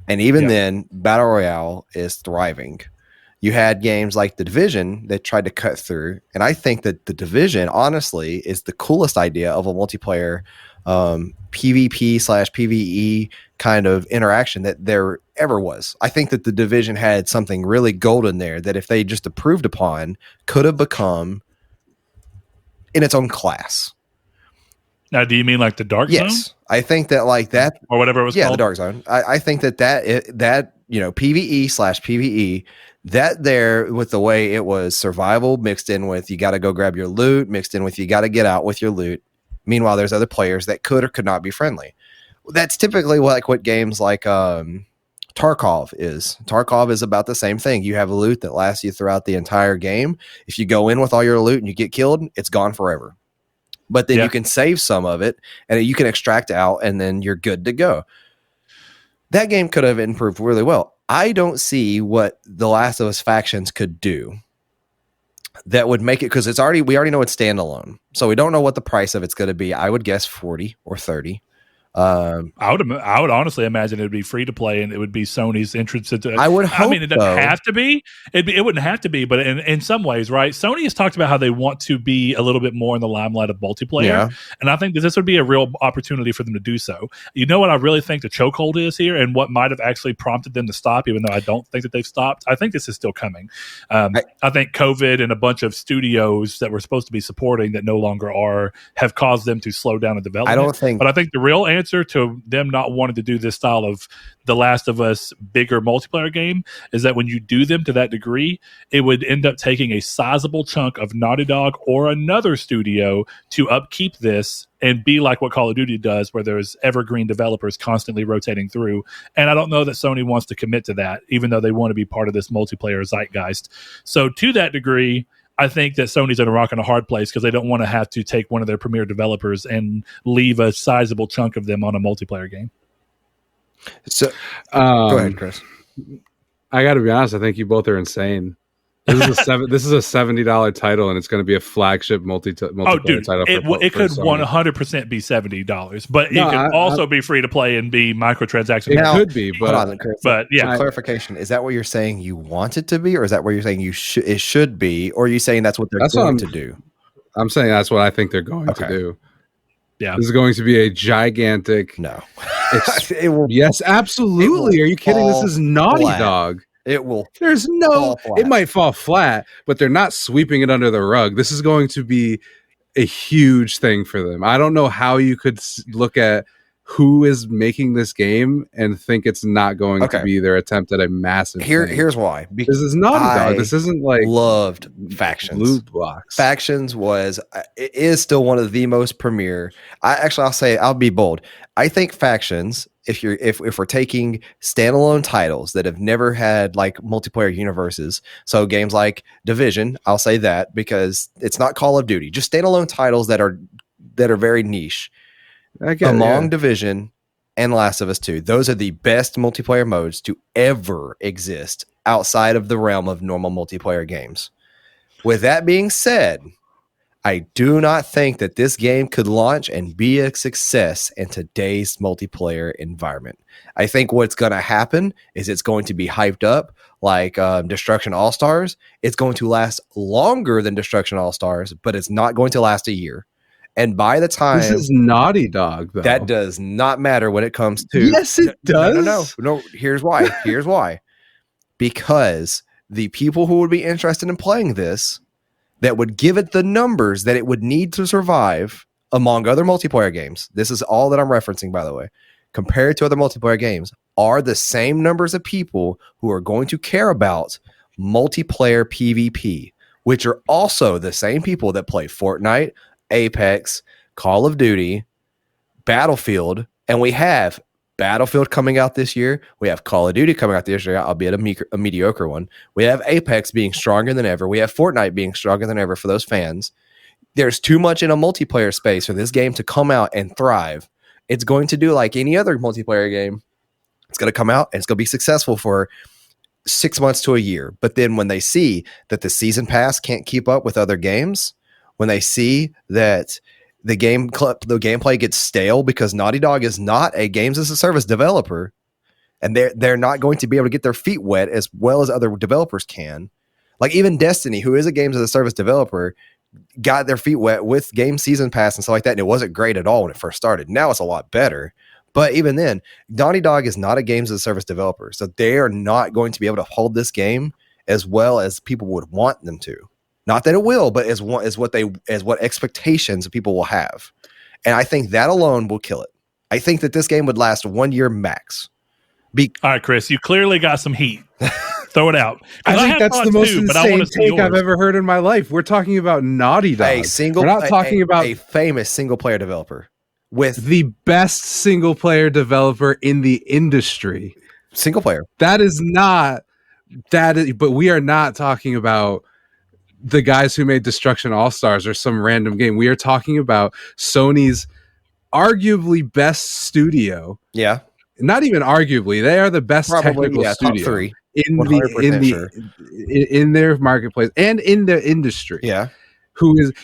And even then, Battle Royale is thriving. You had games like The Division that tried to cut through. And I think that The Division, honestly, is the coolest idea of a multiplayer PvP/PvE kind of interaction that there ever was. I think that The Division had something really golden there that if they just improved upon, could have become in its own class. Now, do you mean like the Dark Zone? Yes. I think that like that or whatever it was called. Yeah, the Dark Zone. I think that PvE/PvE, that there with the way it was survival mixed in with you got to go grab your loot, mixed in with you got to get out with your loot. Meanwhile, there's other players that could or could not be friendly. That's typically what games like Tarkov is. Tarkov is about the same thing. You have a loot that lasts you throughout the entire game. If you go in with all your loot and you get killed, it's gone forever. But then you can save some of it and you can extract out and then you're good to go. That game could have improved really well. I don't see what The Last of Us Factions could do that would make it, because we already know it's standalone, so we don't know what the price of it's going to be. I would guess 40 or 30. I would honestly imagine it would be free to play, and it would be Sony's entrance into. I would hope. I mean, it doesn't have to be. It wouldn't have to be, but in some ways, right? Sony has talked about how they want to be a little bit more in the limelight of multiplayer, and I think that this would be a real opportunity for them to do so. You know what I really think the chokehold is here, and what might have actually prompted them to stop, even though I don't think that they've stopped. I think this is still coming. I think COVID and a bunch of studios that were supposed to be supporting that no longer are have caused them to slow down the development. But I think the real answer to them not wanting to do this style of The Last of Us bigger multiplayer game is that when you do them to that degree, it would end up taking a sizable chunk of Naughty Dog or another studio to upkeep this and be like what Call of Duty does, where there's evergreen developers constantly rotating through. And I don't know that Sony wants to commit to that, even though they want to be part of this multiplayer zeitgeist. So to that degree, I think that Sony's in a rock and a hard place because they don't want to have to take one of their premier developers and leave a sizable chunk of them on a multiplayer game. So, go ahead, Chris. I got to be honest. I think you both are insane. This is a $70 title, and it's going to be a flagship multiplayer title. It could 100% be $70, but it could also be free to play and be microtransactions. It could be, but yeah. So clarification: is that what you're saying you want it to be, or is that what you're saying it should be, or are you saying that's what they're going to do? I'm saying that's what I think they're going to do. Yeah, this is going to be a gigantic. No, yes, absolutely. Are you kidding? This is Naughty Dog. It will. There's no. It might fall flat, but they're not sweeping it under the rug. This is going to be a huge thing for them. I don't know how you could look at who is making this game and think it's not going to be their attempt at a massive. Here's why. Because this is Naughty Dog. This isn't like loved Factions. Loot blocks. Factions it is still one of the most premier. I'll be bold. I think Factions. If we're taking standalone titles that have never had like multiplayer universes, so games like Division, I'll say that because it's not Call of Duty, just standalone titles that are very niche. Division and Last of Us 2, those are the best multiplayer modes to ever exist outside of the realm of normal multiplayer games. With that being said, I do not think that this game could launch and be a success in today's multiplayer environment. I think what's going to happen is it's going to be hyped up like Destruction All-Stars. It's going to last longer than Destruction All-Stars, but it's not going to last a year. And by the time... This is Naughty Dog, though. That does not matter when it comes to... Yes, it does. No, here's why. Because the people who would be interested in playing this... that would give it the numbers that it would need to survive among other multiplayer games. This is all that I'm referencing, by the way. Compared to other multiplayer games, are the same numbers of people who are going to care about multiplayer PvP, which are also the same people that play Fortnite, Apex, Call of Duty, Battlefield, and we have Battlefield coming out this year. We have Call of Duty coming out this year, albeit a mediocre one. We have Apex being stronger than ever. We have Fortnite being stronger than ever for those fans. There's too much in a multiplayer space for this game to come out and thrive. It's going to do like any other multiplayer game. It's going to come out and it's going to be successful for 6 months to a year. But then when they see that the season pass can't keep up with other games, when they see that the gameplay gets stale because Naughty Dog is not a games as a service developer, and they're not going to be able to get their feet wet as well as other developers can. Like even Destiny, who is a games as a service developer, got their feet wet with game season pass and stuff like that, and it wasn't great at all when it first started. Now it's a lot better. But even then, Naughty Dog is not a games as a service developer, so they are not going to be able to hold this game as well as people would want them to. Not that it will, but as what expectations people will have. And I think that alone will kill it. I think that this game would last 1 year max. All right, Chris, you clearly got some heat. Throw it out. I think that's the most insane take I've ever heard in my life. We're talking about Naughty Dog. We're not talking about a famous single player developer with the best single player developer in the industry. Single player. But we are not talking about the guys who made Destruction All-Stars or some random game. We are talking about Sony's arguably best studio. Yeah. Not even arguably. They are the best technical studio top three, in their marketplace and in the industry. Yeah.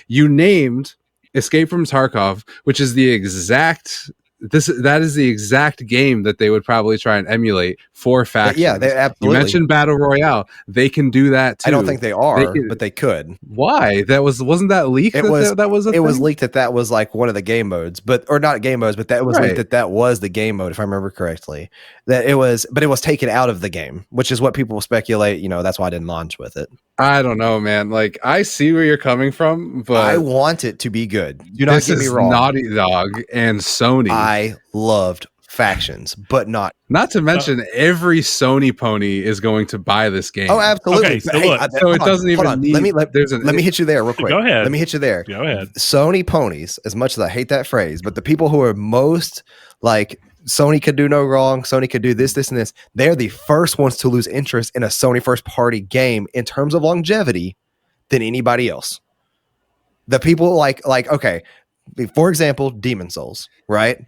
You named Escape from Tarkov, which is the exact that is the exact game that they would probably try and emulate for factions. Yeah, they absolutely. You mentioned Battle Royale. They can do that too. I don't think they are, but they could. Why? Wasn't that leaked? It was leaked that was like one of the game modes, or not game modes, but that was leaked that was the game mode, if I remember correctly. But it was taken out of the game, which is what people speculate. That's why I didn't launch with it. I don't know, man. Like, I see where you're coming from, but I want it to be good. Do not get me wrong. Naughty Dog and Sony. I loved factions, but not to mention every Sony pony is going to buy this game. Oh, absolutely. Okay, so it doesn't even need. Let me hit you there real quick. Go ahead. Let me hit you there. Go ahead. Sony ponies, as much as I hate that phrase, but the people who are most like Sony could do no wrong, Sony could do this, and this, they're the first ones to lose interest in a Sony first party game in terms of longevity than anybody else. The people like okay, for example, Demon Souls, right?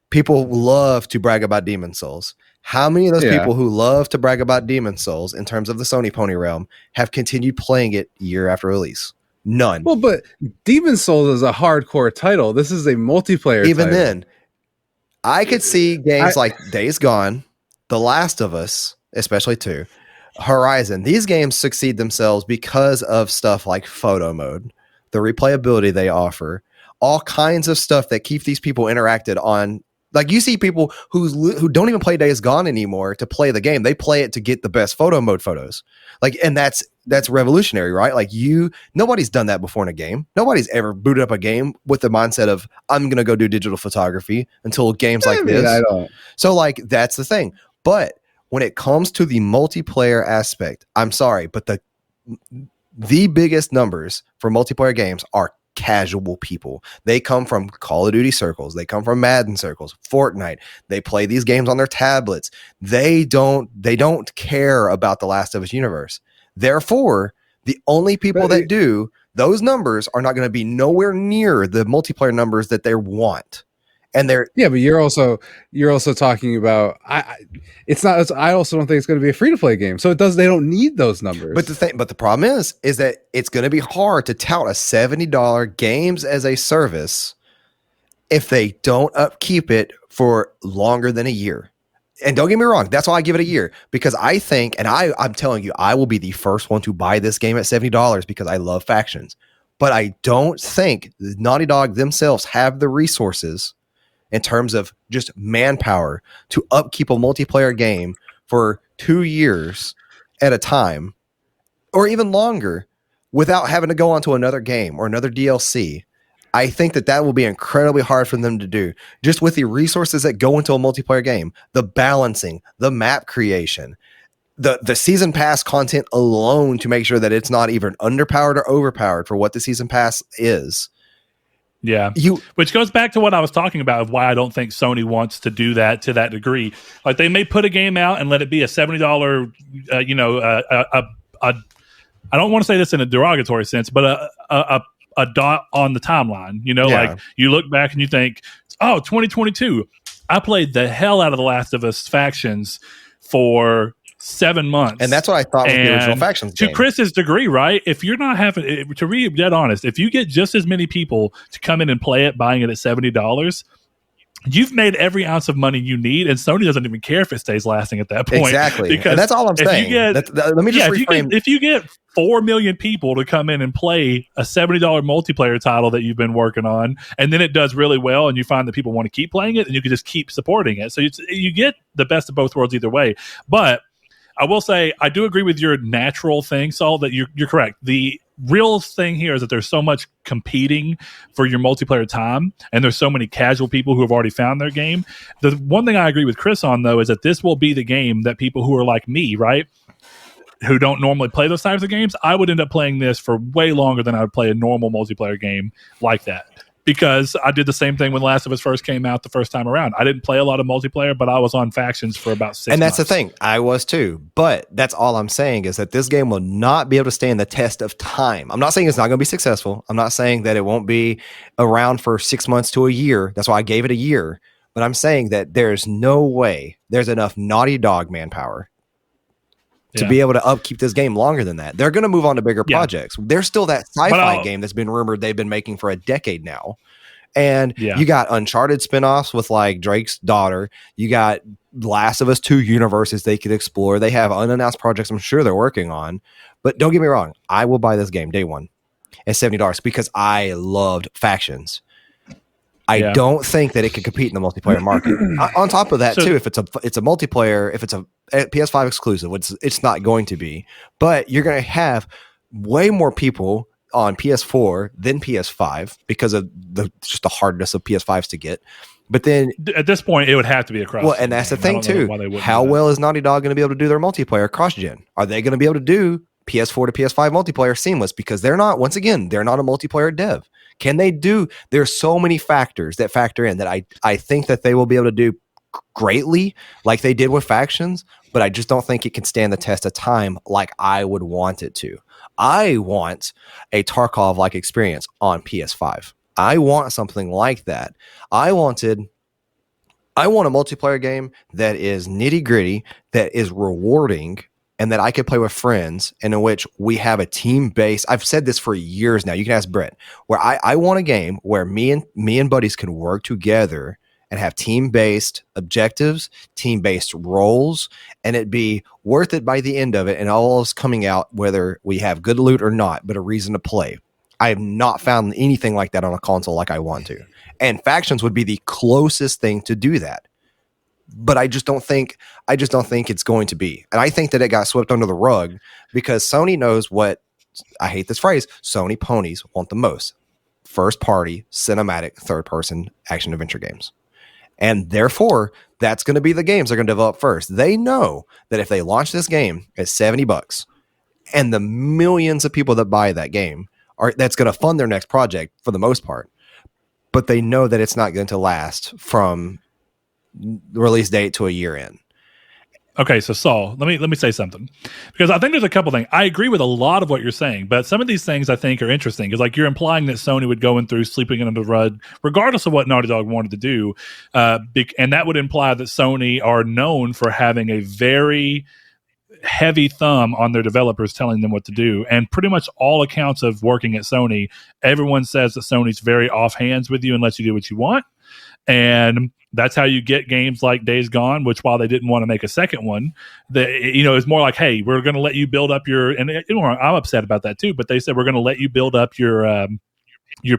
People love to brag about Demon Souls. How many of those people who love to brag about Demon Souls in terms of the Sony pony realm have continued playing it year after release? None. Well, but Demon Souls is a hardcore title. This is a multiplayer Even title. then, I could see games like Days Gone, The Last of Us, especially 2, Horizon. These games succeed themselves because of stuff like photo mode, the replayability they offer, all kinds of stuff that keep these people interacted on. Like, you see people who don't even play Days Gone anymore to play the game. They play it to get the best photo mode photos. Like, and that's revolutionary, right? Like, nobody's done that before in a game. Nobody's ever booted up a game with the mindset of, I'm going to go do digital photography until games like this. I don't. So, like, that's the thing. But when it comes to the multiplayer aspect, I'm sorry, but the biggest numbers for multiplayer games are casual people. They come from Call of Duty circles. They come from Madden circles, Fortnite. They play these games on their tablets. They don't care about the Last of Us universe. Therefore, the only people that do, those numbers are not going to be nowhere near the multiplayer numbers that they want. And they're but you're also talking about it's not. I also don't think it's going to be a free to play game, so they don't need those numbers. But the problem is that it's going to be hard to tout a $70 games as a service if they don't upkeep it for longer than a year. And don't get me wrong, that's why I give it a year, because I think, and I'm telling you, I will be the first one to buy this game at $70 because I love factions. But I don't think Naughty Dog themselves have the resources in terms of just manpower to upkeep a multiplayer game for 2 years at a time, or even longer, without having to go on to another game or another DLC. I think that will be incredibly hard for them to do, just with the resources that go into a multiplayer game, the balancing, the map creation, the season pass content alone to make sure that it's not even underpowered or overpowered for what the season pass is. Yeah, which goes back to what I was talking about of why I don't think Sony wants to do that to that degree. Like, they may put a game out and let it be a $70, I don't want to say this in a derogatory sense, but a dot on the timeline. Like, you look back and you think, oh, 2022, I played the hell out of The Last of Us factions for 7 months. And that's what I thought was the original factions game. To Chris's degree, right? If you're not having, to be dead honest, if you get just as many people to come in and play it, buying it at $70, you've made every ounce of money you need, and Sony doesn't even care if it stays lasting at that point. Exactly. Because and that's all I'm saying. Let me just reframe. If you get 4 million people to come in and play a $70 multiplayer title that you've been working on, and then it does really well, and you find that people want to keep playing it, and you can just keep supporting it. So you get the best of both worlds either way. But I will say, I do agree with your natural thing, Saul, that you're correct. The real thing here is that there's so much competing for your multiplayer time, and there's so many casual people who have already found their game. The one thing I agree with Chris on, though, is that this will be the game that people who are like me, right, who don't normally play those types of games, I would end up playing this for way longer than I would play a normal multiplayer game like that. Because I did the same thing when Last of Us first came out the first time around. I didn't play a lot of multiplayer, but I was on factions for about 6 months. And that's the thing. I was too. But that's all I'm saying, is that this game will not be able to stand the test of time. I'm not saying it's not going to be successful. I'm not saying that it won't be around for 6 months to a year. That's why I gave it a year. But I'm saying that there's no way there's enough Naughty Dog manpower to be able to upkeep this game longer than that. They're going to move on to bigger projects. There's still that sci-fi game that's been rumored they've been making for a decade now. And you got Uncharted spinoffs with like Drake's daughter. You got Last of Us 2 universes they could explore. They have unannounced projects I'm sure they're working on. But don't get me wrong, I will buy this game day one at $70 because I loved factions. I don't think that it can compete in the multiplayer market. On top of that, too, if it's a multiplayer, if it's a PS5 exclusive, it's not going to be. But you're going to have way more people on PS4 than PS5 because of just the hardness of PS5s to get. But then at this point, it would have to be across. Well, and that's the thing too. How well is Naughty Dog going to be able to do their multiplayer cross-gen? Are they going to be able to do PS4 to PS5 multiplayer seamless? Because they're not. Once again, they're not a multiplayer dev. Can they do? There's so many factors that factor in that I think that they will be able to do greatly, like they did with factions. But I just don't think it can stand the test of time like I would want it to. I want a Tarkov-like experience on PS5. I want something like that. I want a multiplayer game that is nitty-gritty, that is rewarding, and that I could play with friends, and in which we have a team base. I've said this for years now. You can ask Brett. Where I want a game where me and buddies can work together and have team-based objectives, team-based roles, and it be worth it by the end of it, and all of us coming out, whether we have good loot or not, but a reason to play. I have not found anything like that on a console like I want to. And factions would be the closest thing to do that. But I just don't think it's going to be. And I think that it got swept under the rug because Sony knows what, I hate this phrase, Sony ponies want the most. First party, cinematic, third person action adventure games. And therefore, that's going to be the games they're going to develop first. They know that if they launch this game at $70 and the millions of people that buy that game, that's going to fund their next project for the most part. But they know that it's not going to last from the release date to a year in. Okay, so Saul, let me say something, because I think there's a couple things. I agree with a lot of what you're saying, but some of these things I think are interesting because, like, you're implying that Sony would go in through sleeping under the rug, regardless of what Naughty Dog wanted to do, and that would imply that Sony are known for having a very heavy thumb on their developers telling them what to do. And pretty much all accounts of working at Sony, everyone says that Sony's very offhands with you and lets you do what you want. And that's how you get games like Days Gone, which while they didn't want to make a second one, it's more like, hey, we're going to let you build up I'm upset about that too, but they said we're going to let you build up your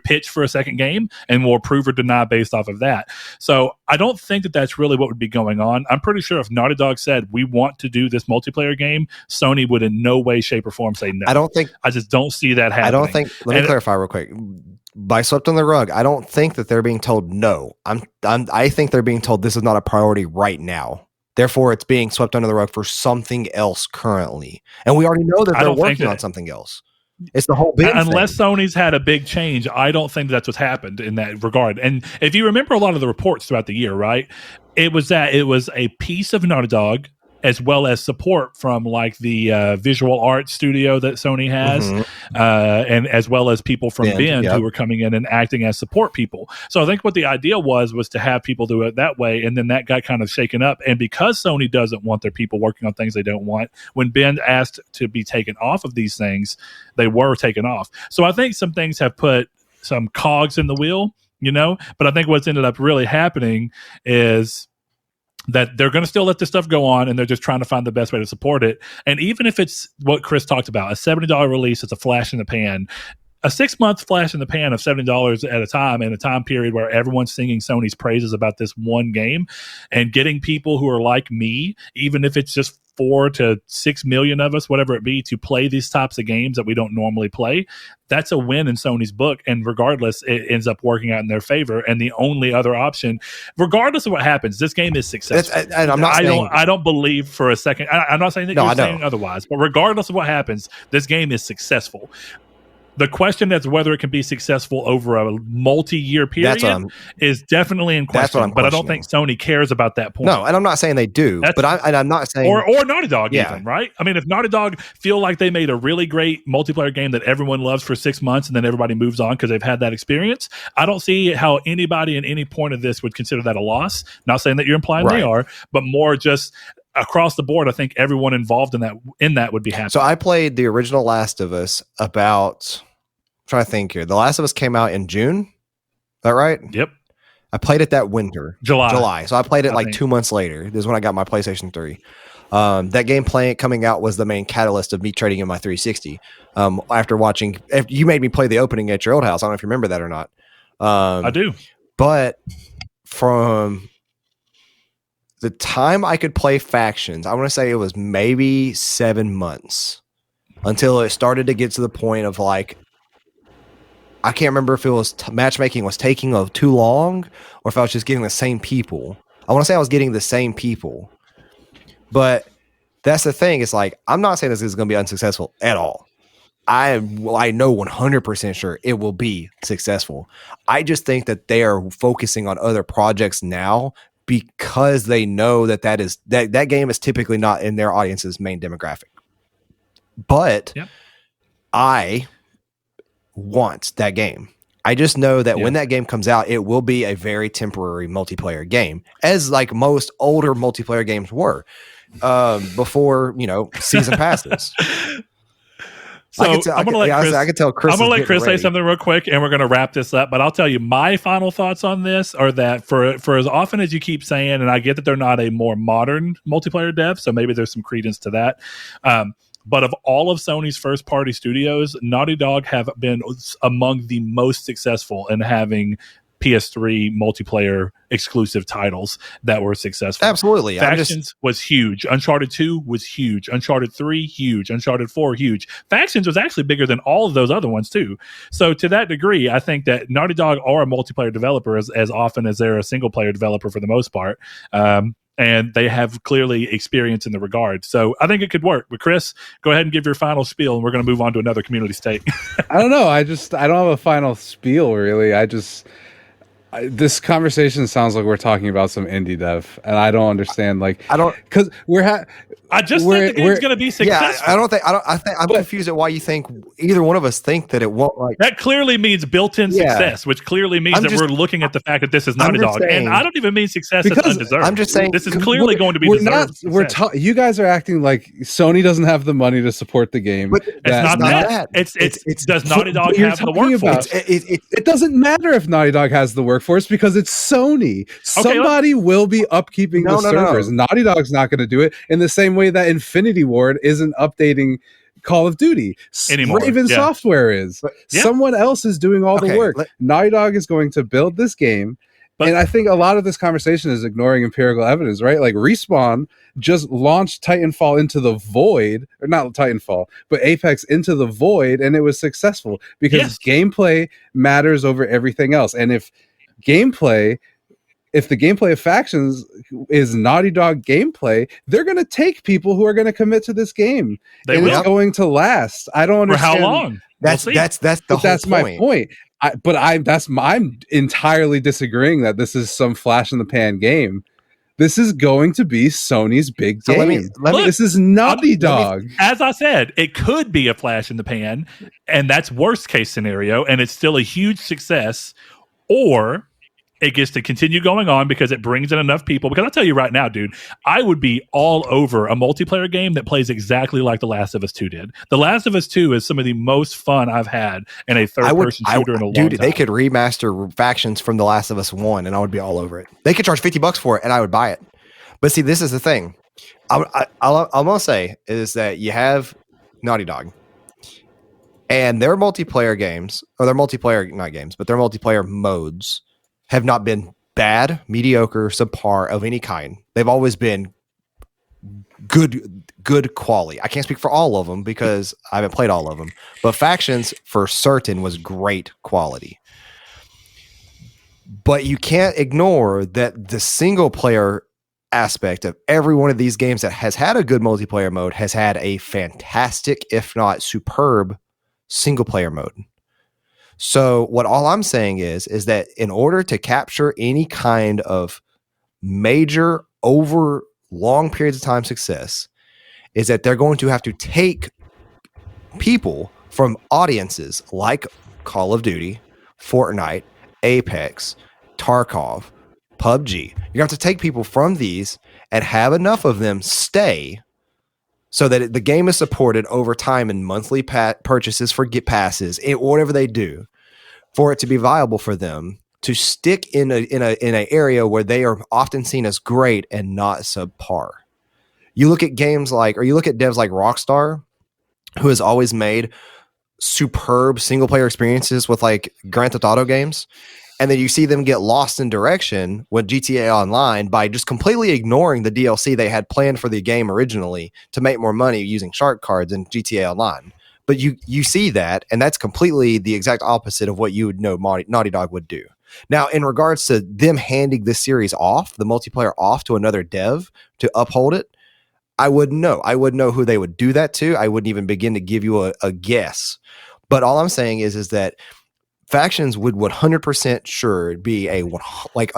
pitch for a second game, and we'll approve or deny based off of that. So I don't think that that's really what would be going on. I'm pretty sure if Naughty Dog said, we want to do this multiplayer game, Sony would in no way, shape, or form say no. I just don't see that happening. Let me clarify real quick. By swept on the rug, I don't think that they're being told no. I think they're being told this is not a priority right now. Therefore, it's being swept under the rug for something else currently. And we already know that they're working on something else. It's the whole big unless Sony's had a big change, I don't think that's what's happened in that regard. And if you remember a lot of the reports throughout the year, right, it was a piece of Naughty Dog as well as support from like the visual art studio that Sony has, and as well as people from Bend who were coming in and acting as support people. So I think what the idea was to have people do it that way, and then that got kind of shaken up. And because Sony doesn't want their people working on things they don't want, when Bend asked to be taken off of these things, they were taken off. So I think some things have put some cogs in the wheel, but I think what's ended up really happening is that they're going to still let this stuff go on, and they're just trying to find the best way to support it. And even if it's what Chris talked about, a $70 release, it's a flash in the pan. A 6-month flash in the pan of $70 at a time in a time period where everyone's singing Sony's praises about this one game and getting people who are like me, even if it's just 4 to 6 million of us, whatever it be, to play these types of games that we don't normally play, that's a win in Sony's book. And regardless, it ends up working out in their favor. And the only other option, regardless of what happens, this game is successful. And I don't believe for a second. I'm not saying that you're saying otherwise, but regardless of what happens, this game is successful. The question as to whether it can be successful over a multi-year period is definitely in question. But I don't think Sony cares about that point. No, and I'm not saying they do. I'm not saying or Naughty Dog even, right? I mean, if Naughty Dog feel like they made a really great multiplayer game that everyone loves for 6 months and then everybody moves on because they've had that experience, I don't see how anybody in any point of this would consider that a loss. Not saying that you're implying they are, but more just across the board, I think everyone involved in that would be happy. So I played the original Last of Us about, I'm trying to think here. The Last of Us came out in June that right? Yep. I played it that winter. July. So I played it I like think. 2 months later. This is when I got my PlayStation 3. That game coming out was the main catalyst of me trading in my 360. After you made me play the opening at your old house. I don't know if you remember that or not. I do. But from the time I could play factions, I want to say it was maybe 7 months until it started to get to the point of like, I can't remember if it was matchmaking was taking too long or if I was just getting the same people. I want to say I was getting the same people. But that's the thing. It's like, I'm not saying this is going to be unsuccessful at all. I know 100% sure it will be successful. I just think that they are focusing on other projects now because they know that that game is typically not in their audience's main demographic. But I want that game. I just know that when that game comes out, it will be a very temporary multiplayer game, as like most older multiplayer games were before, season passes. So I'm going to let Chris say something real quick, and we're going to wrap this up. But I'll tell you, my final thoughts on this are that for as often as you keep saying, and I get that they're not a more modern multiplayer dev, so maybe there's some credence to that. But of all of Sony's first-party studios, Naughty Dog have been among the most successful in having PS3 multiplayer exclusive titles that were successful. Absolutely. Factions was huge. Uncharted 2 was huge. Uncharted 3, huge. Uncharted 4, huge. Factions was actually bigger than all of those other ones, too. So to that degree, I think that Naughty Dog are a multiplayer developer as often as they're a single-player developer for the most part. And they have clearly experience in the regard. So I think it could work. But Chris, go ahead and give your final spiel, and we're going to move on to another community stake. I don't know. I don't have a final spiel, really. This conversation sounds like we're talking about some indie dev, and I don't understand. Because I just think the game's going to be successful. Yeah, I'm confused at why you think either one of us think that it won't. Like that clearly means built-in success, which clearly means we're looking at the fact that this is Naughty Dog, and I don't even mean success as undeserved. I'm just saying this is clearly going to be deserved. You guys are acting like Sony doesn't have the money to support the game. But it's not that. It's does Naughty Dog have the workforce? It doesn't matter if Naughty Dog has the workforce because it's Sony. Somebody will be upkeeping the servers. No. Naughty Dog's not going to do it in the same way that Infinity Ward isn't updating Call of Duty anymore. Raven Software is. Someone else is doing all the work. Naughty Dog is going to build this game. And I think a lot of this conversation is ignoring empirical evidence, right? Like Respawn just launched Titanfall into the void, or not Titanfall, but Apex into the void, and it was successful because gameplay matters over everything else. And if the gameplay of Factions is Naughty Dog gameplay, they're going to take people who are going to commit to this game. It's going to last. I don't understand. For how long? That's my point. I'm entirely disagreeing that this is some flash in the pan game. This is going to be Sony's big game. This is Naughty Dog. As I said, it could be a flash in the pan, and that's worst case scenario, and it's still a huge success, or it gets to continue going on because it brings in enough people. Because I'll tell you right now, dude, I would be all over a multiplayer game that plays exactly like The Last of Us 2 did. The Last of Us 2 is some of the most fun I've had in a third-person shooter in a long time. Dude, they could remaster Factions from The Last of Us 1, and I would be all over it. They could charge $50 for it, and I would buy it. But see, this is the thing. I'm going to say is that you have Naughty Dog, and their multiplayer games, or their multiplayer, not games, but their multiplayer modes have not been bad, mediocre, subpar of any kind. They've always been good quality. I can't speak for all of them because I haven't played all of them, but Factions for certain was great quality. But you can't ignore that the single player aspect of every one of these games that has had a good multiplayer mode has had a fantastic, if not superb, single player mode. So all I'm saying is that in order to capture any kind of major over long periods of time success is that they're going to have to take people from audiences like Call of Duty, Fortnite, Apex, Tarkov, PUBG. You have to take people from these and have enough of them stay so that the game is supported over time in monthly purchases for get passes, whatever they do, for it to be viable for them to stick in a area where they are often seen as great and not subpar. You look at games like, or you look at devs like Rockstar, who has always made superb single player experiences with like Grand Theft Auto games. And then you see them get lost in direction with GTA Online by just completely ignoring the DLC they had planned for the game originally to make more money using shark cards in GTA Online. But you see that, and that's completely the exact opposite of what you would know Naughty Dog would do. Now, in regards to them handing this series off, the multiplayer off to another dev to uphold it, I wouldn't know. I wouldn't know who they would do that to. I wouldn't even begin to give you a guess. But all I'm saying is that Factions would 100% sure be a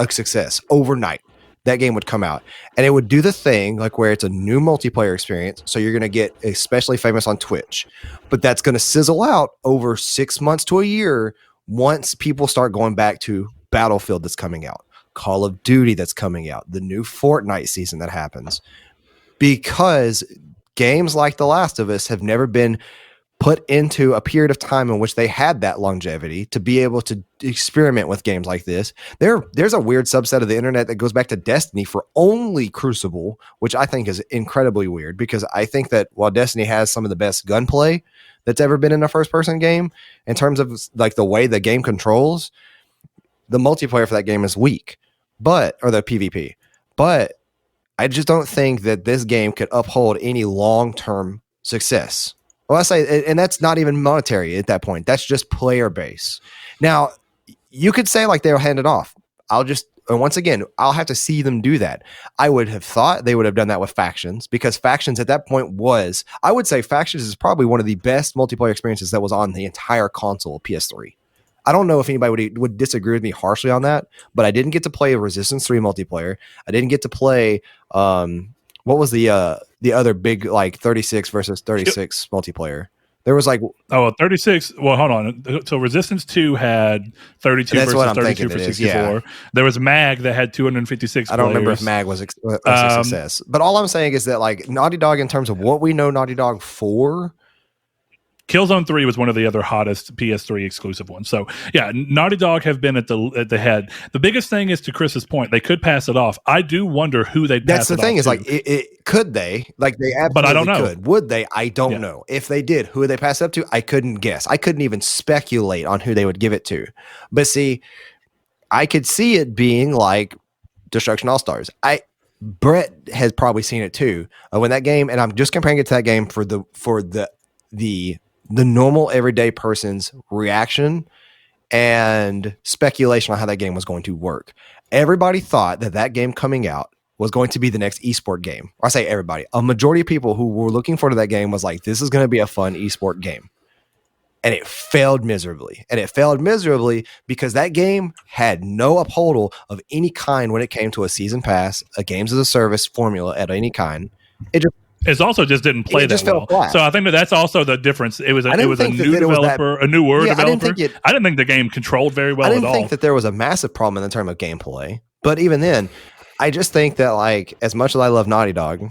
success overnight. That game would come out and it would do the thing like where it's a new multiplayer experience. So you're going to get especially famous on Twitch, but that's going to sizzle out over 6 months to a year once people start going back to Battlefield that's coming out, Call of Duty that's coming out, the new Fortnite season that happens, because games like The Last of Us have never been put into a period of time in which they had that longevity to be able to experiment with games like this. There's a weird subset of the internet that goes back to Destiny for only Crucible, which I think is incredibly weird, because I think that while Destiny has some of the best gunplay that's ever been in a first person game in terms of like the way the game controls, the multiplayer for that game is weak, or the PvP. But I just don't think that this game could uphold any long-term success. Well, I say, and that's not even monetary at that point. That's just player base. Now, you could say like they'll hand it off. Once again, I'll have to see them do that. I would have thought they would have done that with Factions, because Factions at that point I would say Factions is probably one of the best multiplayer experiences that was on the entire console of PS3. I don't know if anybody would disagree with me harshly on that, but I didn't get to play Resistance 3 multiplayer. I didn't get to play, what was the other big like 36 versus 36 multiplayer? There was like 36. Well, hold on. So Resistance 2 had 32 that's versus 32 for 64. Yeah. There was MAG that had 256. I don't remember if MAG was a success, but all I'm saying is that like Naughty Dog, in terms of what we know Naughty Dog for, Killzone 3 was one of the other hottest PS3 exclusive ones. So yeah, Naughty Dog have been at the head. The biggest thing is, to Chris's point, they could pass it off. I do wonder who they'd pass it off to. That's the thing, is like, could they? Like they absolutely but I don't know. Could. Would they? I don't know. If they did, who would they pass it up to? I couldn't guess. I couldn't even speculate on who they would give it to. But see, I could see it being like Destruction All-Stars. Brett has probably seen it too. When that game, and I'm just comparing it to that game for the normal everyday person's reaction and speculation on how that game was going to work. Everybody thought that game coming out was going to be the next esport game. Or I say everybody, a majority of people who were looking forward to that game was like, this is going to be a fun esport game. And it failed miserably. And it failed miserably because that game had no uphold of any kind when it came to a season pass, a games as a service formula at any kind. It also just didn't play that well. So I think that's also the difference. It was a new developer, a newer developer. I didn't think the game controlled very well at all. I didn't think that there was a massive problem in terms of gameplay. But even then, I just think that, like, as much as I love Naughty Dog,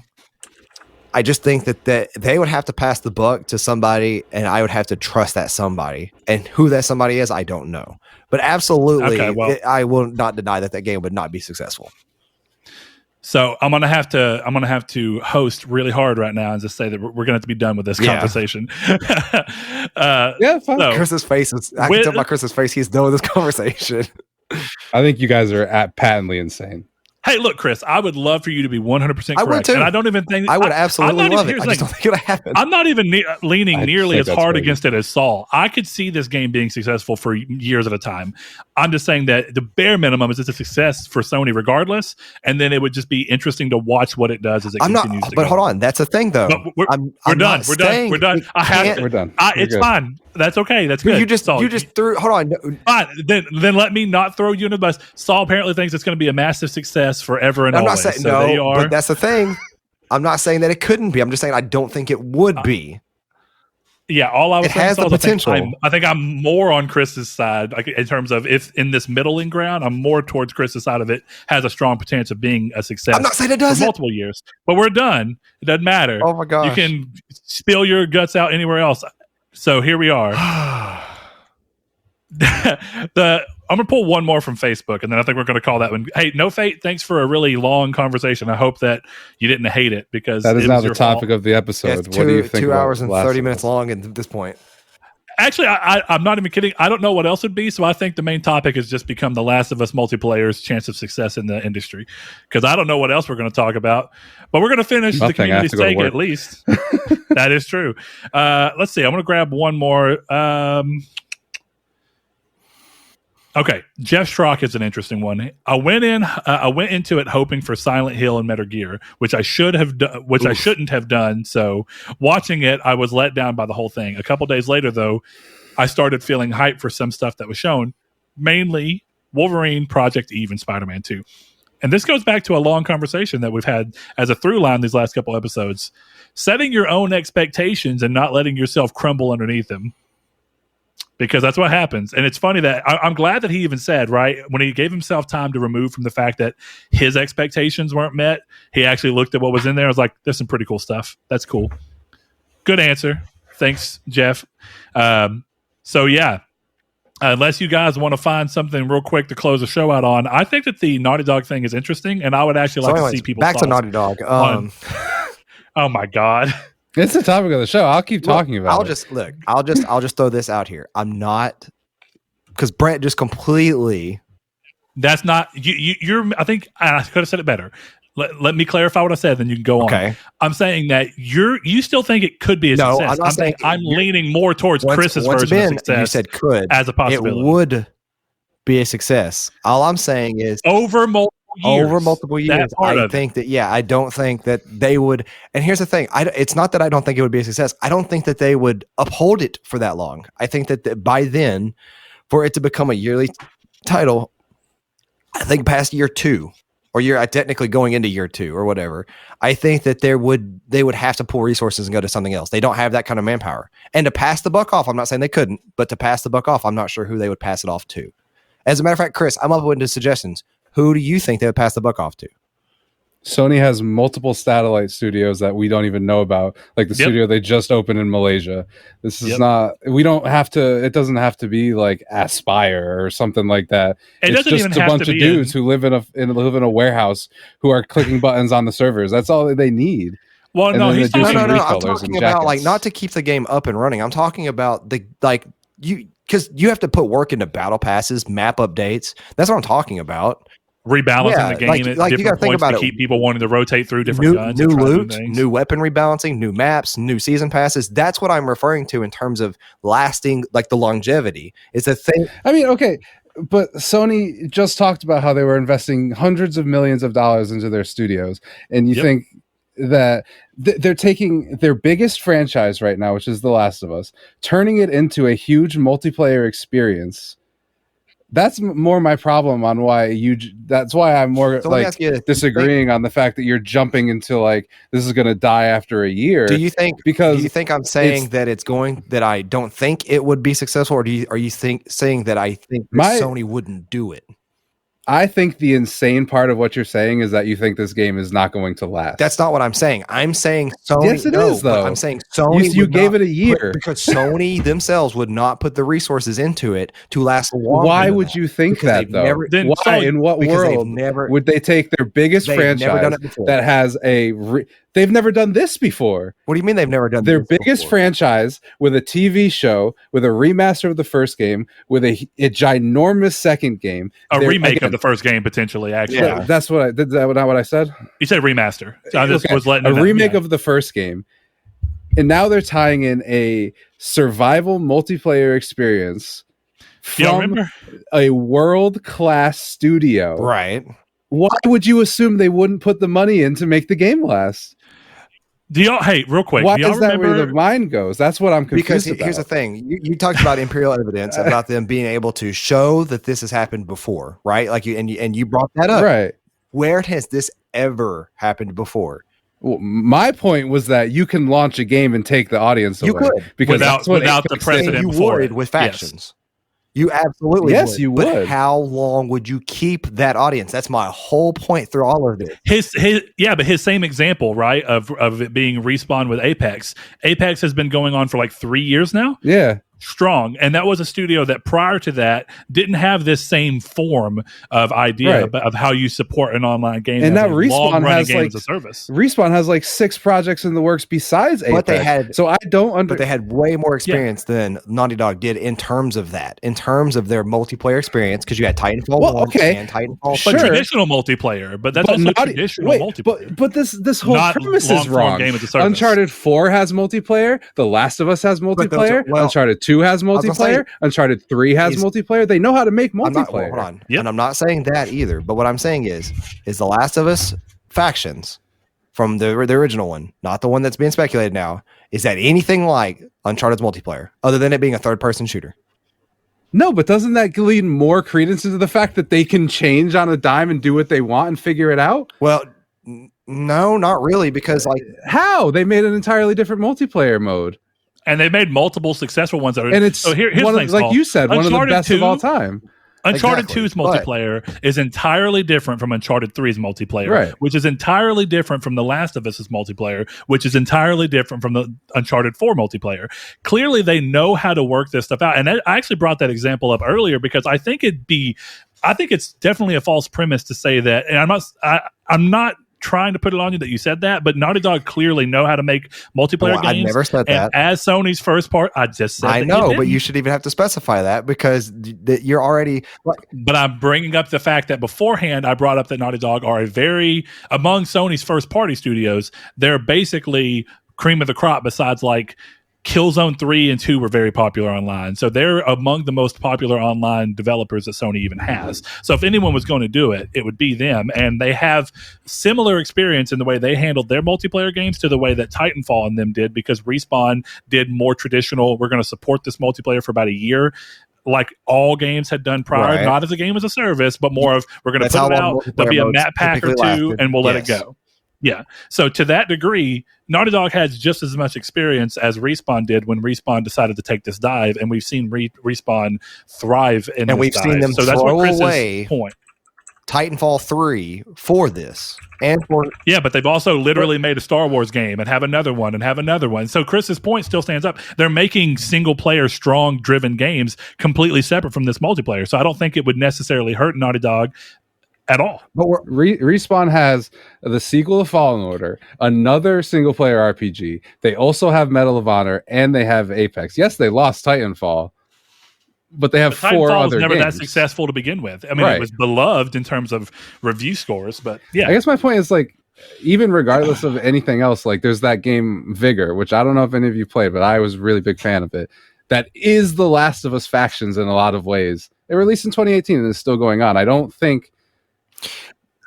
I just think that they would have to pass the buck to somebody, and I would have to trust that somebody. And who that somebody is, I don't know. But absolutely, I will not deny that game would not be successful. So I'm gonna have to host really hard right now and just say that we're gonna have to be done with this conversation. Fine. So, Chris's face I can tell by Chris's face he's done with this conversation. I think you guys are patently insane. Hey, look, Chris, I would love for you to be 100% correct. I would too. And I don't even think I would absolutely love it. I just don't think it would happen. I'm not even leaning nearly as hard against it as Saul. I could see this game being successful for years at a time. I'm just saying that the bare minimum is it's a success for Sony regardless, and then it would just be interesting to watch what it does as it continues to go. But hold on, that's the thing though. We're done. We're done. We're done. It's fine. That's okay. That's good. You just threw. Hold on. Fine. Then let me not throw you in the bus. Saul apparently thinks it's going to be a massive success forever and always. I'm not saying but that's the thing. I'm not saying that it couldn't be. I'm just saying I don't think it would be. Yeah, all I was saying has the potential. I think I'm more on Chris's side, like in terms of if in this middling ground, I'm more towards Chris's side of it has a strong potential of being a success. I'm not saying it doesn't. For multiple years, but we're done. It doesn't matter. Oh my gosh, you can spill your guts out anywhere else. So here we are. I'm gonna pull one more from Facebook, and then I think we're gonna call that one. Hey, No Fate, thanks for a really long conversation. I hope that you didn't hate it, because that is it now was the your topic fault. of the episode. It's What do you think? 2 hours and Last 30 of minutes Us? long at this point. Actually, I'm not even kidding. I don't know what else would be, so I think the main topic has just become The Last of Us multiplayer's chance of success in the industry, because I don't know what else we're going to talk about, but we're going to finish the Nothing. I have community to go to stake work. at least. That is true. Let's see. I'm going to grab one more. Okay, Jeff Schrock is an interesting one. I went into it hoping for Silent Hill and Metal Gear, which I should have done, which I shouldn't have done. So watching it, I was let down by the whole thing. A couple days later, though, I started feeling hyped for some stuff that was shown, mainly Wolverine, Project Eve, and Spider-Man 2. And this goes back to a long conversation that we've had as a through line these last couple episodes. Setting your own expectations and not letting yourself crumble underneath them. Because that's what happens. And it's funny that I'm glad that he even said, right, when he gave himself time to remove from the fact that his expectations weren't met, he actually looked at what was in there. I was like, there's some pretty cool stuff. That's cool. Good answer. Thanks, Jeff. So, yeah, unless you guys want to find something real quick to close the show out on, I think that the Naughty Dog thing is interesting, and I would actually like to see people back to Naughty Dog. Oh, my God. It's the topic of the show. I'll keep talking about it. I'll just throw this out here. I'm not, because Brent just completely. That's not you're. I think I could have said it better. Let me clarify what I said, then you can go on. Okay. I'm saying that you still think it could be a No, success. I'm not saying I'm leaning more towards Chris's once version of again, success. you said could as a possibility. It would be a success. All I'm saying is over multiple years. Over multiple years, I think that, I don't think that they would. And here's the thing. It's not that I don't think it would be a success. I don't think that they would uphold it for that long. I think that by then, for it to become a yearly title, I think past year 2 or technically going into year 2 or whatever, I think that they would have to pull resources and go to something else. They don't have that kind of manpower. And to pass the buck off, I'm not saying they couldn't, but to pass the buck off, I'm not sure who they would pass it off to. As a matter of fact, Chris, I'm open to suggestions. Who do you think they would pass the buck off to? Sony has multiple satellite studios that we don't even know about, like the studio they just opened in Malaysia. This is not. We don't have to. It doesn't have to be like Aspire or something like that. It's just a bunch of dudes who live in a warehouse who are clicking buttons on the servers. That's all they need. Well, no, I'm talking about like not to keep the game up and running. I'm talking about because you have to put work into battle passes, map updates. That's what I'm talking about. Rebalancing the game at different points to keep people wanting to rotate through different guns. New loot, new weapon rebalancing, new maps, new season passes. That's what I'm referring to in terms of lasting, like the longevity. It's a thing. I mean, okay, but Sony just talked about how they were investing hundreds of millions of dollars into their studios. And you think that they're taking their biggest franchise right now, which is The Last of Us, turning it into a huge multiplayer experience. That's more my problem on why that's why I'm more disagreeing on the fact that you're jumping into like this is going to die after a year. Do you think I'm saying that I don't think it would be successful, or are you saying that I think that Sony wouldn't do it? I think the insane part of what you're saying is that you think this game is not going to last. That's not what I'm saying. I'm saying Sony. Yes, it is, though. I'm saying Sony. You gave it a year because Sony themselves would not put the resources into it to last long. Why would you think that, though? Why? In what world would they take their biggest franchise that has they've never done this before? What do you mean they've never done their biggest franchise with a TV show, with a remaster of the first game, with a ginormous second game, a remake of the first game potentially? Actually, that's what I did. That not what I said? You said remaster. So I just was letting a remake of the first game, and now they're tying in a survival multiplayer experience from a world-class studio. Right. Why would you assume they wouldn't put the money in to make the game last? Do y'all? Hey, real quick. Why is that where the mind goes? That's what I'm confused about. Because here's the thing: you talked about Imperial evidence about them being able to show that this has happened before, right? Like you brought that up, right? Where has this ever happened before? Well, my point was that you can launch a game and take the audience away. You could, because without the precedent. You would with factions. Yes. You absolutely would. You but would. How long would you keep that audience? That's my whole point through all of this. But his same example, right, of it being respawned with Apex. Apex has been going on for like 3 years now. Yeah. strong, and that was a studio that prior to that didn't have this same form of idea of how you support an online game. And now Respawn has game as a service. Respawn has like 6 projects in the works besides Apex. But they had, so I don't but they had way more experience than Naughty Dog did in terms of that, in terms of their multiplayer experience, because you had Titanfall 1 and Titanfall 2. But traditional multiplayer, but that's also traditional multiplayer. But this whole premise is wrong. Game as a service. Uncharted 4 has multiplayer. The Last of Us has multiplayer. Uncharted 2 has multiplayer. Uncharted 3 has multiplayer. They know how to make multiplayer. Hold on. Yep. And I'm not saying that either. But what I'm saying is The Last of Us factions from the original one, not the one that's being speculated now, is that anything like Uncharted's multiplayer, other than it being a third-person shooter? No, but doesn't that lead more credence into the fact that they can change on a dime and do what they want and figure it out? Well, no, not really, because how? They made an entirely different multiplayer mode. And they made multiple successful ones that are, and it's here's one of, like you said, Uncharted one of the best 2, of all time. Uncharted 2's multiplayer is entirely different from Uncharted 3's multiplayer, which is entirely different from The Last of Us's multiplayer, which is entirely different from the Uncharted 4 multiplayer. Clearly, they know how to work this stuff out. And I actually brought that example up earlier because I think it's definitely a false premise to say that. And I'm not trying to put it on you that you said that, but Naughty Dog clearly know how to make multiplayer games. I never said that. As Sony's first part, I just said I know, but you should even have to specify that because you're already. But I'm bringing up the fact that beforehand, I brought up that Naughty Dog are among Sony's first party studios, they're basically cream of the crop besides like Killzone 3 and 2 were very popular online. So they're among the most popular online developers that Sony even has. So if anyone was going to do it, it would be them. And they have similar experience in the way they handled their multiplayer games to the way that Titanfall and them did, because Respawn did more traditional, we're going to support this multiplayer for about a year, like all games had done prior, not as a game as a service, but more of we're going to put it out, there'll be a map pack or two, and we'll let it go. Yeah. So to that degree, Naughty Dog has just as much experience as Respawn did when Respawn decided to take this dive, and we've seen Respawn thrive in and this we've dive. seen them so that's throw what Chris's away point. Titanfall 3 for this. And for but they've also literally made a Star Wars game and have another one and have another one. So Chris's point still stands up. They're making single player, strong driven games completely separate from this multiplayer. So I don't think it would necessarily hurt Naughty Dog at all. But Respawn has the sequel of Fallen Order, another single player RPG. They also have Medal of Honor, and they have Apex. Yes, they lost Titanfall, but they have four other games. Never games. that successful to begin with. I mean, it was beloved in terms of review scores, but yeah. I guess my point is, like, even regardless of anything else, like there's that game Vigor, which I don't know if any of you played, but I was a really big fan of it. That is the Last of Us factions in a lot of ways. It released in 2018 and it's still going on. I don't think.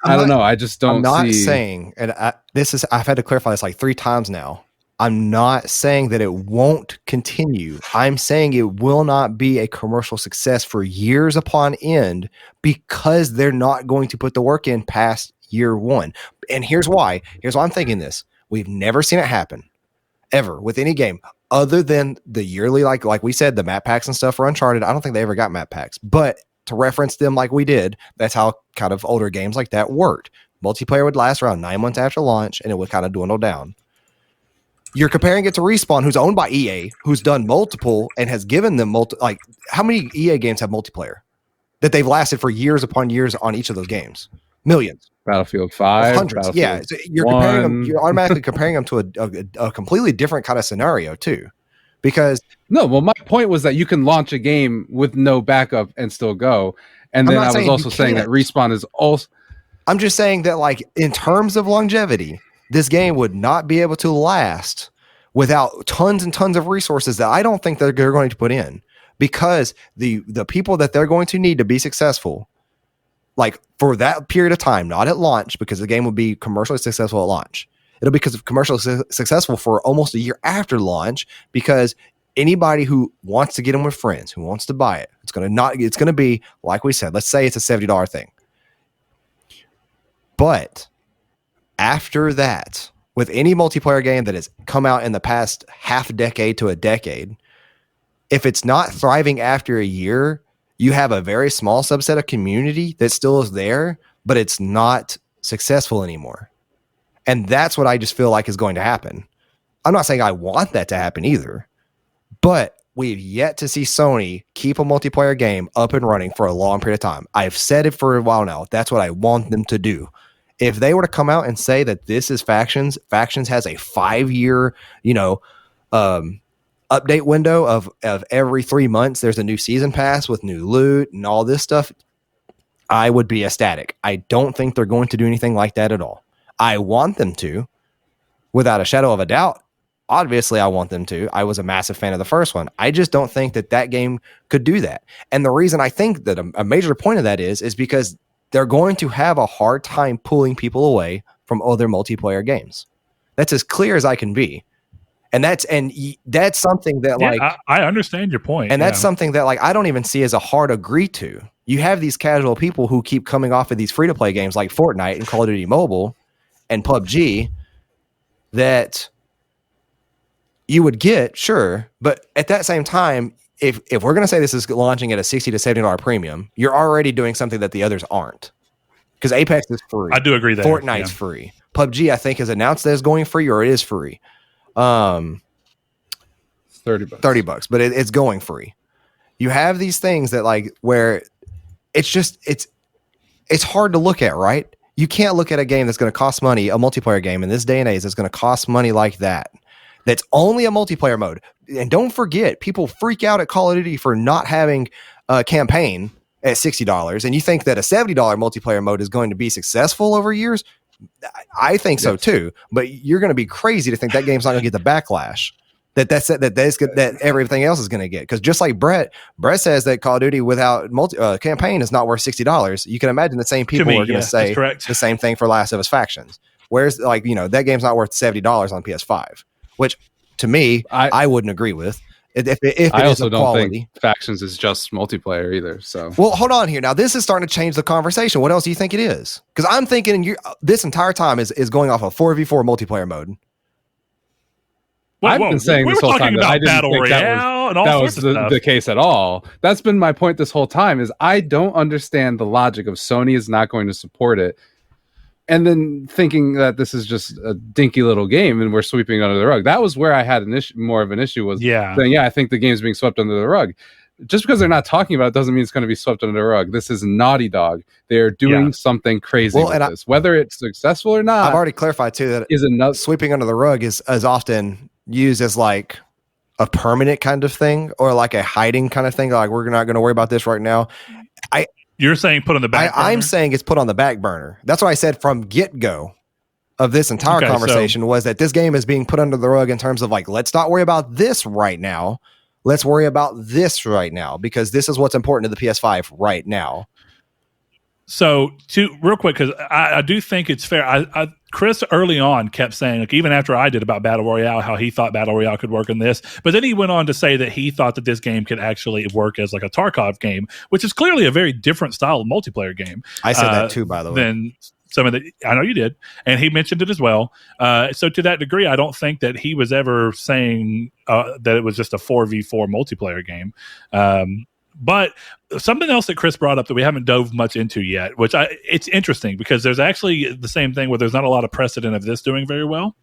I don't know. I just don't. I'm not saying, and I've had to clarify this like 3 times now. I'm not saying that it won't continue. I'm saying it will not be a commercial success for years upon end because they're not going to put the work in past year 1. And here's why. Here's why I'm thinking this. We've never seen it happen ever with any game other than the yearly, like we said, the map packs and stuff for Uncharted. I don't think they ever got map packs, but to reference them like we did, that's how kind of older games like that worked. Multiplayer would last around 9 months after launch and it would kind of dwindle down. You're comparing it to Respawn, who's owned by EA, who's done multiple and has given them like how many EA games have multiplayer that they've lasted for years upon years on each of those games? Millions. Battlefield 5, hundreds. Yeah, so you're comparing them. You're automatically comparing them to a completely different kind of scenario too, because well, my point was that you can launch a game with no backup and still go, and then I was also saying that Respawn is also. I'm just saying that, like, in terms of longevity, this game would not be able to last without tons and tons of resources that I don't think they're going to put in, because the people that they're going to need to be successful, like for that period of time, not at launch, because the game will be commercially successful at launch. It'll be commercially successful for almost a year after launch, because anybody who wants to get them with friends, who wants to buy it, it's going to be, like we said, let's say it's a $70 thing. But after that, with any multiplayer game that has come out in the past half decade to a decade, if it's not thriving after a year, you have a very small subset of community that still is there, but it's not successful anymore. And that's what I just feel like is going to happen. I'm not saying I want that to happen either, but we've yet to see Sony keep a multiplayer game up and running for a long period of time. I've said it for a while now. That's what I want them to do. If they were to come out and say that this is Factions has a 5-year, update window of every 3 months, there's a new season pass with new loot and all this stuff, I would be ecstatic. I don't think they're going to do anything like that at all. I want them to, without a shadow of a doubt. Obviously, I want them to. I was a massive fan of the first one. I just don't think that game could do that. And the reason I think that a major point of that is because they're going to have a hard time pulling people away from other multiplayer games. That's as clear as I can be. And that's something that I understand your point. And that's something that I don't even see as a hard agree to. You have these casual people who keep coming off of these free-to-play games like Fortnite and Call of Duty Mobile and PUBG that you would get, sure. But at that same time, if we're going to say this is launching at a $60 to $70 premium, you're already doing something that the others aren't. Because Apex is free. I do agree there. Fortnite's free. PUBG, I think, has announced that it's going free, or it is free. $30, but it's going free. You have these things that where it's hard to look at, right? You can't look at a game that's going to cost money, a multiplayer game in this day and age that's going to cost money like that. That's only a multiplayer mode. And don't forget, people freak out at Call of Duty for not having a campaign at $60. And you think that a $70 multiplayer mode is going to be successful over years? I think so too. But you're going to be crazy to think that game's not going to get the backlash that everything else is going to get. Because just like Brett says that Call of Duty without campaign is not worth $60. You can imagine the same people are going to say the same thing for Last of Us Factions. Whereas that game's not worth $70 on PS5. Which, to me, I wouldn't agree with. If I also don't think Factions is just multiplayer either. So, well, hold on here. Now, this is starting to change the conversation. What else do you think it is? Because I'm thinking this entire time is going off a 4v4 multiplayer mode. I've been saying this whole time that I didn't think that was the case at all. That's been my point this whole time. Is I don't understand the logic of Sony is not going to support it. And then thinking that this is just a dinky little game and we're sweeping it under the rug. That was where I had more of an issue was saying, I think the game's being swept under the rug. Just because they're not talking about it doesn't mean it's going to be swept under the rug. This is Naughty Dog. They're doing something crazy with this. Whether it's successful or not. I've already clarified too that sweeping under the rug is often used as a permanent kind of thing or a hiding kind of thing. We're not going to worry about this right now. You're saying put on the back burner? I'm saying it's put on the back burner. That's what I said from get-go of this entire conversation was that this game is being put under the rug in terms of let's not worry about this right now. Let's worry about this right now because this is what's important to the PS5 right now. So, real quick, because I do think it's fair. Chris early on kept saying, even after I did about Battle Royale, how he thought Battle Royale could work in this. But then he went on to say that he thought that this game could actually work as a Tarkov game, which is clearly a very different style of multiplayer game. I said that too, by the way. Than some of the, I know you did, and he mentioned it as well. So to that degree, I don't think that he was ever saying that it was just a 4v4 multiplayer game. But something else that Chris brought up that we haven't dove much into yet, which it's interesting because there's actually the same thing where there's not a lot of precedent of this doing very well.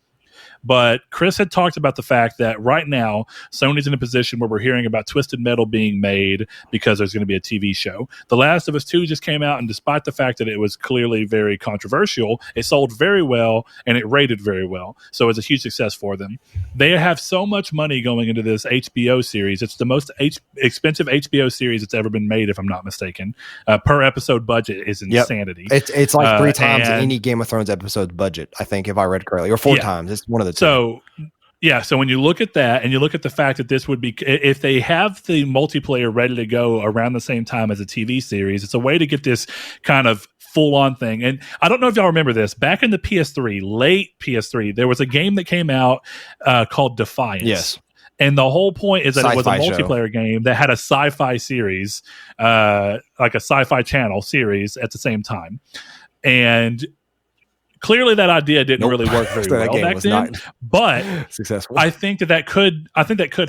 But Chris had talked about the fact that right now Sony's in a position where we're hearing about Twisted Metal being made because there's going to be a TV show. The Last of Us 2 just came out, and despite the fact that it was clearly very controversial, it sold very well and it rated very well. So it's a huge success for them. They have so much money going into this HBO series. It's the most expensive HBO series that's ever been made, if I'm not mistaken. Per episode budget is insanity. Yep. It's like 3 times any Game of Thrones episode budget, I think, if I read correctly, or 4 times. It's one of the two. So when you look at that and you look at the fact that this would be, if they have the multiplayer ready to go around the same time as a TV series, it's a way to get this kind of full-on thing. And I don't know if y'all remember this. Back in the PS3, late PS3, there was a game that came out called Defiance. Yes. And the whole point is that it was a multiplayer game that had a sci-fi series, like a sci-fi channel series at the same time. And clearly that idea didn't really work very well back then, but successful. I think that could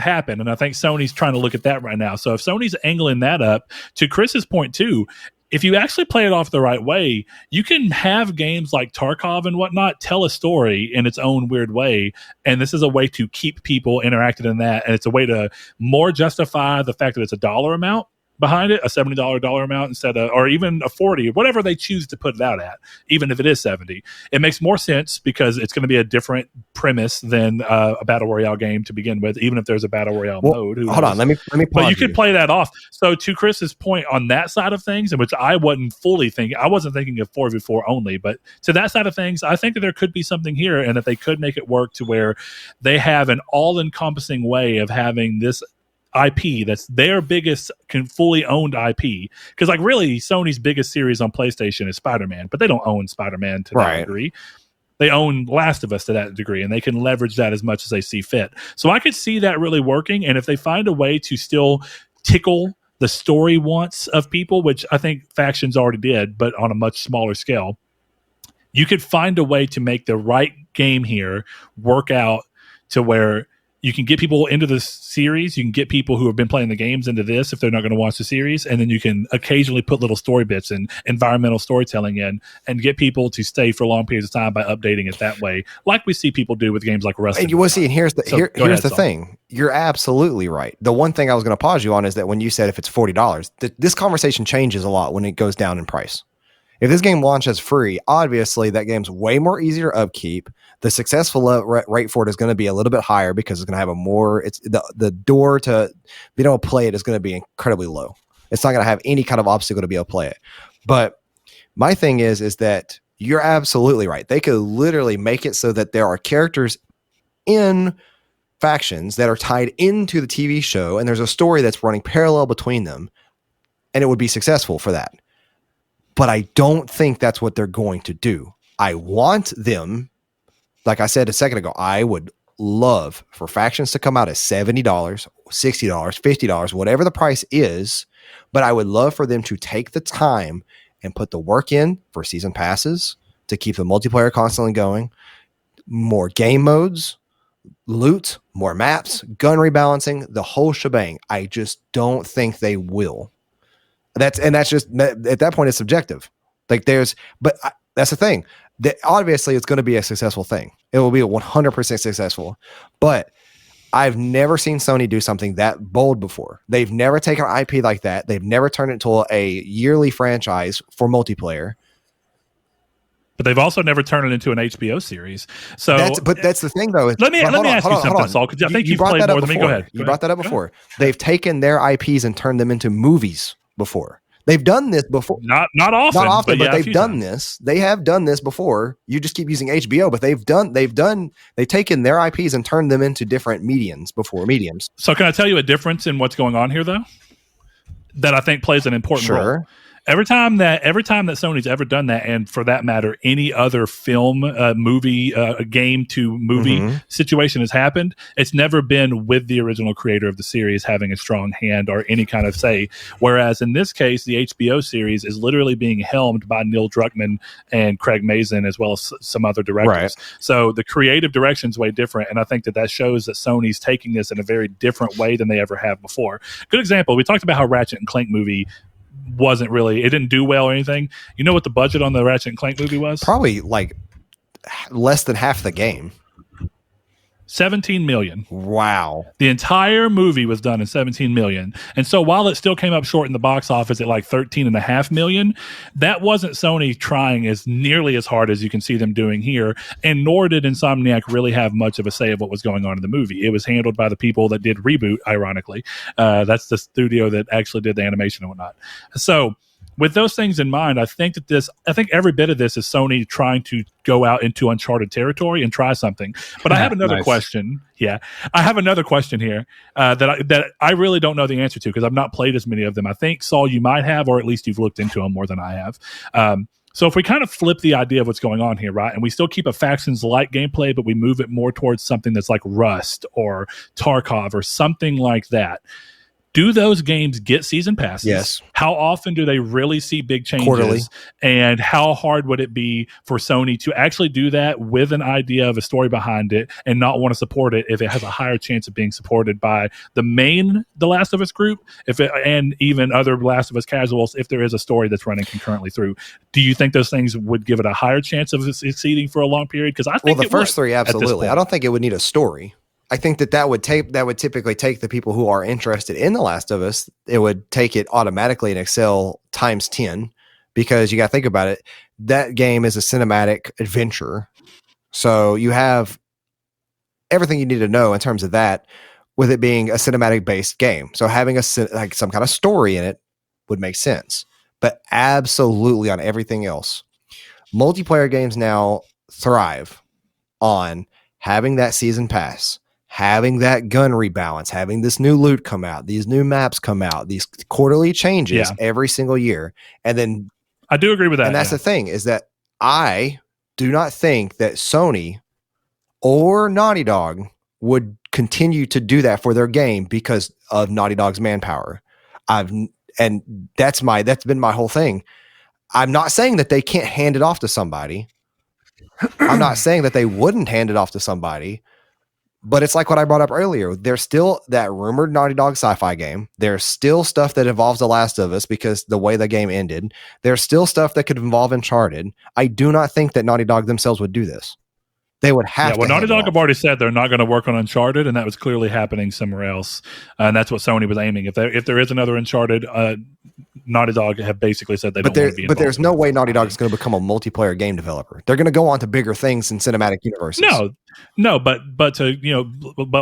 happen. And I think Sony's trying to look at that right now. So if Sony's angling that up, to Chris's point too, if you actually play it off the right way, you can have games like Tarkov and whatnot tell a story in its own weird way. And this is a way to keep people interacted in that. And it's a way to more justify the fact that it's a dollar amount behind it, a $70 dollar amount instead of, or even a 40, whatever they choose to put it out at, even if it is 70. It makes more sense because it's going to be a different premise than a battle royale game to begin with, even if there's a battle royale mode. Hold on, let me but you could play that off. So to Chris's point on that side of things, in which I wasn't fully thinking, I wasn't thinking of 4v4 only, but to that side of things, I think that there could be something here, and that they could make it work to where they have an all-encompassing way of having this IP that's their biggest fully owned IP, because like really Sony's biggest series on PlayStation is Spider-Man, but they don't own Spider-Man to that degree. They own Last of Us to that degree, and they can leverage that as much as they see fit. So I could see that really working, and if they find a way to still tickle the story wants of people, which I think Factions already did, but on a much smaller scale, you could find a way to make the right game here work out to where you can get people into the series. You can get people who have been playing the games into this if they're not going to watch the series. And then you can occasionally put little story bits and environmental storytelling in and get people to stay for long periods of time by updating it that way, like we see people do with games like Rust. And you will see, and here's the thing. You're absolutely right. The one thing I was going to pause you on is that when you said if it's $40, this conversation changes a lot when it goes down in price. If this game launches free, obviously that game's way more easier to upkeep. The successful rate for it is going to be a little bit higher because it's going to have it's the door to be able to play it is going to be incredibly low. It's not going to have any kind of obstacle to be able to play it. But my thing is that you're absolutely right. They could literally make it so that there are characters in Factions that are tied into the TV show, and there's a story that's running parallel between them, and it would be successful for that. But I don't think that's what they're going to do. I want them, like I said a second ago, I would love for Factions to come out at $70, $60, $50, whatever the price is. But I would love for them to take the time and put the work in for season passes to keep the multiplayer constantly going, more game modes, loot, more maps, gun rebalancing, the whole shebang. I just don't think they will. That's just at that point it's subjective. Like that's the thing. That obviously it's going to be a successful thing. It will be 100% successful. But I've never seen Sony do something that bold before. They've never taken an IP like that. They've never turned it into a yearly franchise for multiplayer. But they've also never turned it into an HBO series. So that's the thing, though. Let me ask you something, Saul, because I think you've played more than me. Go ahead. You brought that up before. They've taken their IPs and turned them into movies before. They've done this before. Not often, but they've done this. They have done this before. You just keep using HBO, but they've taken their IPs and turned them into different mediums. So can I tell you a difference in what's going on here, though? That I think plays an important role. Every time that Sony's ever done that, and for that matter, any other film, movie, game to movie situation has happened, it's never been with the original creator of the series having a strong hand or any kind of say. Whereas in this case, the HBO series is literally being helmed by Neil Druckmann and Craig Mazin, as well as some other directors. Right. So the creative direction is way different, and I think that shows that Sony's taking this in a very different way than they ever have before. Good example, we talked about how Ratchet and Clank movie it didn't do well or anything. You know what the budget on the Ratchet and Clank movie was? Probably like less than half the game. $17 million. Wow. The entire movie was done in $17 million. And so while it still came up short in the box office at like $13.5 million, that wasn't Sony trying as nearly as hard as you can see them doing here. And nor did Insomniac really have much of a say of what was going on in the movie. It was handled by the people that did Reboot, ironically. That's the studio that actually did the animation and whatnot. So with those things in mind, I think every bit of this is Sony trying to go out into uncharted territory and try something. But I have another question. Yeah, I have another question here that I really don't know the answer to because I've not played as many of them. I think, Saul, you might have, or at least you've looked into them more than I have. So if we kind of flip the idea of what's going on here, right, and we still keep a Factions-like gameplay, but we move it more towards something that's like Rust or Tarkov or something like that, do those games get season passes? Yes. How often do they really see big changes? Quarterly. And how hard would it be for Sony to actually do that with an idea of a story behind it and not want to support it if it has a higher chance of being supported by the main The Last of Us group and even other Last of Us casuals if there is a story that's running concurrently through? Do you think those things would give it a higher chance of succeeding for a long period? Because I think the first three, absolutely. I don't think it would need a story. I think that would typically take the people who are interested in The Last of Us. It would take it automatically and excel times 10, because you got to think about it. That game is a cinematic adventure. So you have everything you need to know in terms of that, with it being a cinematic based game. So having some kind of story in it would make sense, but absolutely on everything else. Multiplayer games now thrive on having that season pass, having that gun rebalance, having this new loot come out, these new maps come out, these quarterly changes every single year. And then I do agree with that. And that's the thing, is that I do not think that Sony or Naughty Dog would continue to do that for their game because of Naughty Dog's manpower. And that's been my whole thing. I'm not saying that they can't hand it off to somebody. I'm not saying that they wouldn't hand it off to somebody. But it's like what I brought up earlier. There's still that rumored Naughty Dog sci-fi game. There's still stuff that involves The Last of Us because the way the game ended. There's still stuff that could involve Uncharted. I do not think that Naughty Dog themselves would do this. They would have to. Well, Naughty Dog have already said they're not going to work on Uncharted, and that was clearly happening somewhere else. And that's what Sony was aiming. If there is another Uncharted, Naughty Dog have basically said they don't want to be involved. But there's no way Naughty Dog is going to become a multiplayer game developer. They're going to go on to bigger things in cinematic universes. No, but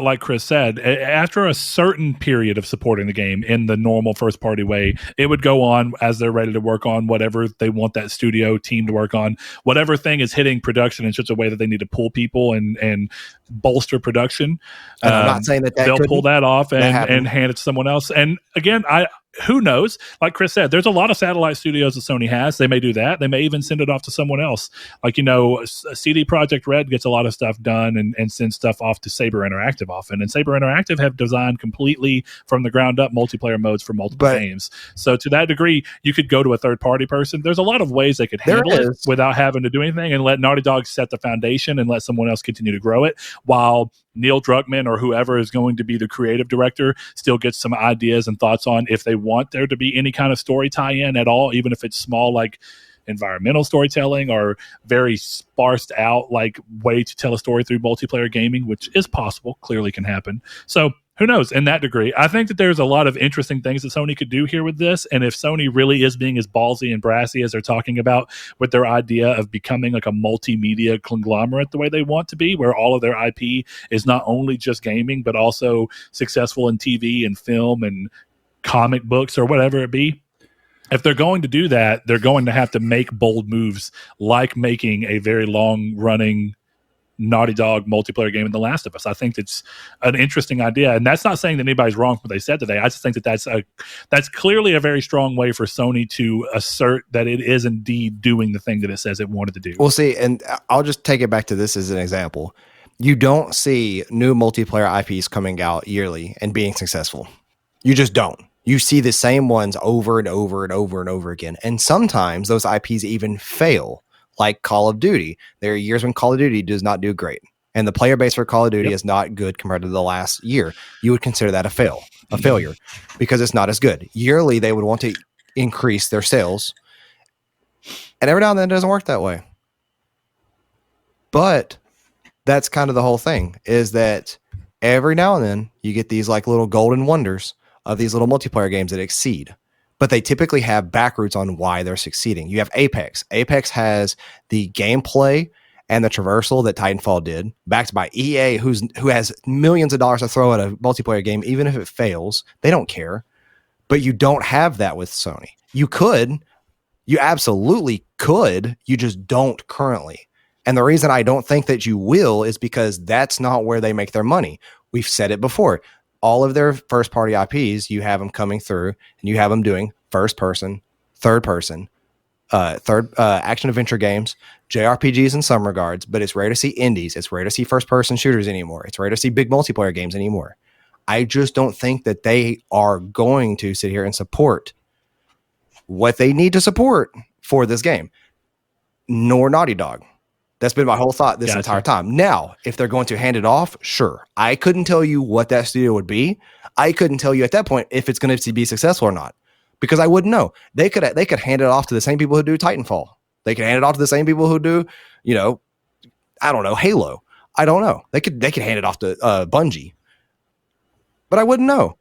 like Chris said, after a certain period of supporting the game in the normal first party way, it would go on as they're ready to work on whatever they want that studio team to work on. Whatever thing is hitting production in such a way that they need to pull people and bolster production. And I'm not saying that they'll pull that off and hand it to someone else. And again, who knows? Like Chris said, there's a lot of satellite studios that Sony has. They may do that. They may even send it off to someone else. Like, CD Projekt Red gets a lot of stuff done and sends stuff off to Saber Interactive often. And Saber Interactive have designed completely from the ground up multiplayer modes for multiple games. So to that degree, you could go to a third party person. There's a lot of ways they could handle it without having to do anything and let Naughty Dog set the foundation and let someone else continue to grow it, while Neil Druckmann or whoever is going to be the creative director still gets some ideas and thoughts on if they want there to be any kind of story tie-in at all, even if it's small, like environmental storytelling or very sparsed out like way to tell a story through multiplayer gaming, which is possible, clearly can happen. So who knows in that degree? I think that there's a lot of interesting things that Sony could do here with this. And if Sony really is being as ballsy and brassy as they're talking about with their idea of becoming like a multimedia conglomerate the way they want to be, where all of their IP is not only just gaming, but also successful in TV and film and comic books or whatever it be. If they're going to do that, they're going to have to make bold moves, like making a very long-running Naughty Dog multiplayer game in The Last of Us. I think it's an interesting idea, and that's not saying that anybody's wrong for what they said today. I just think that that's clearly a very strong way for Sony to assert that it is indeed doing the thing that it says it wanted to do. We'll see, and I'll just take it back to this as an example. You don't see new multiplayer IPs coming out yearly and being successful. You just don't. You see the same ones over and over and over and over again, and sometimes those IPs even fail. Like Call of Duty. There are years when Call of Duty does not do great. And the player base for Call of Duty is not good compared to the last year. You would consider that a failure, because it's not as good. Yearly, they would want to increase their sales. And every now and then it doesn't work that way. But that's kind of the whole thing, is that every now and then you get these like little golden wonders of these little multiplayer games that exceed. But they typically have backroutes on why they're succeeding. You have Apex. Apex has the gameplay and the traversal that Titanfall did, backed by EA, who has millions of dollars to throw at a multiplayer game, even if it fails. They don't care. But you don't have that with Sony. You could. You absolutely could. You just don't currently. And the reason I don't think that you will is because that's not where they make their money. We've said it before. All of their first party IPs, you have them coming through and you have them doing first person, third person, action adventure games, JRPGs in some regards, but it's rare to see indies. It's rare to see first person shooters anymore. It's rare to see big multiplayer games anymore. I just don't think that they are going to sit here and support what they need to support for this game, nor Naughty Dog. That's been my whole thought this entire time. Now, if they're going to hand it off, sure. I couldn't tell you what that studio would be. I couldn't tell you at that point if it's going to be successful or not, because I wouldn't know. They could hand it off to the same people who do Titanfall. They could hand it off to the same people who do, I don't know, Halo. I don't know. They could hand it off to Bungie, but I wouldn't know.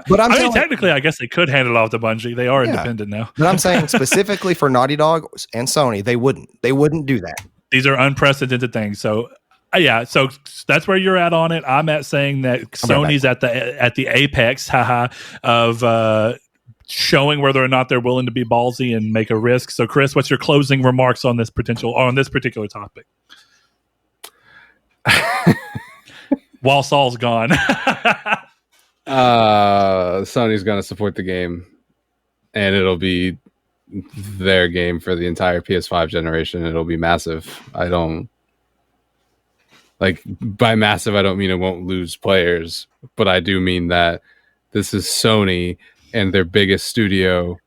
But technically, I guess they could hand it off to Bungie. They are independent now. But I'm saying specifically for Naughty Dog and Sony, they wouldn't do that. These are unprecedented things. So, so that's where you're at on it. I'm at saying that Sony's at the apex, of showing whether or not they're willing to be ballsy and make a risk. So, Chris, what's your closing remarks on this particular topic? While Saul's gone. Sony's going to support the game, and it'll be their game for the entire PS5 generation. It'll be massive. By massive, I don't mean it won't lose players, but I do mean that this is Sony and their biggest studio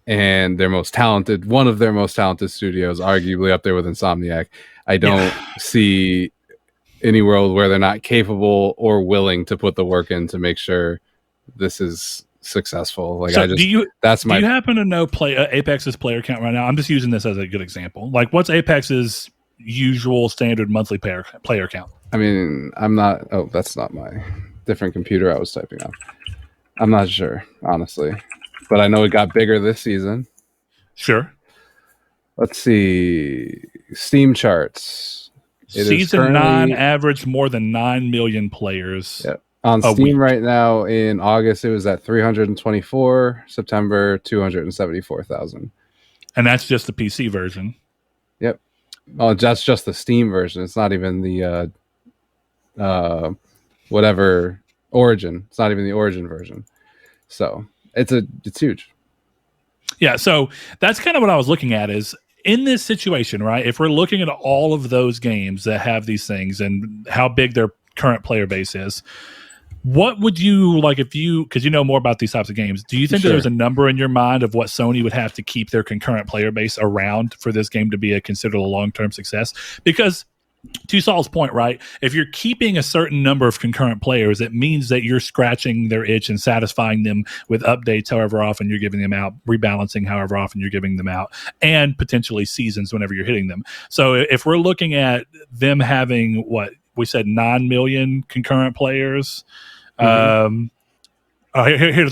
and one of their most talented studios, arguably up there with Insomniac. I don't see any world where they're not capable or willing to put the work in to make sure this is successful. Do you happen to know Apex's player count right now? I'm just using this as a good example. What's Apex's usual standard monthly player count? I mean, that's not my different computer I was typing on. I'm not sure, honestly, but I know it got bigger this season. Sure. Let's see. Steam charts. Season 9 averaged more than 9 million players. Yep. On Steam right now in August, it was at 324. September, 274,000. And that's just the PC version. Yep. Oh, that's just the Steam version. It's not even the whatever Origin. It's not even the Origin version. So it's huge. Yeah. So that's kind of what I was looking at is in this situation, right? If we're looking at all of those games that have these things and how big their current player base is, what would you like because you know more about these types of games, do you think that there's a number in your mind of what Sony would have to keep their concurrent player base around for this game to be considered a long-term success? Because to Saul's point, right, if you're keeping a certain number of concurrent players, it means that you're scratching their itch and satisfying them with updates however often you're giving them out, rebalancing however often you're giving them out, and potentially seasons whenever you're hitting them. So if we're looking at them having what we said 9 million concurrent players, here's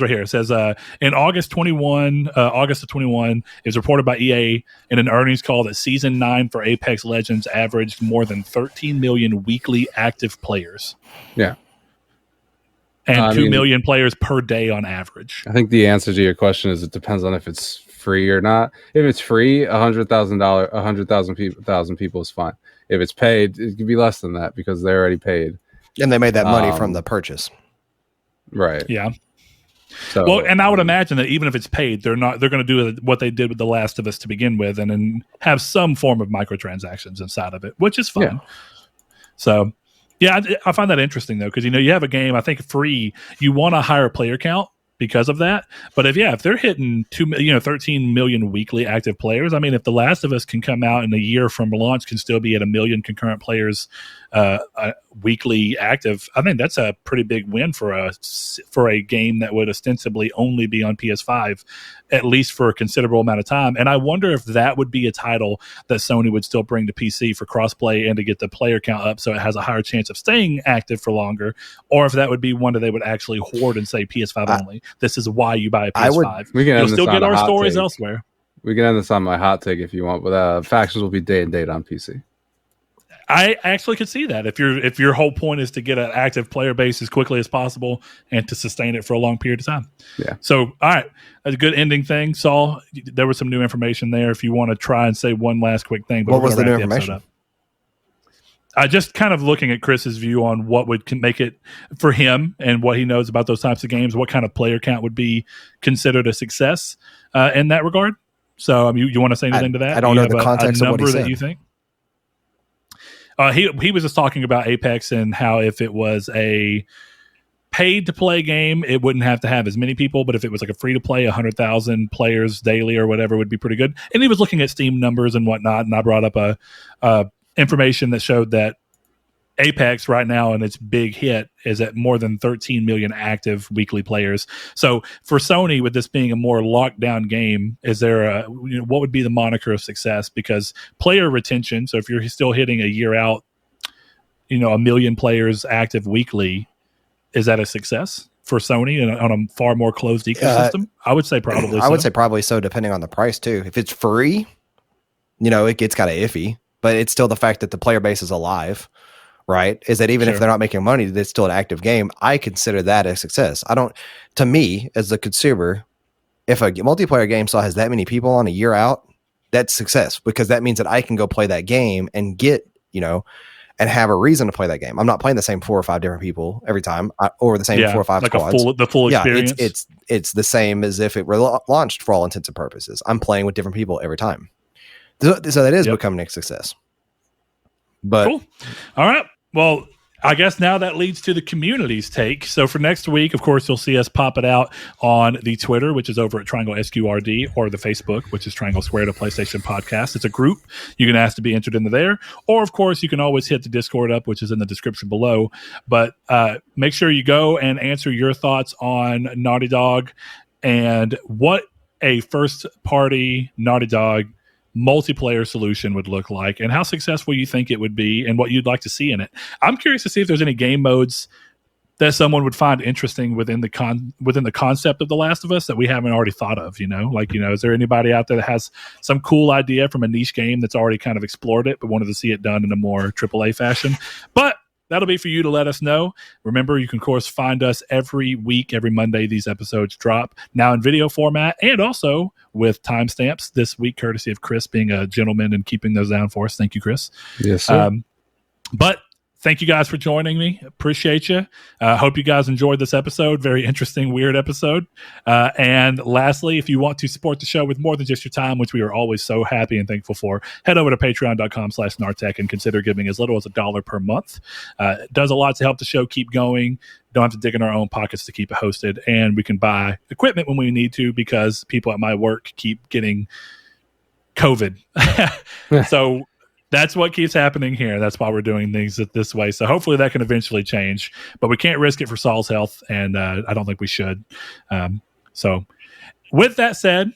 right here. It says in August of 21, it was reported by EA in an earnings call that Season 9 for Apex Legends averaged more than 13 million weekly active players. Yeah. And 2 million players per day on average. I think the answer to your question is it depends on if it's free or not. If it's free, 100,000 people is fine. If it's paid, it could be less than that because they're already paid. And they made that money from the purchase. Right. Yeah. So, well, and I would imagine that even if it's paid, they're going to do what they did with The Last of Us to begin with, and then have some form of microtransactions inside of it, which is fun. Yeah. So, yeah, I find that interesting though, because you have a game. I think free, you want a higher player count because of that. But if they're hitting 13 million weekly active players, I mean, if The Last of Us can come out in a year from launch, can still be at 1 million concurrent players weekly active, I think that's a pretty big win for a game that would ostensibly only be on PS5, at least for a considerable amount of time. And I wonder if that would be a title that Sony would still bring to PC for crossplay and to get the player count up so it has a higher chance of staying active for longer, or if that would be one that they would actually hoard and say PS5 only. This is why you buy a PS5. You'll still get our stories elsewhere. We can end this on my hot take if you want, but factions will be day and date on PC. I actually could see that if your whole point is to get an active player base as quickly as possible and to sustain it for a long period of time. Yeah. So, all right, that's a good ending thing. Saul, there was some new information there. If you want to try and say one last quick thing, but what was the new information? I just kind of looking at Chris's view on what would make it for him and what he knows about those types of games. What kind of player count would be considered a success in that regard? So, you want to say anything to that? I don't know the context of what he said. That you think? He was just talking about Apex and how if it was a paid to play game, it wouldn't have to have as many people, but if it was like a free to play, 100,000 players daily or whatever would be pretty good. And he was looking at Steam numbers and whatnot, and I brought up a information that showed that Apex right now and its big hit is at more than 13 million active weekly players. So for Sony, with this being a more locked down game, is there what would be the moniker of success? Because player retention, so if you're still hitting a year out, 1 million players active weekly, is that a success for Sony on a far more closed ecosystem? I would say probably. I would say probably so, depending on the price too. If it's free, it gets kind of iffy, but it's still the fact that the player base is alive. Right? Is that even if they're not making money, it's still an active game. I consider that a success. To me, as a consumer, if a multiplayer game still has that many people on a year out, that's success, because that means that I can go play that game and get, and have a reason to play that game. I'm not playing the same 4 or 5 different people every time, or the same 4 or 5 squads. The full experience. It's the same as if it were launched for all intents and purposes. I'm playing with different people every time. So that is becoming a success. But cool. All right. Well, I guess now that leads to the community's take. So for next week, of course, you'll see us pop it out on the Twitter, which is over at Triangle SQRD, or the Facebook, which is Triangle Squared, a PlayStation podcast. It's a group. You can ask to be entered into there. Or, of course, you can always hit the Discord up, which is in the description below. But make sure you go and answer your thoughts on Naughty Dog and what a first-party Naughty Dog multiplayer solution would look like, and how successful you think it would be, and what you'd like to see in it. I'm curious to see if there's any game modes that someone would find interesting within the concept of The Last of Us that we haven't already thought of. Is there anybody out there that has some cool idea from a niche game that's already kind of explored it but wanted to see it done in a more AAA fashion? But that'll be for you to let us know. Remember, you can, of course, find us every week, every Monday. These episodes drop now in video format and also with timestamps this week, courtesy of Chris being a gentleman and keeping those down for us. Thank you, Chris. Yes, sir. But thank you guys for joining me. Appreciate you. Hope you guys enjoyed this episode. Very interesting, weird episode. And lastly, if you want to support the show with more than just your time, which we are always so happy and thankful for, head over to patreon.com/Nartech and consider giving as little as $1 per month. It does a lot to help the show keep going. Don't have to dig in our own pockets to keep it hosted. And we can buy equipment when we need to, because people at my work keep getting COVID. So that's what keeps happening here. That's why we're doing things this way. So hopefully that can eventually change, but we can't risk it for Saul's health, and I don't think we should. So with that said,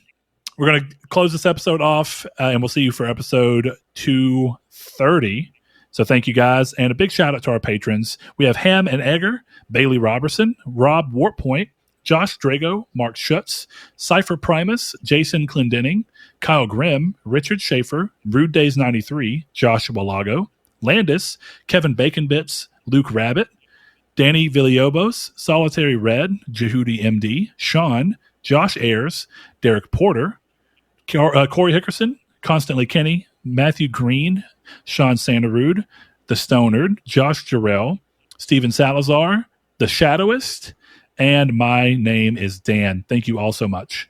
we're going to close this episode off, and we'll see you for episode 230. So thank you guys, and a big shout out to our patrons. We have Ham and Egger, Bailey Robertson, Rob Wartpoint, Josh Drago, Mark Schutz, Cypher Primus, Jason Clendenning, Kyle Grimm, Richard Schaefer, Rude Days 93, Joshua Lago, Landis, Kevin Bacon Bits, Luke Rabbit, Danny Villalobos, Solitary Red, Jehudi MD, Sean, Josh Ayers, Derek Porter, Corey Hickerson, Constantly Kenny, Matthew Green, Sean Sanderud, The Stonard, Josh Jarrell, Steven Salazar, The Shadowist, and my name is Dan. Thank you all so much.